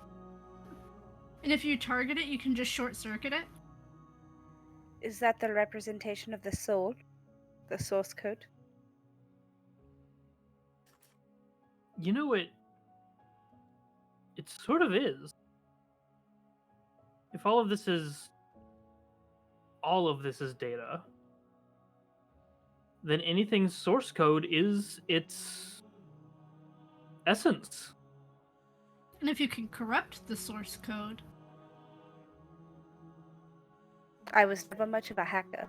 And if you target it, you can just short circuit it? Is that the representation of the soul? The source code? You know it. It sort of is. If all of this is data, then anything's source code is its essence. And if you can corrupt the source code, I was never much of a hacker,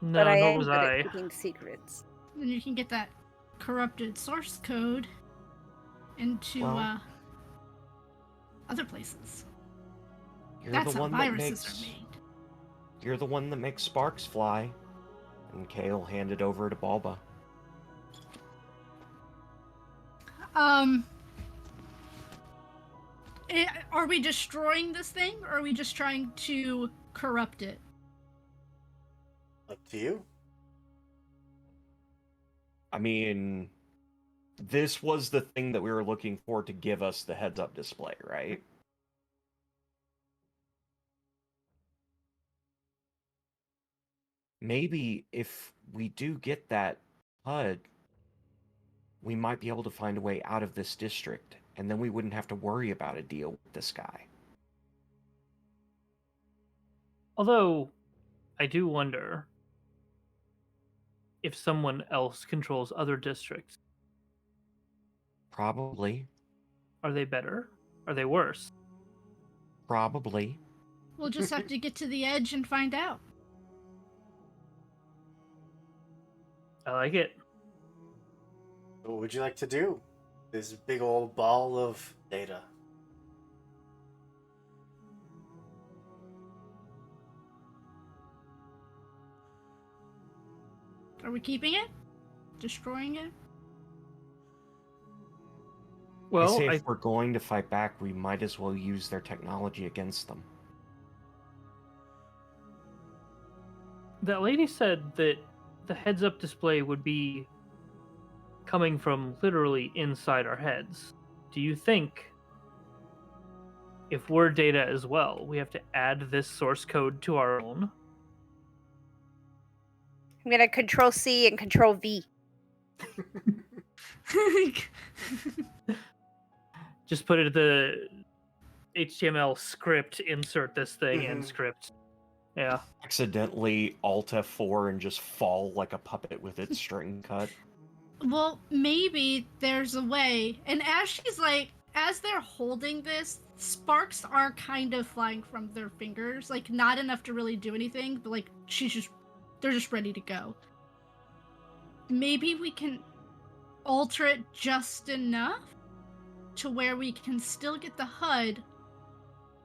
No, but I nor am was good I. at keeping secrets. then you can get that corrupted source code into Well, other places. You're That's the how one that viruses makes. are made. You're the one that makes sparks fly. And Kale handed over to Balba. Are we destroying this thing, or are we just trying to corrupt it? Up to you. I mean, this was the thing that we were looking for to give us the heads-up display, right? Maybe if we do get that HUD, we might be able to find a way out of this district, and then we wouldn't have to worry about a deal with this guy. Although, I do wonder if someone else controls other districts. Probably. Are they better? Are they worse? Probably. We'll just have to get to the edge and find out. I like it. What would you like to do? This big old ball of data. Are we keeping it? Destroying it? I Well, say if we're going to fight back, we might as well use their technology against them. that lady said that the heads-up display would be coming from literally inside our heads. Do you think if we're data as well, we have to add this source code to our own? I'm gonna Control C and Control V. Just put it in the HTML script, insert this thing in Mhm. script. Yeah. Accidentally Alt F4 and just fall like a puppet with its string cut. Well, maybe there's a way. And as they're holding this, sparks are kind of flying from their fingers. Like, not enough to really do anything, but like, they're just ready to go. Maybe we can alter it just enough to where we can still get the HUD,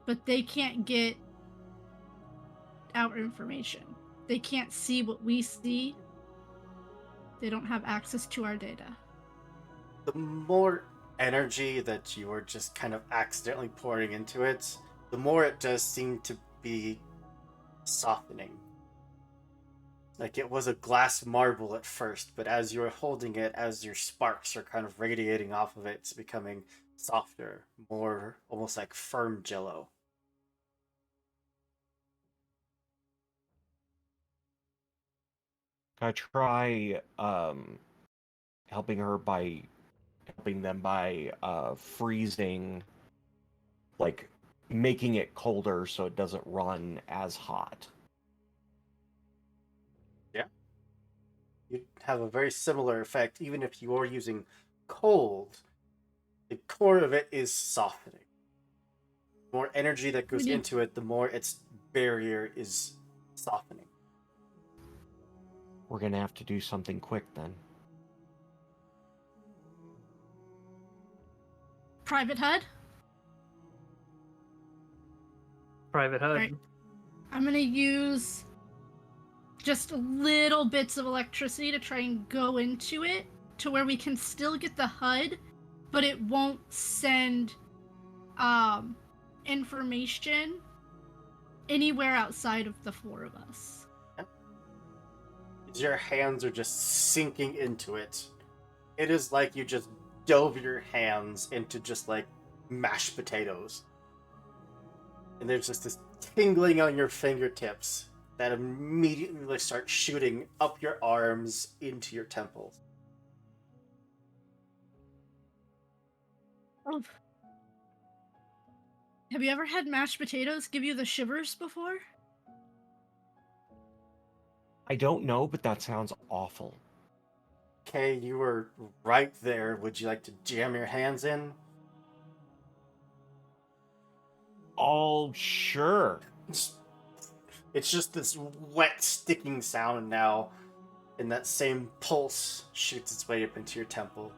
but they can't get our information. They can't see what we see. They don't have access to our data. The more energy that you were just kind of accidentally pouring into it, the more it does seem to be softening. Like it was a glass marble at first, but as you're holding it, as your sparks are kind of radiating off of it, it's becoming softer, more almost like firm jello. I try helping them by freezing like making it colder so it doesn't run as hot. You have a very similar effect, even if you are using cold. The core of it is softening. The more energy that goes need- into it, the more its barrier is softening. We're gonna have to do something quick then. Private HUD. Private HUD. Right. I'm gonna use just little bits of electricity to try and go into it to where we can still get the HUD, but it won't send information anywhere outside of the four of us. Your hands are just sinking into it. It is like you just dove your hands into just like mashed potatoes. And there's just this tingling on your fingertips that immediately start shooting up your arms into your temples. Oh. Have you ever had mashed potatoes give you the shivers before? I don't know, but that sounds awful. Okay, you were right there. Would you like to jam your hands in? Oh, sure. It's just this wet, sticking sound now, and that same pulse shoots its way up into your temple.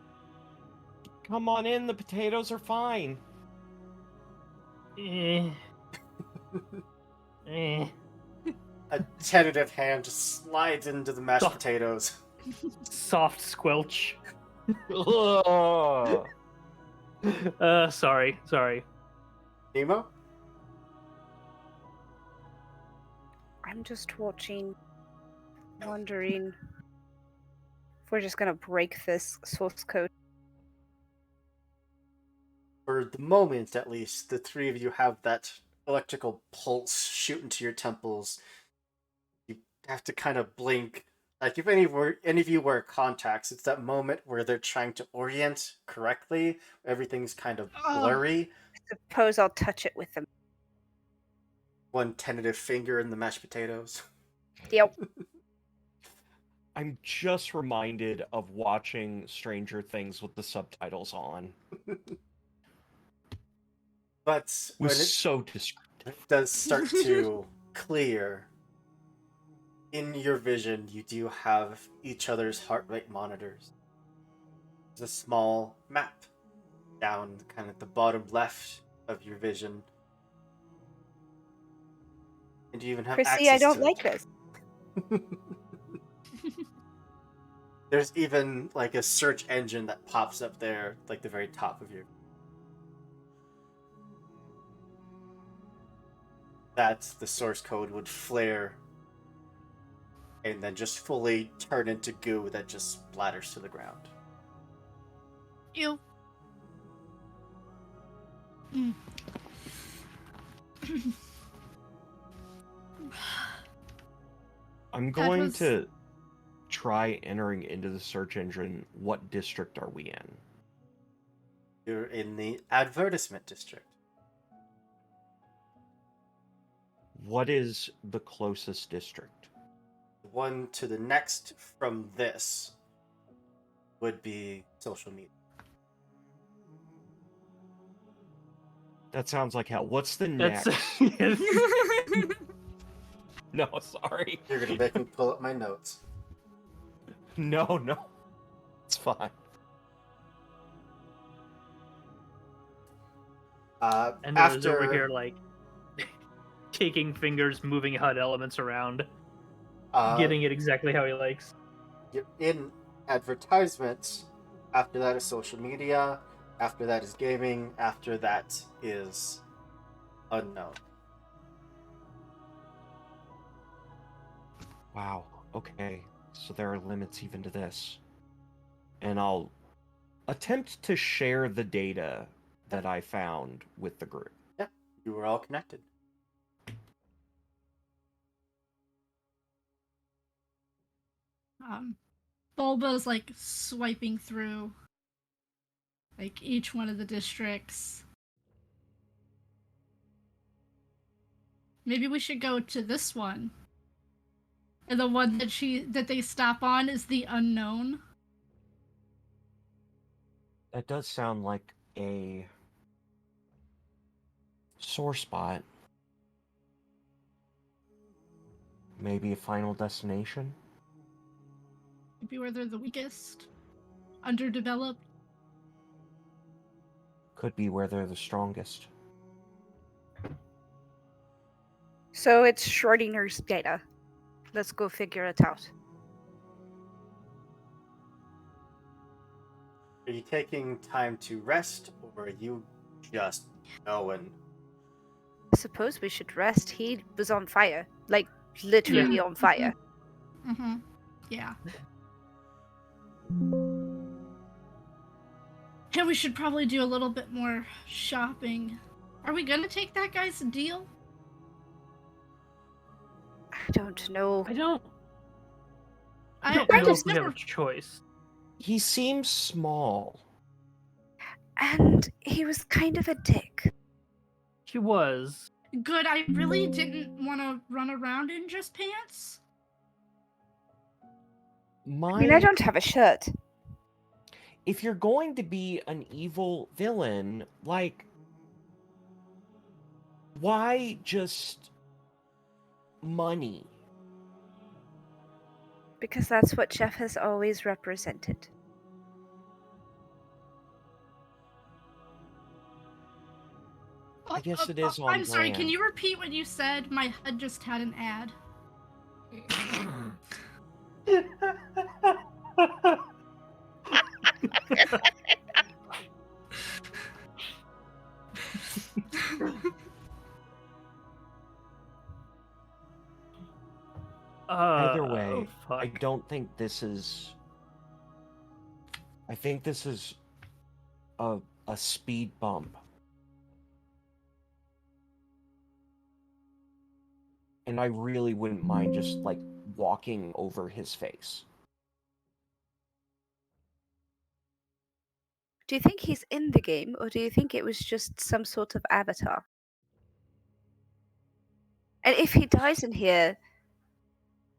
Come on in, the potatoes are fine. Eh. Eh. A tentative hand just slides into the mashed Oh. potatoes. Soft squelch. Ugh. Sorry. Nemo? I'm just watching, wondering if we're just gonna break this source code. For the moment, at least, the three of you have that electrical pulse shoot into your temples. You have to kind of blink. Like, if any of you wear contacts, it's that moment where they're trying to orient correctly. Everything's kind of blurry. Suppose I'll touch it with them. One tentative finger in the mashed potatoes. Yep. I'm just reminded of watching Stranger Things with the subtitles on. But It when was it so descriptive. does start to clear, in your vision, you do have each other's heart rate monitors. There's a small map down kind of the bottom left of your vision. And you even have Chrissy, access I don't to like it. this. There's even like a search engine that pops up there, like the very top of your. That the source code would flare and then just fully turn into goo that just splatters to the ground. Ew. Mm. I'm going to try entering into the search engine. What district are we in? You're in the advertisement district. What is the closest district? The one to the next from this would be social media. That sounds like hell. What's the That's next? No, sorry. You're gonna make me pull up my notes. No. It's fine. and After is over here like taking fingers, moving HUD elements around, getting it exactly how he likes. you're in advertisements, after that is social media, after that is gaming, after that is unknown. Wow. Okay. So there are limits even to this. And I'll attempt to share the data that I found with the group. You were all connected. Bulba's like swiping through like each one of the districts. Maybe we should go to this one. And the one that they stop on is the unknown. That does sound like a sore spot. Maybe a final destination? Maybe where they're the weakest. Underdeveloped. Could be where they're the strongest. So it's Schrodinger's data. Let's go figure it out. Are you taking time to rest, or are you just going? I suppose we should rest. He was on fire. Like, literally on fire. Mm-hmm. Yeah. And we should probably do a little bit more shopping. Are we gonna take that guy's deal? I don't know. I don't I know if just we have never. a choice. He seems small. And he was kind of a dick. He was. Good. I really didn't want to run around in just pants. I mean, I don't have a shirt. If you're going to be an evil villain, like, why just money? Because that's what Jeff has always represented. I guess it is on I'm sorry, can brand. you repeat what you said? My HUD just had an ad. Either way, oh, I fuck. don't think this is. I think this is a speed bump. And I really wouldn't mind just, like, walking over his face. Do you think he's in the game, or do you think it was just some sort of avatar? And if he dies in here,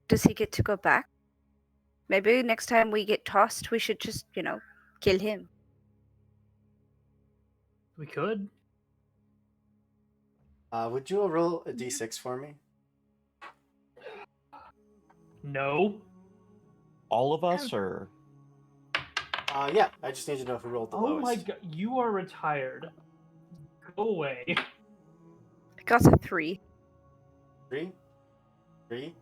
does he get to go back? Maybe next time we get tossed, we should just, kill him. We could. Would you roll a d6 for me? No. All of us, or Yeah, I just need to know who rolled the Oh lowest. my god, you are retired. Go away. I got a 3. 3? 3?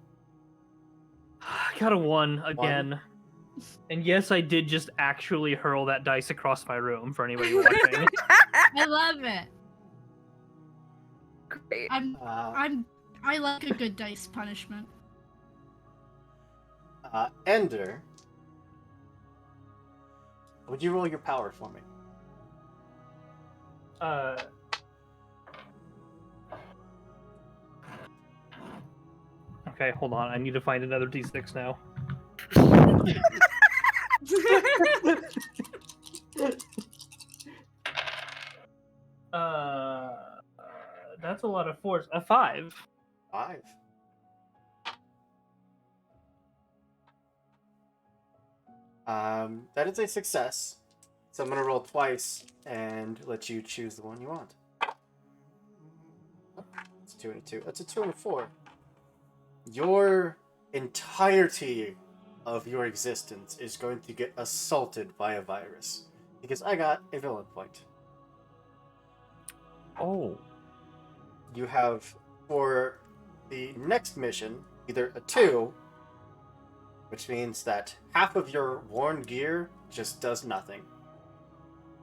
I got a 1 again. And yes, I did just actually hurl that dice across my room for anybody watching. I love it. Great. I like a good dice punishment. Ender, would you roll your power for me? Okay, hold on. I need to find another d6 now. That's a lot of force. A 5. 5. That is a success. So I'm gonna roll twice and let you choose the one you want. It's 2 and a 2. That's a 2 and a 4. Your entirety of your existence is going to get assaulted by a virus. Because I got a villain point. oh, You have, for the next mission, either a 2, which means that half of your worn gear just does nothing,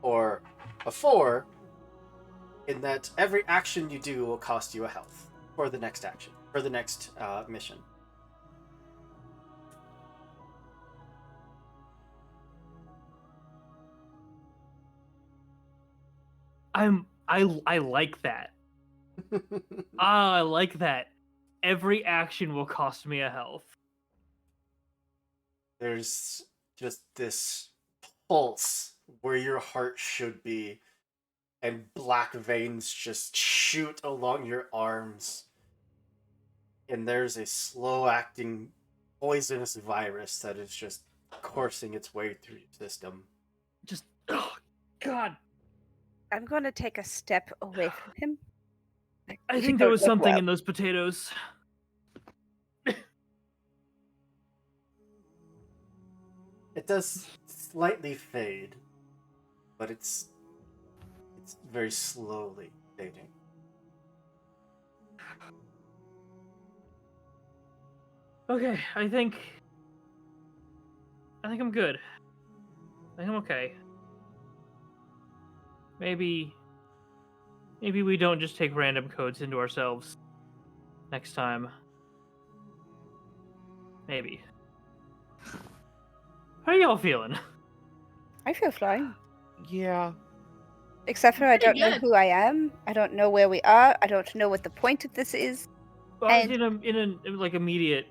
or a 4, in that every action you do will cost you a health for the next action, for the next mission. I like that. I like that. Every action will cost me a health. There's just this pulse where your heart should be, and black veins just shoot along your arms, and there's a slow-acting poisonous virus that is just coursing its way through your system. Just oh god. I'm going to take a step away from him. I You think there don't was look something well. in those potatoes. It does slightly fade, but it's very slowly fading. Okay, I think I'm good. I think I'm okay. Maybe we don't just take random codes into ourselves next time. Maybe. How are y'all feeling? I feel fine. Yeah. Except for I Pretty don't know good. who I am. I don't know where we are. I don't know what the point of this is. Well, And- in a like immediate.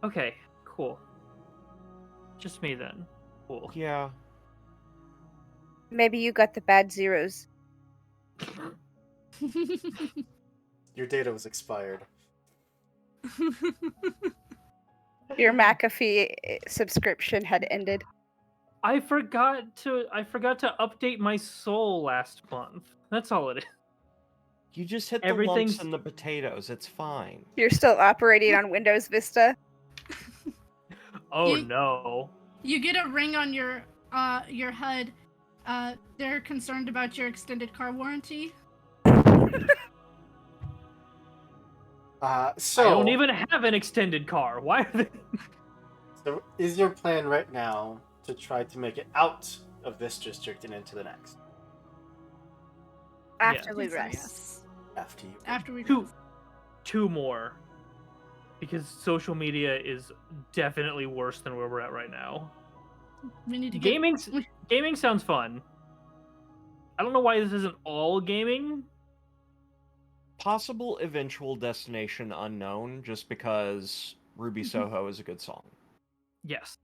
Okay, cool. Just me then. Cool. Yeah. Maybe you got the bad zeros. Your data was expired. Your McAfee subscription had ended. I forgot to update my soul last month. That's all it is. You just hit the Everything's- lumps in the potatoes. It's fine. You're still operating on Windows Vista. Oh You- no. You get a ring on your HUD. They're concerned about your extended car warranty. So I don't even have an extended car. Why are they? So is your plan right now to try to make it out of this district and into the next? After I we think so, rest. yes. After you. After we Two more. Because social media is definitely worse than where we're at right now. we need to get Gaming sounds fun. I don't know why this isn't all gaming. Possible eventual destination unknown, just because Ruby Soho is a good song. Yes.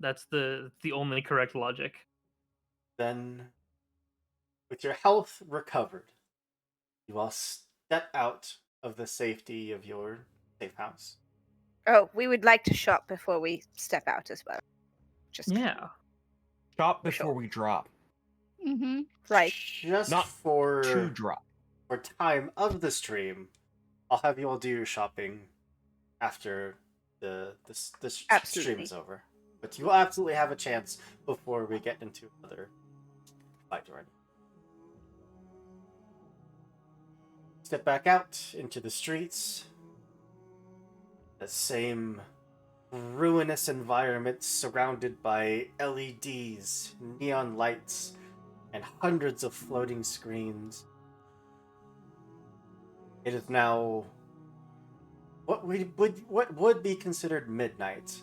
That's the only correct logic. Then, with your health recovered, you all step out of the safety of your safe house. Oh, we would like to shop before we step out as well. Just Yeah. Shop For sure. before we drop. Mm-hmm. right. Just Not for To drop. for time of the stream, I'll have you all do your shopping after the stream Absolutely. is over. But you will absolutely have a chance before we get into another fight or anything. Step back out into the streets. The same ruinous environment surrounded by LEDs, neon lights, and hundreds of floating screens. It is now what would be considered midnight,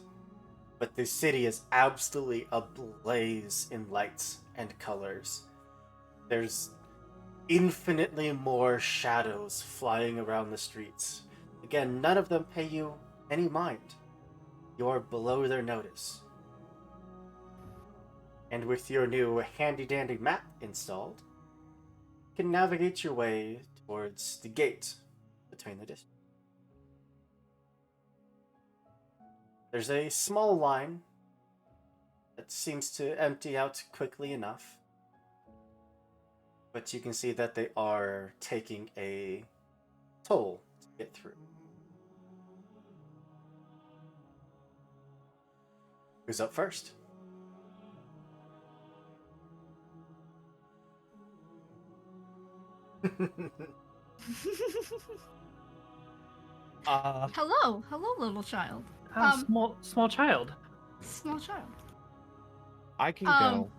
but the city is absolutely ablaze in lights and colors. There's infinitely more shadows flying around the streets. Again, none of them pay you any mind. You're below their notice. And with your new handy-dandy map installed, you can navigate your way towards the gate between the districts. There's a small line that seems to empty out quickly enough, but you can see that they are taking a toll to get through. Who's up first? Hello, little child. Small child. Small child. I can Um, go.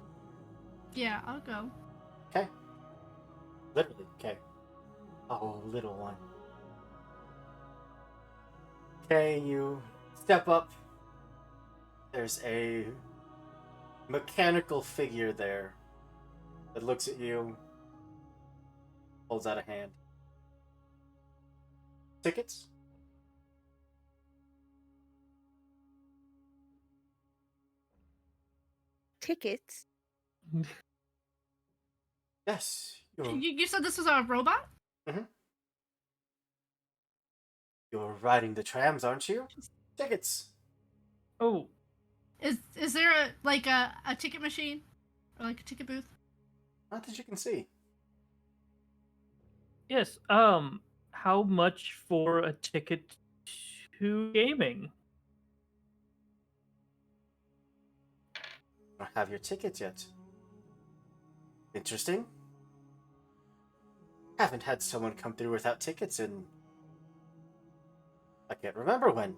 Yeah, I'll go. Okay. Literally, okay. Oh, little one. Okay, you step up. There's a mechanical figure there that looks at you, holds out a hand. Tickets? Tickets. Yes. You said this was a robot? You're riding the trams, aren't you? Tickets. Oh, Is there a ticket machine or like a ticket booth? Not that you can see. yes. How much for a ticket to gaming? I don't have your tickets yet. Interesting. Haven't had someone come through without tickets in... I can't remember when.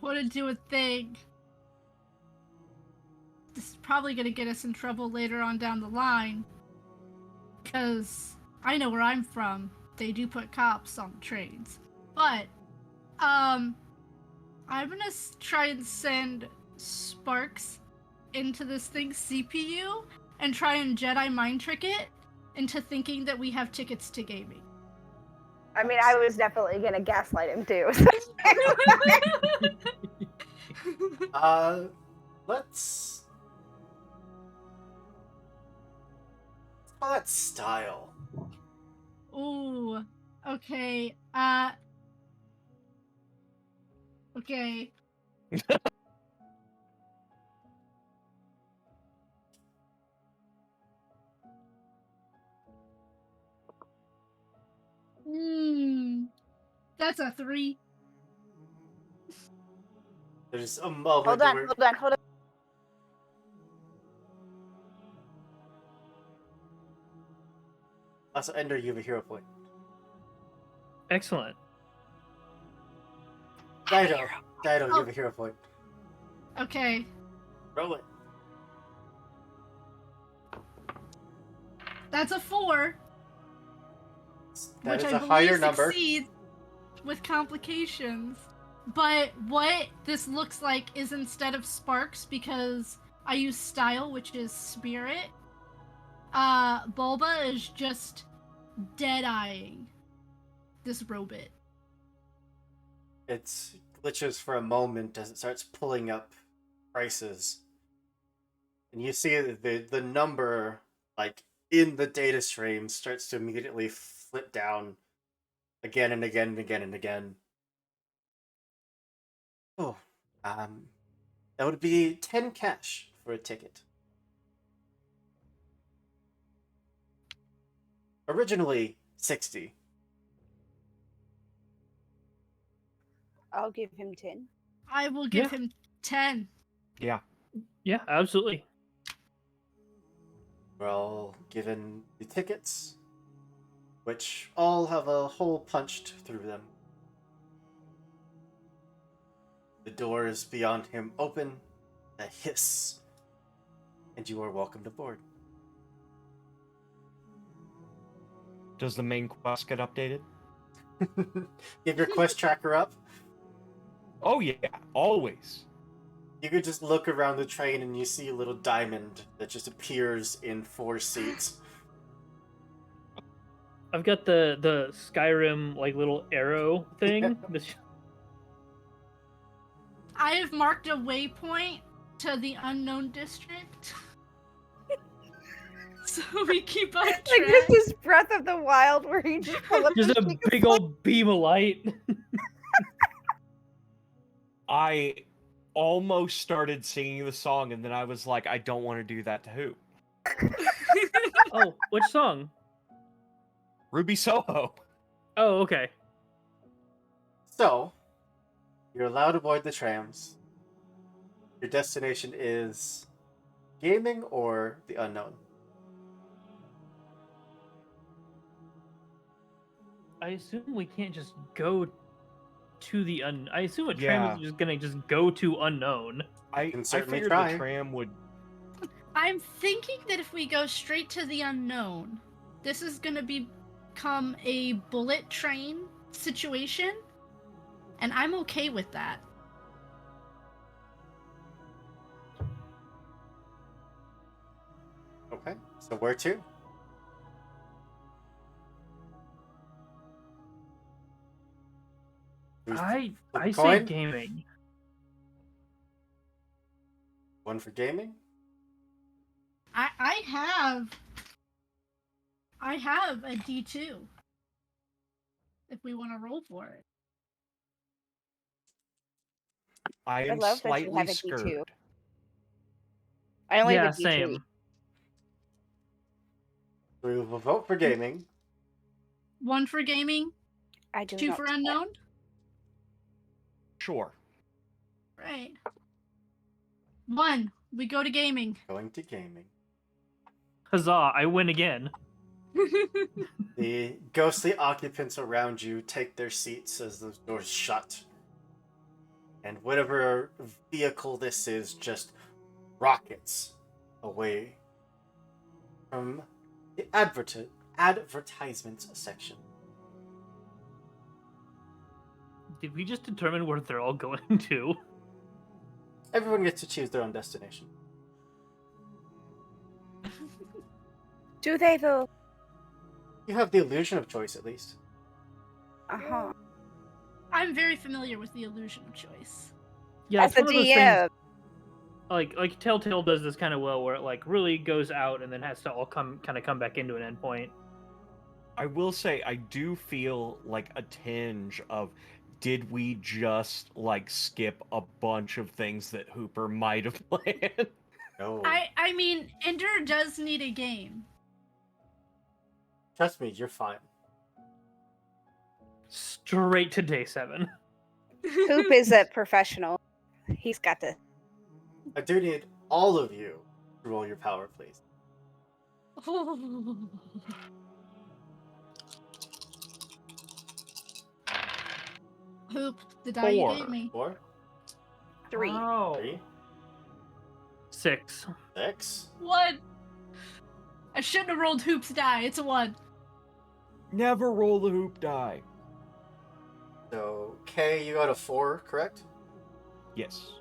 Wouldn't do a thing. This is probably gonna get us in trouble later on down the line. Because I know where I'm from. They do put cops on the trains. But, I'm gonna try and send Sparks into this thing's CPU and try and Jedi mind trick it into thinking that we have tickets to gaming. I mean, I was definitely gonna gaslight him too. Let's call that style. Ooh, okay. Okay. That's a 3. There's a moment hold on, where... hold on. Also, Ender, you have a hero point. Excellent. Dido, you have a hero point. Okay. Roll it. That's a 4. That which is I a higher believe number. succeeds with complications. But what this looks like is instead of sparks, because I use style, which is spirit, Bulba is just dead-eyeing this robot. It glitches for a moment as it starts pulling up prices. And you see the number, like, in the data stream starts to immediately flip down again and again and again and again. Oh, that would be 10 cash for a ticket. Originally 60. I'll give him 10. I will give him 10. Yeah. Yeah, absolutely. We're all given the tickets, which all have a hole punched through them. The doors beyond him open, a hiss, and you are welcomed aboard. Does the main quest get updated? Give your quest tracker up. Oh yeah, always. You could just look around the train and you see a little diamond that just appears in 4 seats. I've got the Skyrim like little arrow thing. I have marked a waypoint to the unknown district. So we keep on track. Like this is Breath of the Wild, where he just pull up Just and a take big old beam of light. I almost started singing the song, and then I was like, I don't want to do that to who? Oh, which song? Ruby Soho. Oh, okay. So, you're allowed aboard the trams. Your destination is gaming or the unknown? I assume we can't just go to the I assume a tram Yeah. is just gonna just go to unknown. I certainly figured try. the tram would. I'm thinking that if we go straight to the unknown, this is gonna become a bullet train situation, and I'm okay with that. Okay, so where to? I say coin? gaming. One for gaming? I have a D2 if we want to roll for it. I I am love that you slightly have a D2. scared. I only Yeah, have a D3. same. We will vote for gaming. 1 for gaming, I do 2 not. for unknown. Sure. Right. 1. We go to gaming. Going to gaming. Huzzah! I win again. The ghostly occupants around you take their seats as the doors shut. And whatever vehicle this is just rockets away from the advertisements section. Did we just determine where they're all going to? Everyone gets to choose their own destination. Do they though? You have the illusion of choice, at least. Uh-huh. I'm very familiar with the illusion of choice. Yeah, As it's a one of those DM. things. Like Telltale does this kind of well, where it like really goes out and then has to all come back into an endpoint. I will say I do feel like a tinge of did we just like skip a bunch of things that Hooper might have planned? No. I mean, Ender does need a game. Trust me, you're fine. Straight to day 7. Hoop is a professional. He's got the. I do need all of you to roll your power, please. Hoop, the die you 4. gave me. 4, 3. Wow. 3, 6. 6. 1. I shouldn't have rolled Hoop's die. It's a 1. Never roll the hoop die. So, Kay, you got a 4, correct? Yes.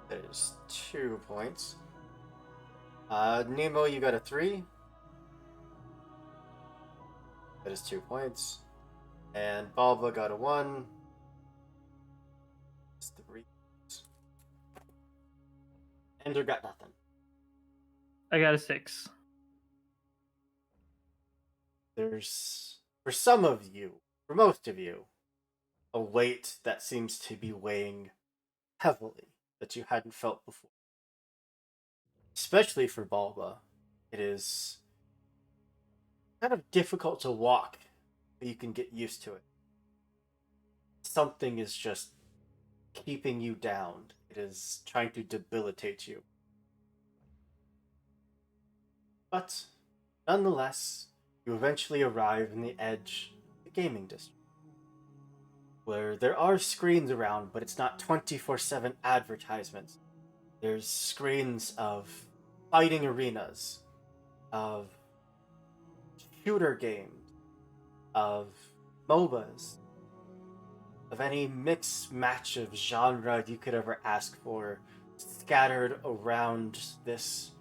That is 2 points. Nemo, you got a 3. That is 2 points. And Balba got a 1. That's 3. Ender got nothing. I got a 6. There's, for some of you, for most of you, a weight that seems to be weighing heavily that you hadn't felt before. Especially for Balba, it is kind of difficult to walk, but you can get used to it. Something is just keeping you down. It is trying to debilitate you. But, nonetheless, you eventually arrive in the edge of the gaming district, where there are screens around, but it's not 24/7 advertisements. There's screens of fighting arenas, of shooter games, of MOBAs, of any mix match of genre you could ever ask for, scattered around this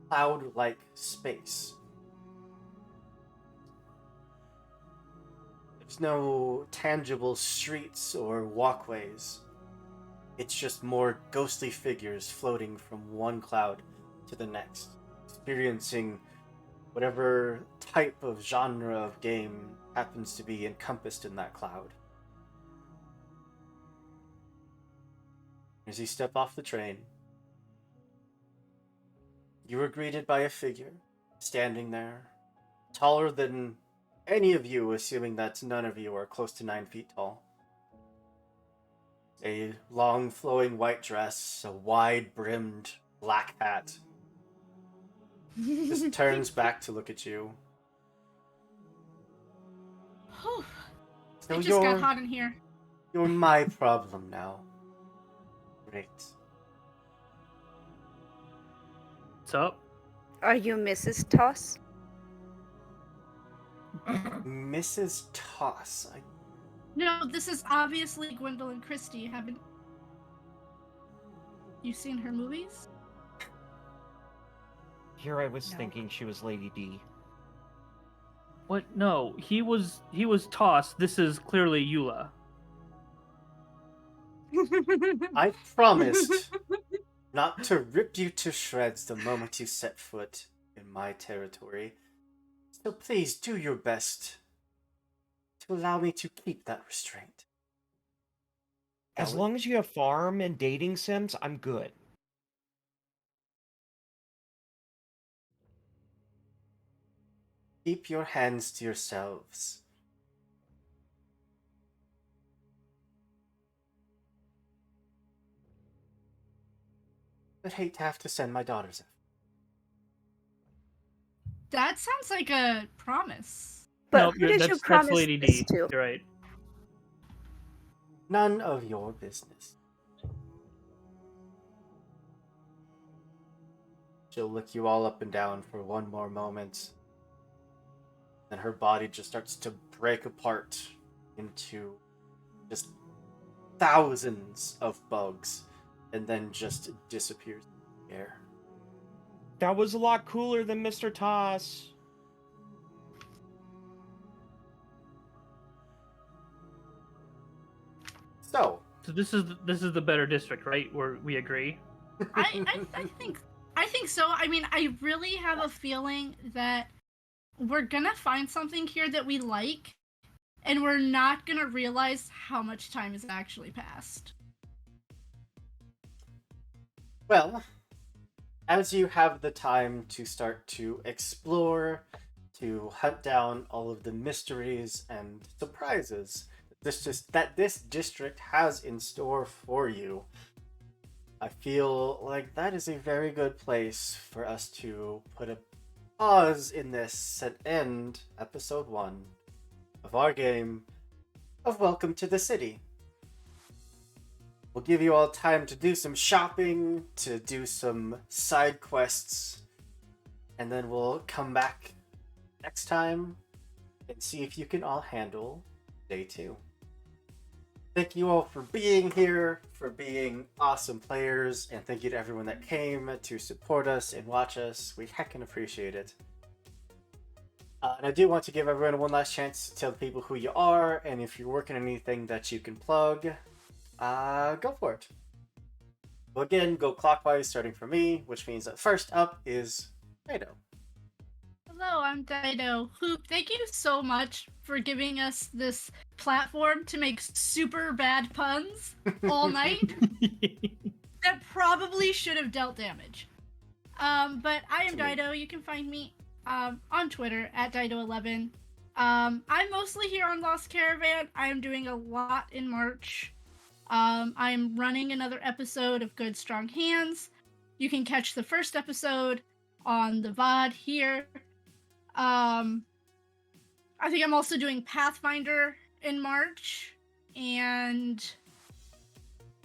cloud-like space. There's no tangible streets or walkways. It's just more ghostly figures floating from one cloud to the next, experiencing whatever type of genre of game happens to be encompassed in that cloud. As you step off the train, you are greeted by a figure standing there, taller than any of you, assuming that none of you are close to 9 feet tall. A long flowing white dress, a wide brimmed black hat. Just turns back to look at you. Whew. So It just got hot in here. you're my problem now. Great. What's up? Are you Mrs. Toss? Mrs. Toss. No, this is obviously Gwendolyn Christie. Haven't you seen her movies? Here I was No. thinking she was Lady D. What? No, he was tossed. This is clearly Eula. I promised not to rip you to shreds the moment you set foot in my territory. So please do your best to allow me to keep that restraint. As long as you have farm and dating sims, I'm good. Keep your hands to yourselves. I'd hate to have to send my daughters out. That sounds like a promise. But Nope, who did you that's promise Lady this D. to? You're right. None of your business. She'll look you all up and down for one more moment. Then her body just starts to break apart into just thousands of bugs and then just disappears in the air. That was a lot cooler than Mr. Toss. So, So this is the better district, right? Where we agree. I think so. I mean, I really have a feeling that we're gonna find something here that we like, and we're not gonna realize how much time has actually passed. well, as you have the time to start to explore, to hunt down all of the mysteries and surprises that this district has in store for you, I feel like that is a very good place for us to put a pause in this and end episode 1 of our game of Welcome to the City. We'll give you all time to do some shopping, to do some side quests, and then we'll come back next time and see if you can all handle day 2. Thank you all for being here, for being awesome players, and thank you to everyone that came to support us and watch us. We heckin' appreciate it. And I do want to give everyone one last chance to tell the people who you are, and if you're working on anything that you can plug, go for it. Well, again, go clockwise, starting from me, which means that first up is Dido. Hello, I'm Dido. Hoop, thank you so much for giving us this platform to make super bad puns all night that probably should have dealt damage. But I am Dido. You can find me on Twitter at Dido11. I'm mostly here on Lost Caravan. I am doing a lot in March. I am running another episode of Good Strong Hands. You can catch the first episode on the VOD here. I think I'm also doing Pathfinder in March, and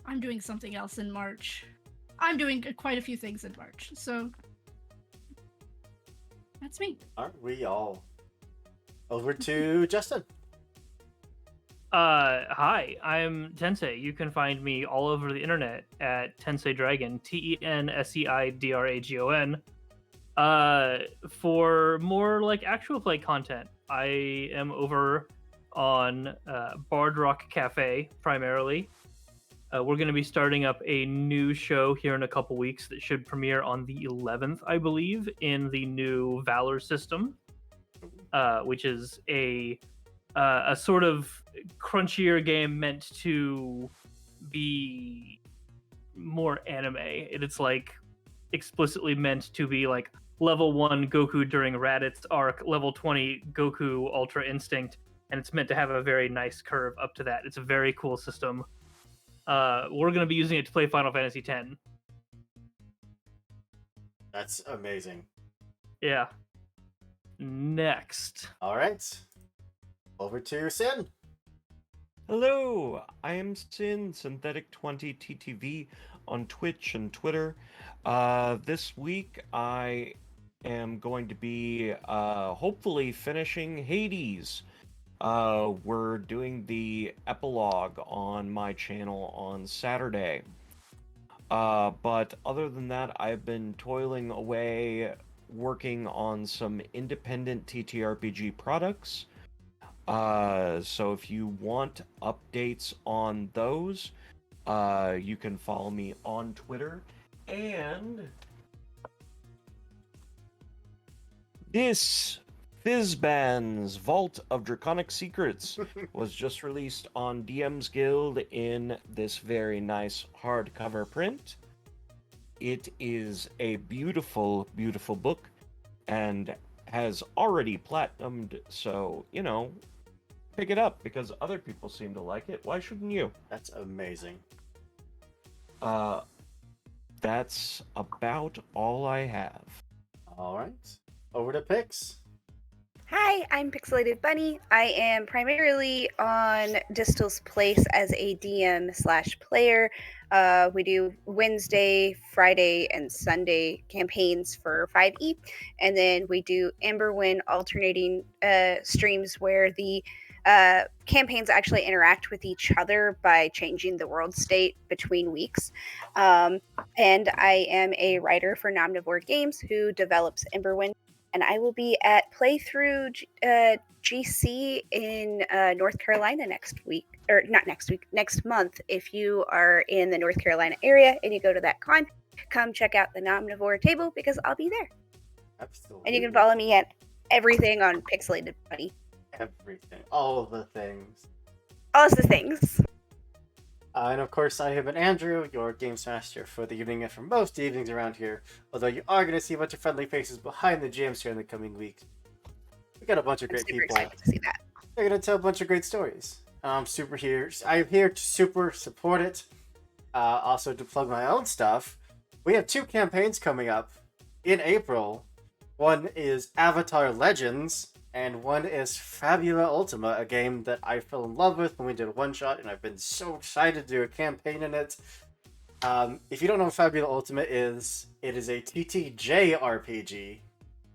I'm doing something else in March. I'm doing quite a few things in March, so that's me. Aren't we all? Over to Justin. Hi, I'm Tensei. You can find me all over the internet at Tensei Dragon, TENSEIDRAGON. For more like actual play content, I am over on Bard Rock Cafe primarily. We're going to be starting up a new show here in a couple weeks that should premiere on the 11th, I believe, in the new Valor system, which is a sort of crunchier game meant to be more anime. It's like explicitly meant to be like level 1 Goku during Raditz arc, level 20 Goku Ultra Instinct, and it's meant to have a very nice curve up to that. It's a very cool system. We're going to be using it to play Final Fantasy X. That's amazing. Yeah. Next. All right. Over to Sin. Hello, I am Sin, Synthetic20 TTV on Twitch and Twitter. This week I am going to be hopefully finishing Hades. We're doing the epilogue on my channel on Saturday. But other than that, I've been toiling away working on some independent TTRPG products. So if you want updates on those, you can follow me on Twitter. And this Fizban's Vault of Draconic Secrets was just released on DM's Guild in this very nice hardcover print. It is a beautiful, beautiful book and has already platinumed, so, you know, pick it up because other people seem to like it. Why shouldn't you? That's amazing. That's about all I have. All right, over to Pix. Hi, I'm Pixelated Bunny. I am primarily on Distal's Place as a DM/player. We do Wednesday, Friday, and Sunday campaigns for 5e, and then we do Amberwind alternating streams where the campaigns actually interact with each other by changing the world state between weeks. And I am a writer for Nomnivore Games, who develops Emberwind. And I will be at Playthrough GC in North Carolina next week, or not next week, next month. If you are in the North Carolina area and you go to that con, come check out the Nomnivore table because I'll be there. Absolutely. And you can follow me at everything on Pixelated Buddy. Everything. All the things. All the things. And of course, I have been Andrew, your Games Master for the evening and for most evenings around here. Although you are going to see a bunch of friendly faces behind the GMs here in the coming weeks. We got a bunch of I'm great super people. excited to see that. They're going to tell a bunch of great stories. I'm here to super support it. Also to plug my own stuff. We have 2 campaigns coming up in April. One is Avatar Legends, and one is Fabula Ultima, a game that I fell in love with when we did a one-shot, and I've been so excited to do a campaign in it. If you don't know what Fabula Ultima is, it is a TTJ RPG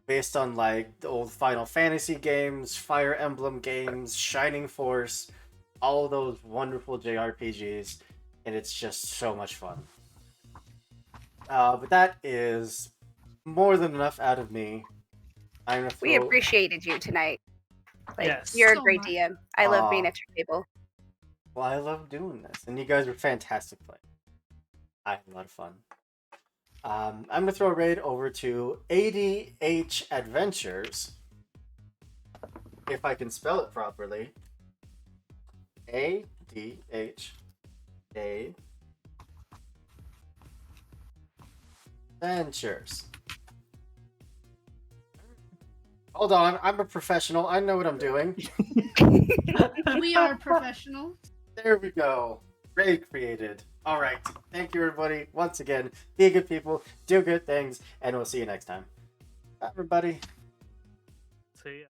based on like the old Final Fantasy games, Fire Emblem games, Shining Force, all those wonderful JRPGs, and it's just so much fun. But that is more than enough out of me. I'm gonna We throw... appreciated you tonight. Like, Yes. you're a So great much. DM. I love being Aw. at your table. Well, I love doing this, and you guys are fantastic players. I had a lot of fun. I'm gonna throw a raid over to ADH Adventures, if I can spell it properly. ADHA Adventures. Hold on, I'm a professional. I know what I'm doing. We are professionals. There we go. Raid created. All right. Thank you, everybody. Once again, be good people, do good things, and we'll see you next time. Bye, everybody. So yeah.